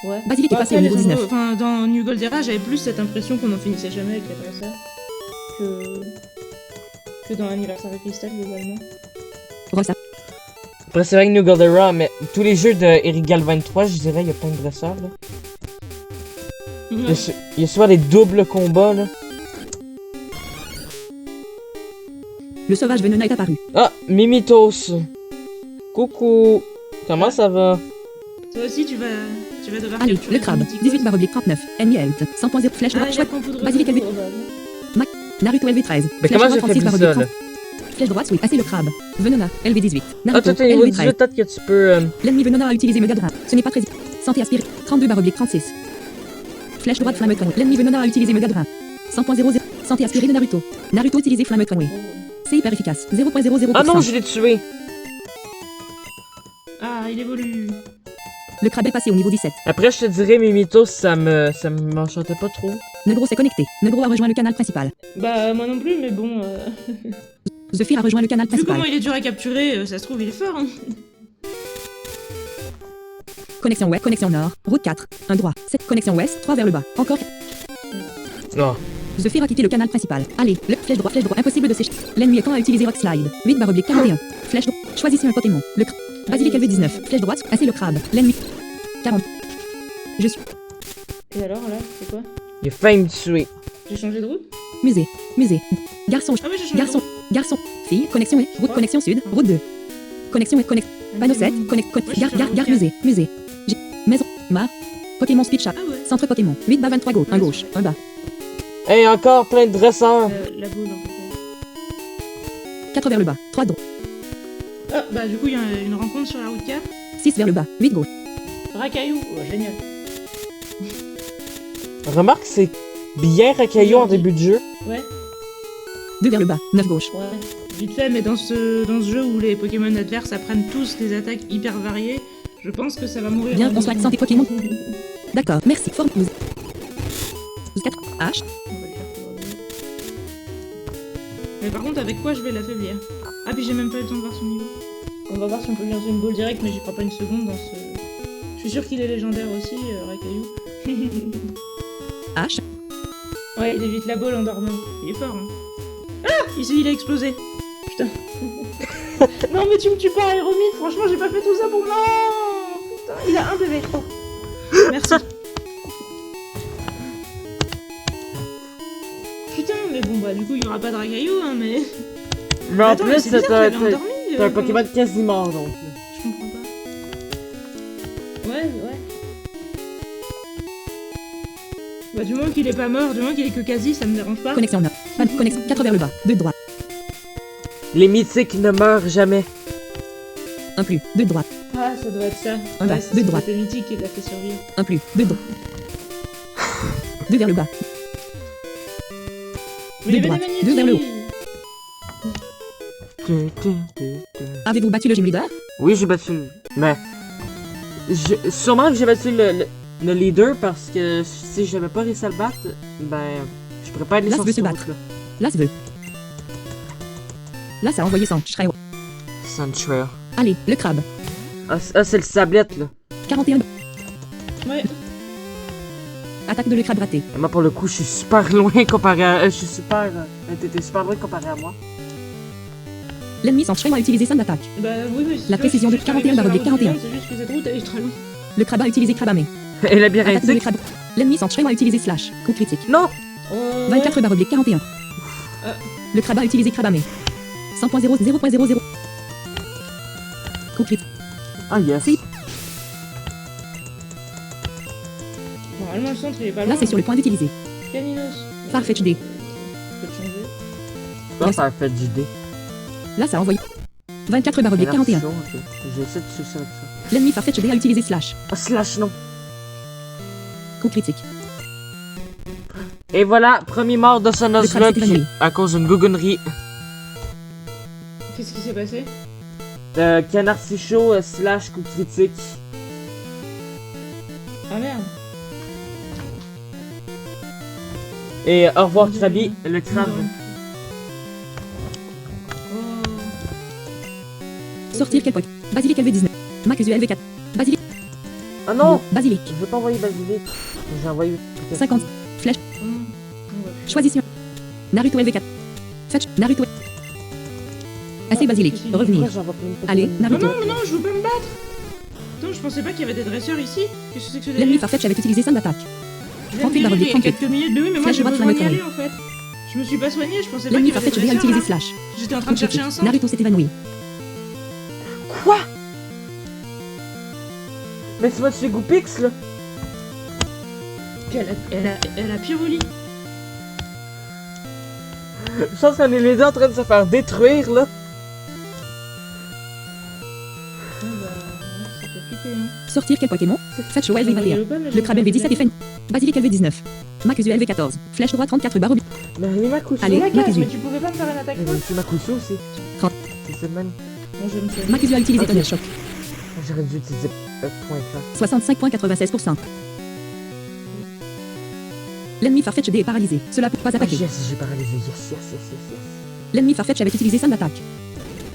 Ouais. Basilic est Bah, passé après, au niveau les 19. Enfin, dans New Goldera, j'avais plus cette impression qu'on en finissait jamais avec les dresseurs que dans Anniversary Crystal globalement. Rosa. Après, c'est vrai que New Goldera, mais tous les jeux de Erigal 23, je dirais, il y a plein de dresseurs, là. Il y a souvent des doubles combats, là. Le sauvage venena est apparu. Ah, Mimitos. Coucou. Comment ça va? Toi aussi, tu vas devoir Allez, capturer le crabe. Mythicos. 18 barre oblique 39. Ennemi health. 100.0. Flèche Ah, droite. il Chouette. apprend poudre. Basilic LV. Naruto LV13. Mais Flèche comment droite j'ai fait 36 barre ça, oblique là? 30. Flèche droite, oui. Ah, c'est le crabe. Venona. LV18. Ah, Naruto toi, t'es niveau LV13. 18, peut-être que tu peux... L'ennemi Venona a utilisé Mega Drain. Ce n'est pas très... Santé aspirée. 32 barre oblique 36. Flèche droite Flamme Conway. L'ennemi Venona a utilisé Mega Drain. 100.00. Santé aspirée de Naruto. Naruto utilisé Flamme Conway. C'est hyper efficace. 0.00%. Ah non, je l'ai tué. Ah, il évolue. Le crabe est passé au niveau 17. Après, je te dirais, Mimitos, ça m'enchantait pas trop. Negro s'est connecté. Negro a rejoint le canal principal. Bah, moi non plus, mais bon. Zephyr a rejoint le canal Vu principal. comment il est dur à capturer, ça se trouve, il est fort. Hein. Connexion ouest, connexion nord. Route 4. Un droit. 7. Connexion ouest. 3 vers le bas. Encore. Non. Zephyr a quitté le canal principal. Allez, le flèche droit. Impossible de sécher. L'ennemi étant a utilisé Rock Slide. 8 barre oblique 41. Flèche droite. Choisissez un Pokémon. Le crabe. Basilic LV19. Flèche droite. Ah, c'est le crabe. L'ennemi. 40. Je suis. Et alors, là, c'est quoi? Il a failli me tuer. J'ai changé de route? Musée. Musée. Garçon. Ah oui, j'ai changé Garçon. de route. Garçon. Fille. Connexion est. Route connexion sud. Route 2. Connexion est. Connexion. Panneau 7. Gare musée. Musée. Maison. Mar. Pokémon Speed Shop. Ah ouais. Centre Pokémon. 8 bas 23 gauche. Un gauche. Un bas. Hey, encore plein de dresseurs. La boule, en fait. 4 vers le bas. 3 droit. Ah, bah, du coup, il y a une rencontre sur la route 4. 6 vers le bas. 8 gauche. Racaillou. Oh, génial. Remarque, c'est bien racaillot en début de jeu. Ouais. 2 vers le bas. 9 gauche. Ouais. Vite fait, mais dans ce jeu où les Pokémon adverses apprennent tous des attaques hyper variées, je pense que ça va mourir. Bien, on se santé Pokémon. D'accord. Merci. Forme 12. 4. H. On va le faire tourner. Mais par contre, avec quoi je vais l'affaiblir? Ah, puis j'ai même pas eu le temps de voir son niveau. On va voir si on peut lui lancer une boule directe, mais j'y crois pas une seconde dans ce. Je suis sûr qu'il est légendaire aussi, Racaillou. H. Ouais, il évite la boule en dormant. Il est fort, hein. Ah, ici, il a explosé. Putain. Non, mais tu me tues pas, Aéromite. Franchement, j'ai pas fait tout ça pour moi. Putain, il a un PV. Oh. Merci. Putain, mais bon, bah, du coup, il y aura pas de Racaillou, hein, mais. Mais en Attends, mais plus, c'est bizarre, t'as j'avais endormi, un quand- Pokémon quasi mort, donc. Je comprends pas. Ouais. Bah, du moment qu'il est pas mort, du moment qu'il est que quasi, ça me dérange pas. Connexion nord. Connexion 4 vers le bas. 2 droite. Les mythiques ne meurent jamais. 1 plus. 2 droite. Ah, ça doit être ça. Un bas, c'est deux ce droites. côté mythique qui l'a fait survivre. 1 plus. 2 droite. 2 vers le bas. Mais il y Deux avait droites, des deux vers le haut. magnétiques. Avez-vous battu le gym leader? Oui, j'ai battu. Mais. Sûrement que j'ai battu le leader parce que si j'avais pas réussi à le battre, ben. Je pourrais pas aller Là, sur je veux cette se battre. route-là. Là, se veut. Là, ça a envoyé 100. Schreier. Suntrail. Allez, le crabe. Ah, c'est le sablette, là. 41. Ouais. Attaque de le crabe raté. Et moi, pour le coup, je suis super loin comparé à. Je suis super. T'étais super loin comparé à moi. L'ennemi sans Schreier a utilisé son attaque. Bah oui, oui. La précision de 41 barre oblique 41. C'est juste que cette route elle est très longue. Le crabe a utilisé crabamé. Et Attaque de le labyrinthique. crabe. L'ennemi sans Schreier a utilisé slash. Coup critique. Non! 24 barre oblique 41. Le crabe a utilisé crabamé. 100.0. 0.00. Coup critique. Ah yes. C'est- Normalement, le centre, il est pas loin. Là, c'est sur le point d'utiliser. Caninos. Farfetch D. Je peux te changer. Quoi, ça a fait du dé? Là, ça a envoyé. 24 baroblique 41. Ok. J'essaie de suivre ça avec ça. L'ennemi Farfetch D a utilisé slash. Ah, slash non. Coup critique. Et voilà, premier mort de ce Le crabe Nuzlocke s'est évanoui. à cause d'une gougonnerie. Qu'est-ce qui s'est passé? Canard si chaud slash coup critique. Ah merde. Et au revoir Krabi, le crabe. Oh. Sortir quel point. Basilic LV19. Macusu LV4. Basilic. Ah non, Basilic. je veux pas envoyer Basilic. J'ai envoyé. 50. Flèche. Ouais. Choisissez. Naruto LV4. Fetch. Naruto. Assez Basilic. Revenir. Allez, Non, Naruto. non, non, je veux pas me battre. Attends, je pensais pas qu'il y avait des dresseurs ici. Qu'est-ce que c'est que ce L'ennemi délire? Farfetch avait utilisé son attaque. J'ai 38 baroblique, il y a 38. quelques minutes. Mais oui, mais moi Flèche j'ai droite, besoin d'y flamme aller en fait. Je me suis pas soigné, je pensais pas L'ennemi qu'il y avait Farfetch des D a dresseurs utilisé là. slash. J'étais en train Coup de chercher un critique. centre. Naruto s'est évanoui. Quoi? Mais c'est moi, tu fais Goupix là? Puis elle a Pyroli. Je pense qu'on est les deux en train de se faire détruire là. Ouais, bah, ça fait flipper, hein. Sortir quel Pokémon. Fetch au LV21. Le crabe LV17 est fait. Basilic LV19. Macusu LV14. Flèche droite 34 baroblique. Mais il m'a couché. Allez, Mais Macusu. tu pouvais pas me faire une attaque Mais folle? tu m'as couché aussi. 30. C'est cette même. Bon, je vais me soigner. Macusu a utilisé Ok. Thunder Shock. J'aurais dû utiliser point éclat. 65,96%. L'ennemi Farfetch D est paralysé. Cela peut pas Ah attaquer. yes, j'ai paralysé. Yes. L'ennemi Farfetch avait utilisé son attaque.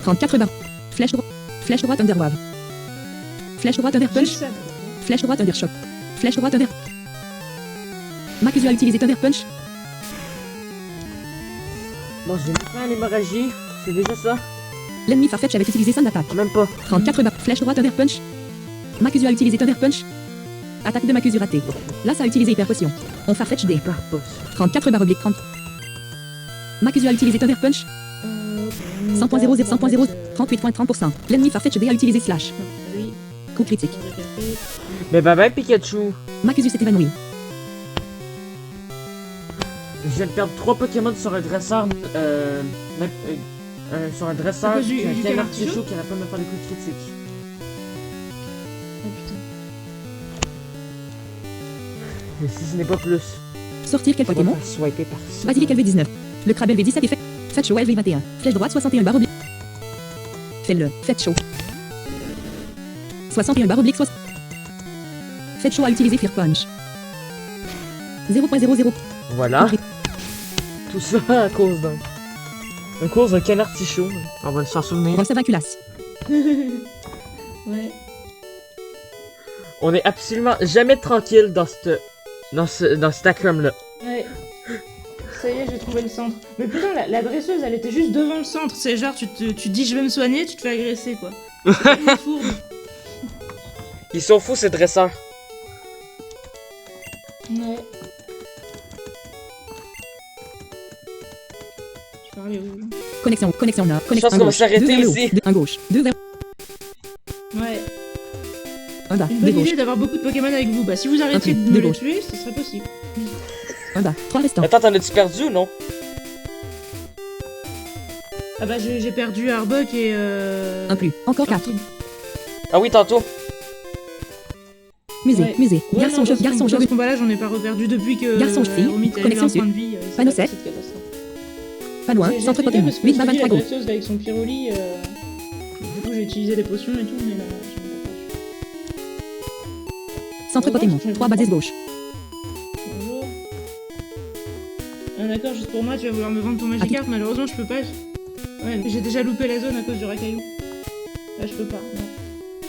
34 barres. Flèche droite. Flèche droite Underwave. Flèche droite Thunder J'ai Punch. ça. Flèche droite Thunder Shock. Flèche droite Thunder. Macusu a utilisé Thunder Punch. Bon, j'ai mis en hémorragie. C'est déjà ça? L'ennemi Farfetch avait utilisé son attaque. Même pas. 34 barres. Flèche droite Thunder Punch. Macusu a utilisé Thunder Punch. Attaque de Macusu ratée. Là, ça a utilisé Hyper Potion. On Farfetch D. Par poste. 34 barres oblique 30. Macusu a utilisé Thunder Punch. 100.00 100.0 38.30%. L'ennemi Farfetch D a utilisé Slash. Lui, Coup critique. on va café. Mais bye bye Pikachu. Macusu s'est évanoui. Je viens de perdre 3 Pokémon sur un dresseur. Sur un dresseur À cause du qui a un canard canard artichaut chaud qui n'arrête pas de me faire des coups critiques. Oh putain. Et si ce n'est pas plus. Sortir quel Je vais Pokémon. me faire swiper par ça. Basilic LV19. Le crabe LV17 est fait. Faites chaud LV21. Flèche droite 61 barre oblique. Faites-le. Faites chaud. 61 barre oblique 60. Faites chaud à utiliser Fear Punch. 0.00. Voilà. Tout ça à cause d'un. À cause d'un canard tichot. On va s'en souvenir. Rosse Vinculas. Ouais. On est absolument jamais tranquille dans cette. Dans cet acrum là. Ouais. Ça y est, j'ai trouvé le centre. Mais putain, la dresseuse, elle était juste devant le centre. C'est genre, tu dis je vais me soigner, tu te fais agresser quoi. C'est comme une fourbe. Ils sont fous ces dresseurs. Ouais. Je parlais où? Connexion nord. Je Connexion pense qu'on va gauche. s'arrêter 2 vers le haut. ici. 2 un gauche. 2 vers. Ouais. Un bas. Une 2 bonne gauche. idée d'avoir beaucoup de Pokémon avec vous. Bah, si vous arrêtiez de de me les gauche. tuer, ce serait possible. Un bas. 3 restants. Attends, t'en as-tu perdu ou non? Ah bah, j'ai perdu Arbok et Un plus. Encore 4. Orchid. Ah oui, tantôt. Musée. Ouais. Musée. Ouais, Garçon non, jeu. dans ce Garçon com- jeu. dans ce combat-là, j'en ai pas reperdu depuis que. Garçon fille, Romit a eu connexion un point sud. de vie. Panneau C'est sec. cette catastrophe. Pas loin. J'ai Centre flippé Pokémon. parce que 8 je bas me suis dit, 23 la gauche. dresseuse avec son Pyroli. Du coup, j'ai utilisé des potions et tout, mais là, j'en ai pas perdu. Centre Pokémon. 3 bases gauche. Bonjour. Ah d'accord, juste pour moi, tu vas vouloir me vendre ton Magikarp, malheureusement je peux pas. Ouais, mais j'ai déjà loupé la zone à cause du Racaillou. Là je peux pas, non.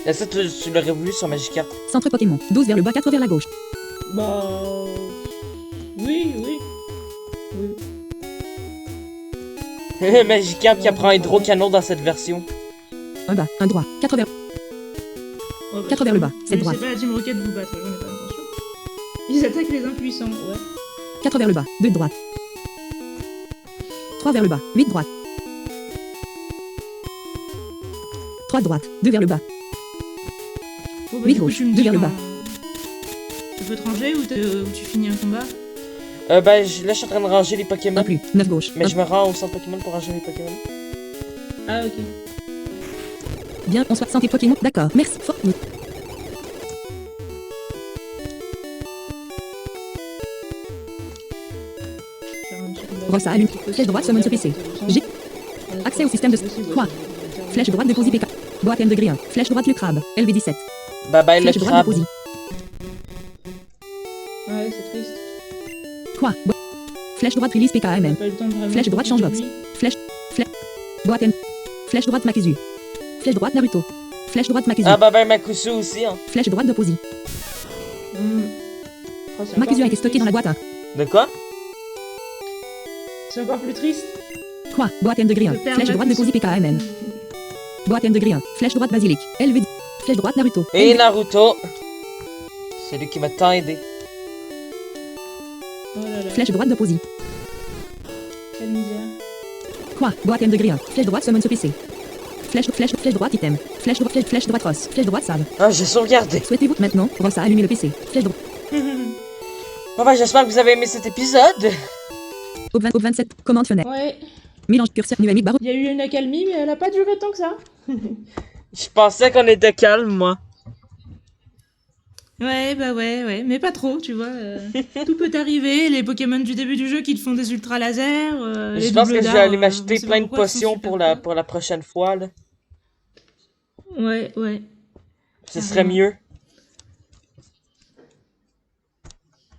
Et ça, tu l'aurais voulu sur Magikarp. Centre Pokémon. 12 vers le bas, 4 vers la gauche. Bah... Oui. Magikarp qui apprend Hydro-Canon dans cette version. Un bas. Un droit. 4 vers. Oh, bah, 4 vers le bas. mais 7 droite. c'est pas la Team Rocket vous battre, j'en ai pas l'intention. Ils attaquent les impuissants, ouais. 4 vers le bas. 2 droite. 3 vers le bas. 8 droite. 3 droite. 2 vers le bas. Bon, Oui, du coup, gauche, tu me deux dis vers le quand- bas. Tu peux te ranger ou tu finis un combat? Là, je suis en train de ranger les 1 Pokémon. plus, 9 gauche. Mais Un. je me rends au centre Pokémon pour ranger mes Pokémon. Ah, ok. Bien, on soit santé Pokémon. D'accord, merci. Fort. Oui. Rossa allume. Flèche droite summon ce PC. G. Accès au système de... Quoi? Flèche droite de Posy PK. Boîte M degré 1. Flèche droite le crabe. LV17. Bye bye le Flèche droite de crabe. Posy. Ouais, c'est triste. Quoi? Flèche droite release J'ai PKMM. pas eu le temps de vraiment Flèche droite change box. profiter Flèche. Flèche. Boîte M. Flèche droite Makizu. Flèche droite Naruto. Flèche droite Makizu. Ah, bye bye Makusu aussi, hein. Flèche droite de Posy. de lui. Oh, c'est Makizu encore a été plus stocké dans la triste. boîte 1. De quoi? C'est encore plus triste. Quoi? Boîte M degré 1. de perdre Flèche droite de Makuzu. Posy PKMM. Boîte M degré 1. Flèche droite Basilic. LV. Flèche droite Naruto. Et LV. Naruto. C'est lui qui m'a tant aidé. Oh là là, Flèche droite de Posy. quelle misère. Quoi? Boîte M degré 1. Flèche droite summon ce PC. Flèche droite item. Flèche droite Ross. Flèche droite Save. Ah, j'ai sauvegardé. Souhaitez-vous maintenant Ross a allumé le PC. Flèche droite. Bon, bah, j'espère que vous avez aimé cet épisode. Au 27. Commande fenêtre. Ouais, Mélange curseur numérique barre. il y a eu une accalmie, mais elle a pas duré tant que ça. Je pensais qu'on était calme, moi. Ouais, bah ouais, mais pas trop, tu vois. Tout peut arriver, les Pokémon du début du jeu qui te font des ultra lasers. Je pense que je vais aller m'acheter plein de potions pour la prochaine fois, là. Ouais. Ce serait mieux.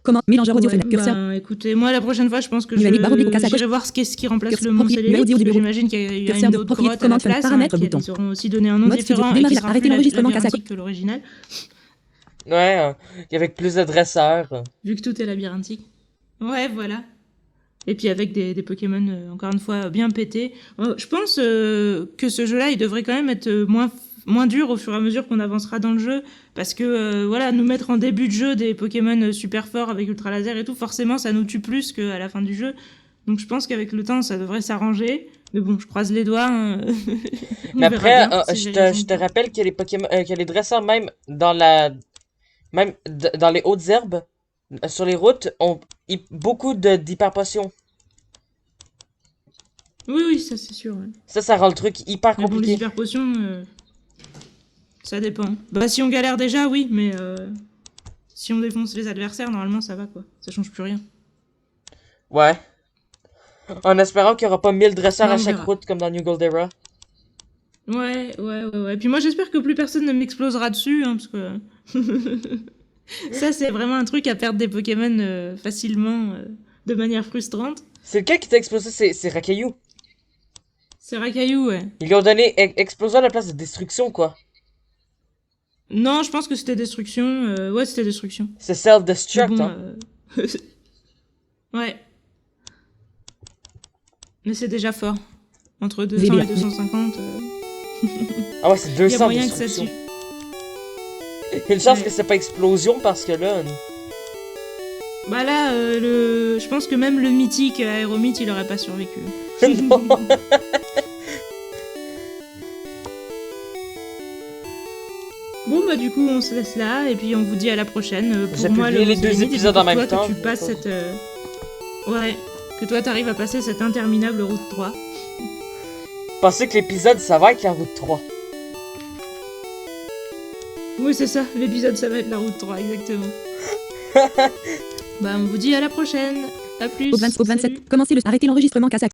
Commande. Mélangeur audio fenêtre. Curseur. Ben, écoutez, moi la prochaine fois, je pense que Numérique barre oblique, casse à j'irai gauche. voir ce qui remplace Curseur le Mont propriété, Célérite, audio parce du que bureau. j'imagine qu'il y a Curseur une de autre propriété, grotte à la commande fenêtre, place, paramètres, qui bouton. ils auront aussi donné un nom Mode studio, différent et qui démarrer, sera arrêtez plus l'enregistrement, casse à labyrinthique que l'original, Ouais, avec plus de dresseurs. vu que tout est labyrinthique. Ouais, voilà. Et puis avec des Pokémon, encore une fois, bien pétés. Je pense que ce jeu-là, il devrait quand même être moins dur au fur et à mesure qu'on avancera dans le jeu, parce que voilà, nous mettre en début de jeu des Pokémon super forts avec ultra laser et tout, forcément ça nous tue plus qu'à la fin du jeu. Donc je pense qu'avec le temps ça devrait s'arranger. Mais bon, je croise les doigts. Hein. On Mais verra après, bien si je j'ai raison. te rappelle que les Pokémon, que les dresseurs, même dans les hautes herbes, sur les routes, ont beaucoup d'hyper potions. Oui, ça c'est sûr. Ouais. Ça rend le truc hyper Mais bon, les compliqué. hyper potions, ça dépend. Bah si on galère déjà, oui, mais si on défonce les adversaires, normalement ça va quoi. Ça change plus rien. Ouais. En espérant qu'il n'y aura pas 1000 dresseurs Non, à on chaque verra. route comme dans New Goldera. Ouais. Puis moi j'espère que plus personne ne m'explosera dessus, hein, parce que ça c'est vraiment un truc à perdre des Pokémon facilement, de manière frustrante. C'est lequel qui t'a explosé? C'est Rakayu. C'est Rakayu, ouais. Ils lui ont donné explosion à la place de destruction, quoi. Non, je pense que c'était destruction. Ouais, c'était destruction. C'est self-destruct, Bon, hein. ouais. Mais c'est déjà fort. Entre 200 et 250. Ah ouais, c'est Il y a 200 moyen que ça destruction. tue. Une chance Ouais. que c'est pas explosion parce que là... Bah là, je pense que même le mythique Aéromite, il aurait pas survécu. Non. Bon bah du coup on se laisse là et puis on vous dit à la prochaine. Pour J'ai moi, publié le les deux limite, et puis épisodes pour en même toi, temps. Que tu passes cette... Ouais, que toi t'arrives à passer cette interminable route 3. Pensez que l'épisode, ça va être la route 3. Oui c'est ça, l'épisode ça va être la route 3, exactement. Bah on vous dit à la prochaine. À plus. Au 27. Salut. Commencez le. Arrêtez l'enregistrement casse à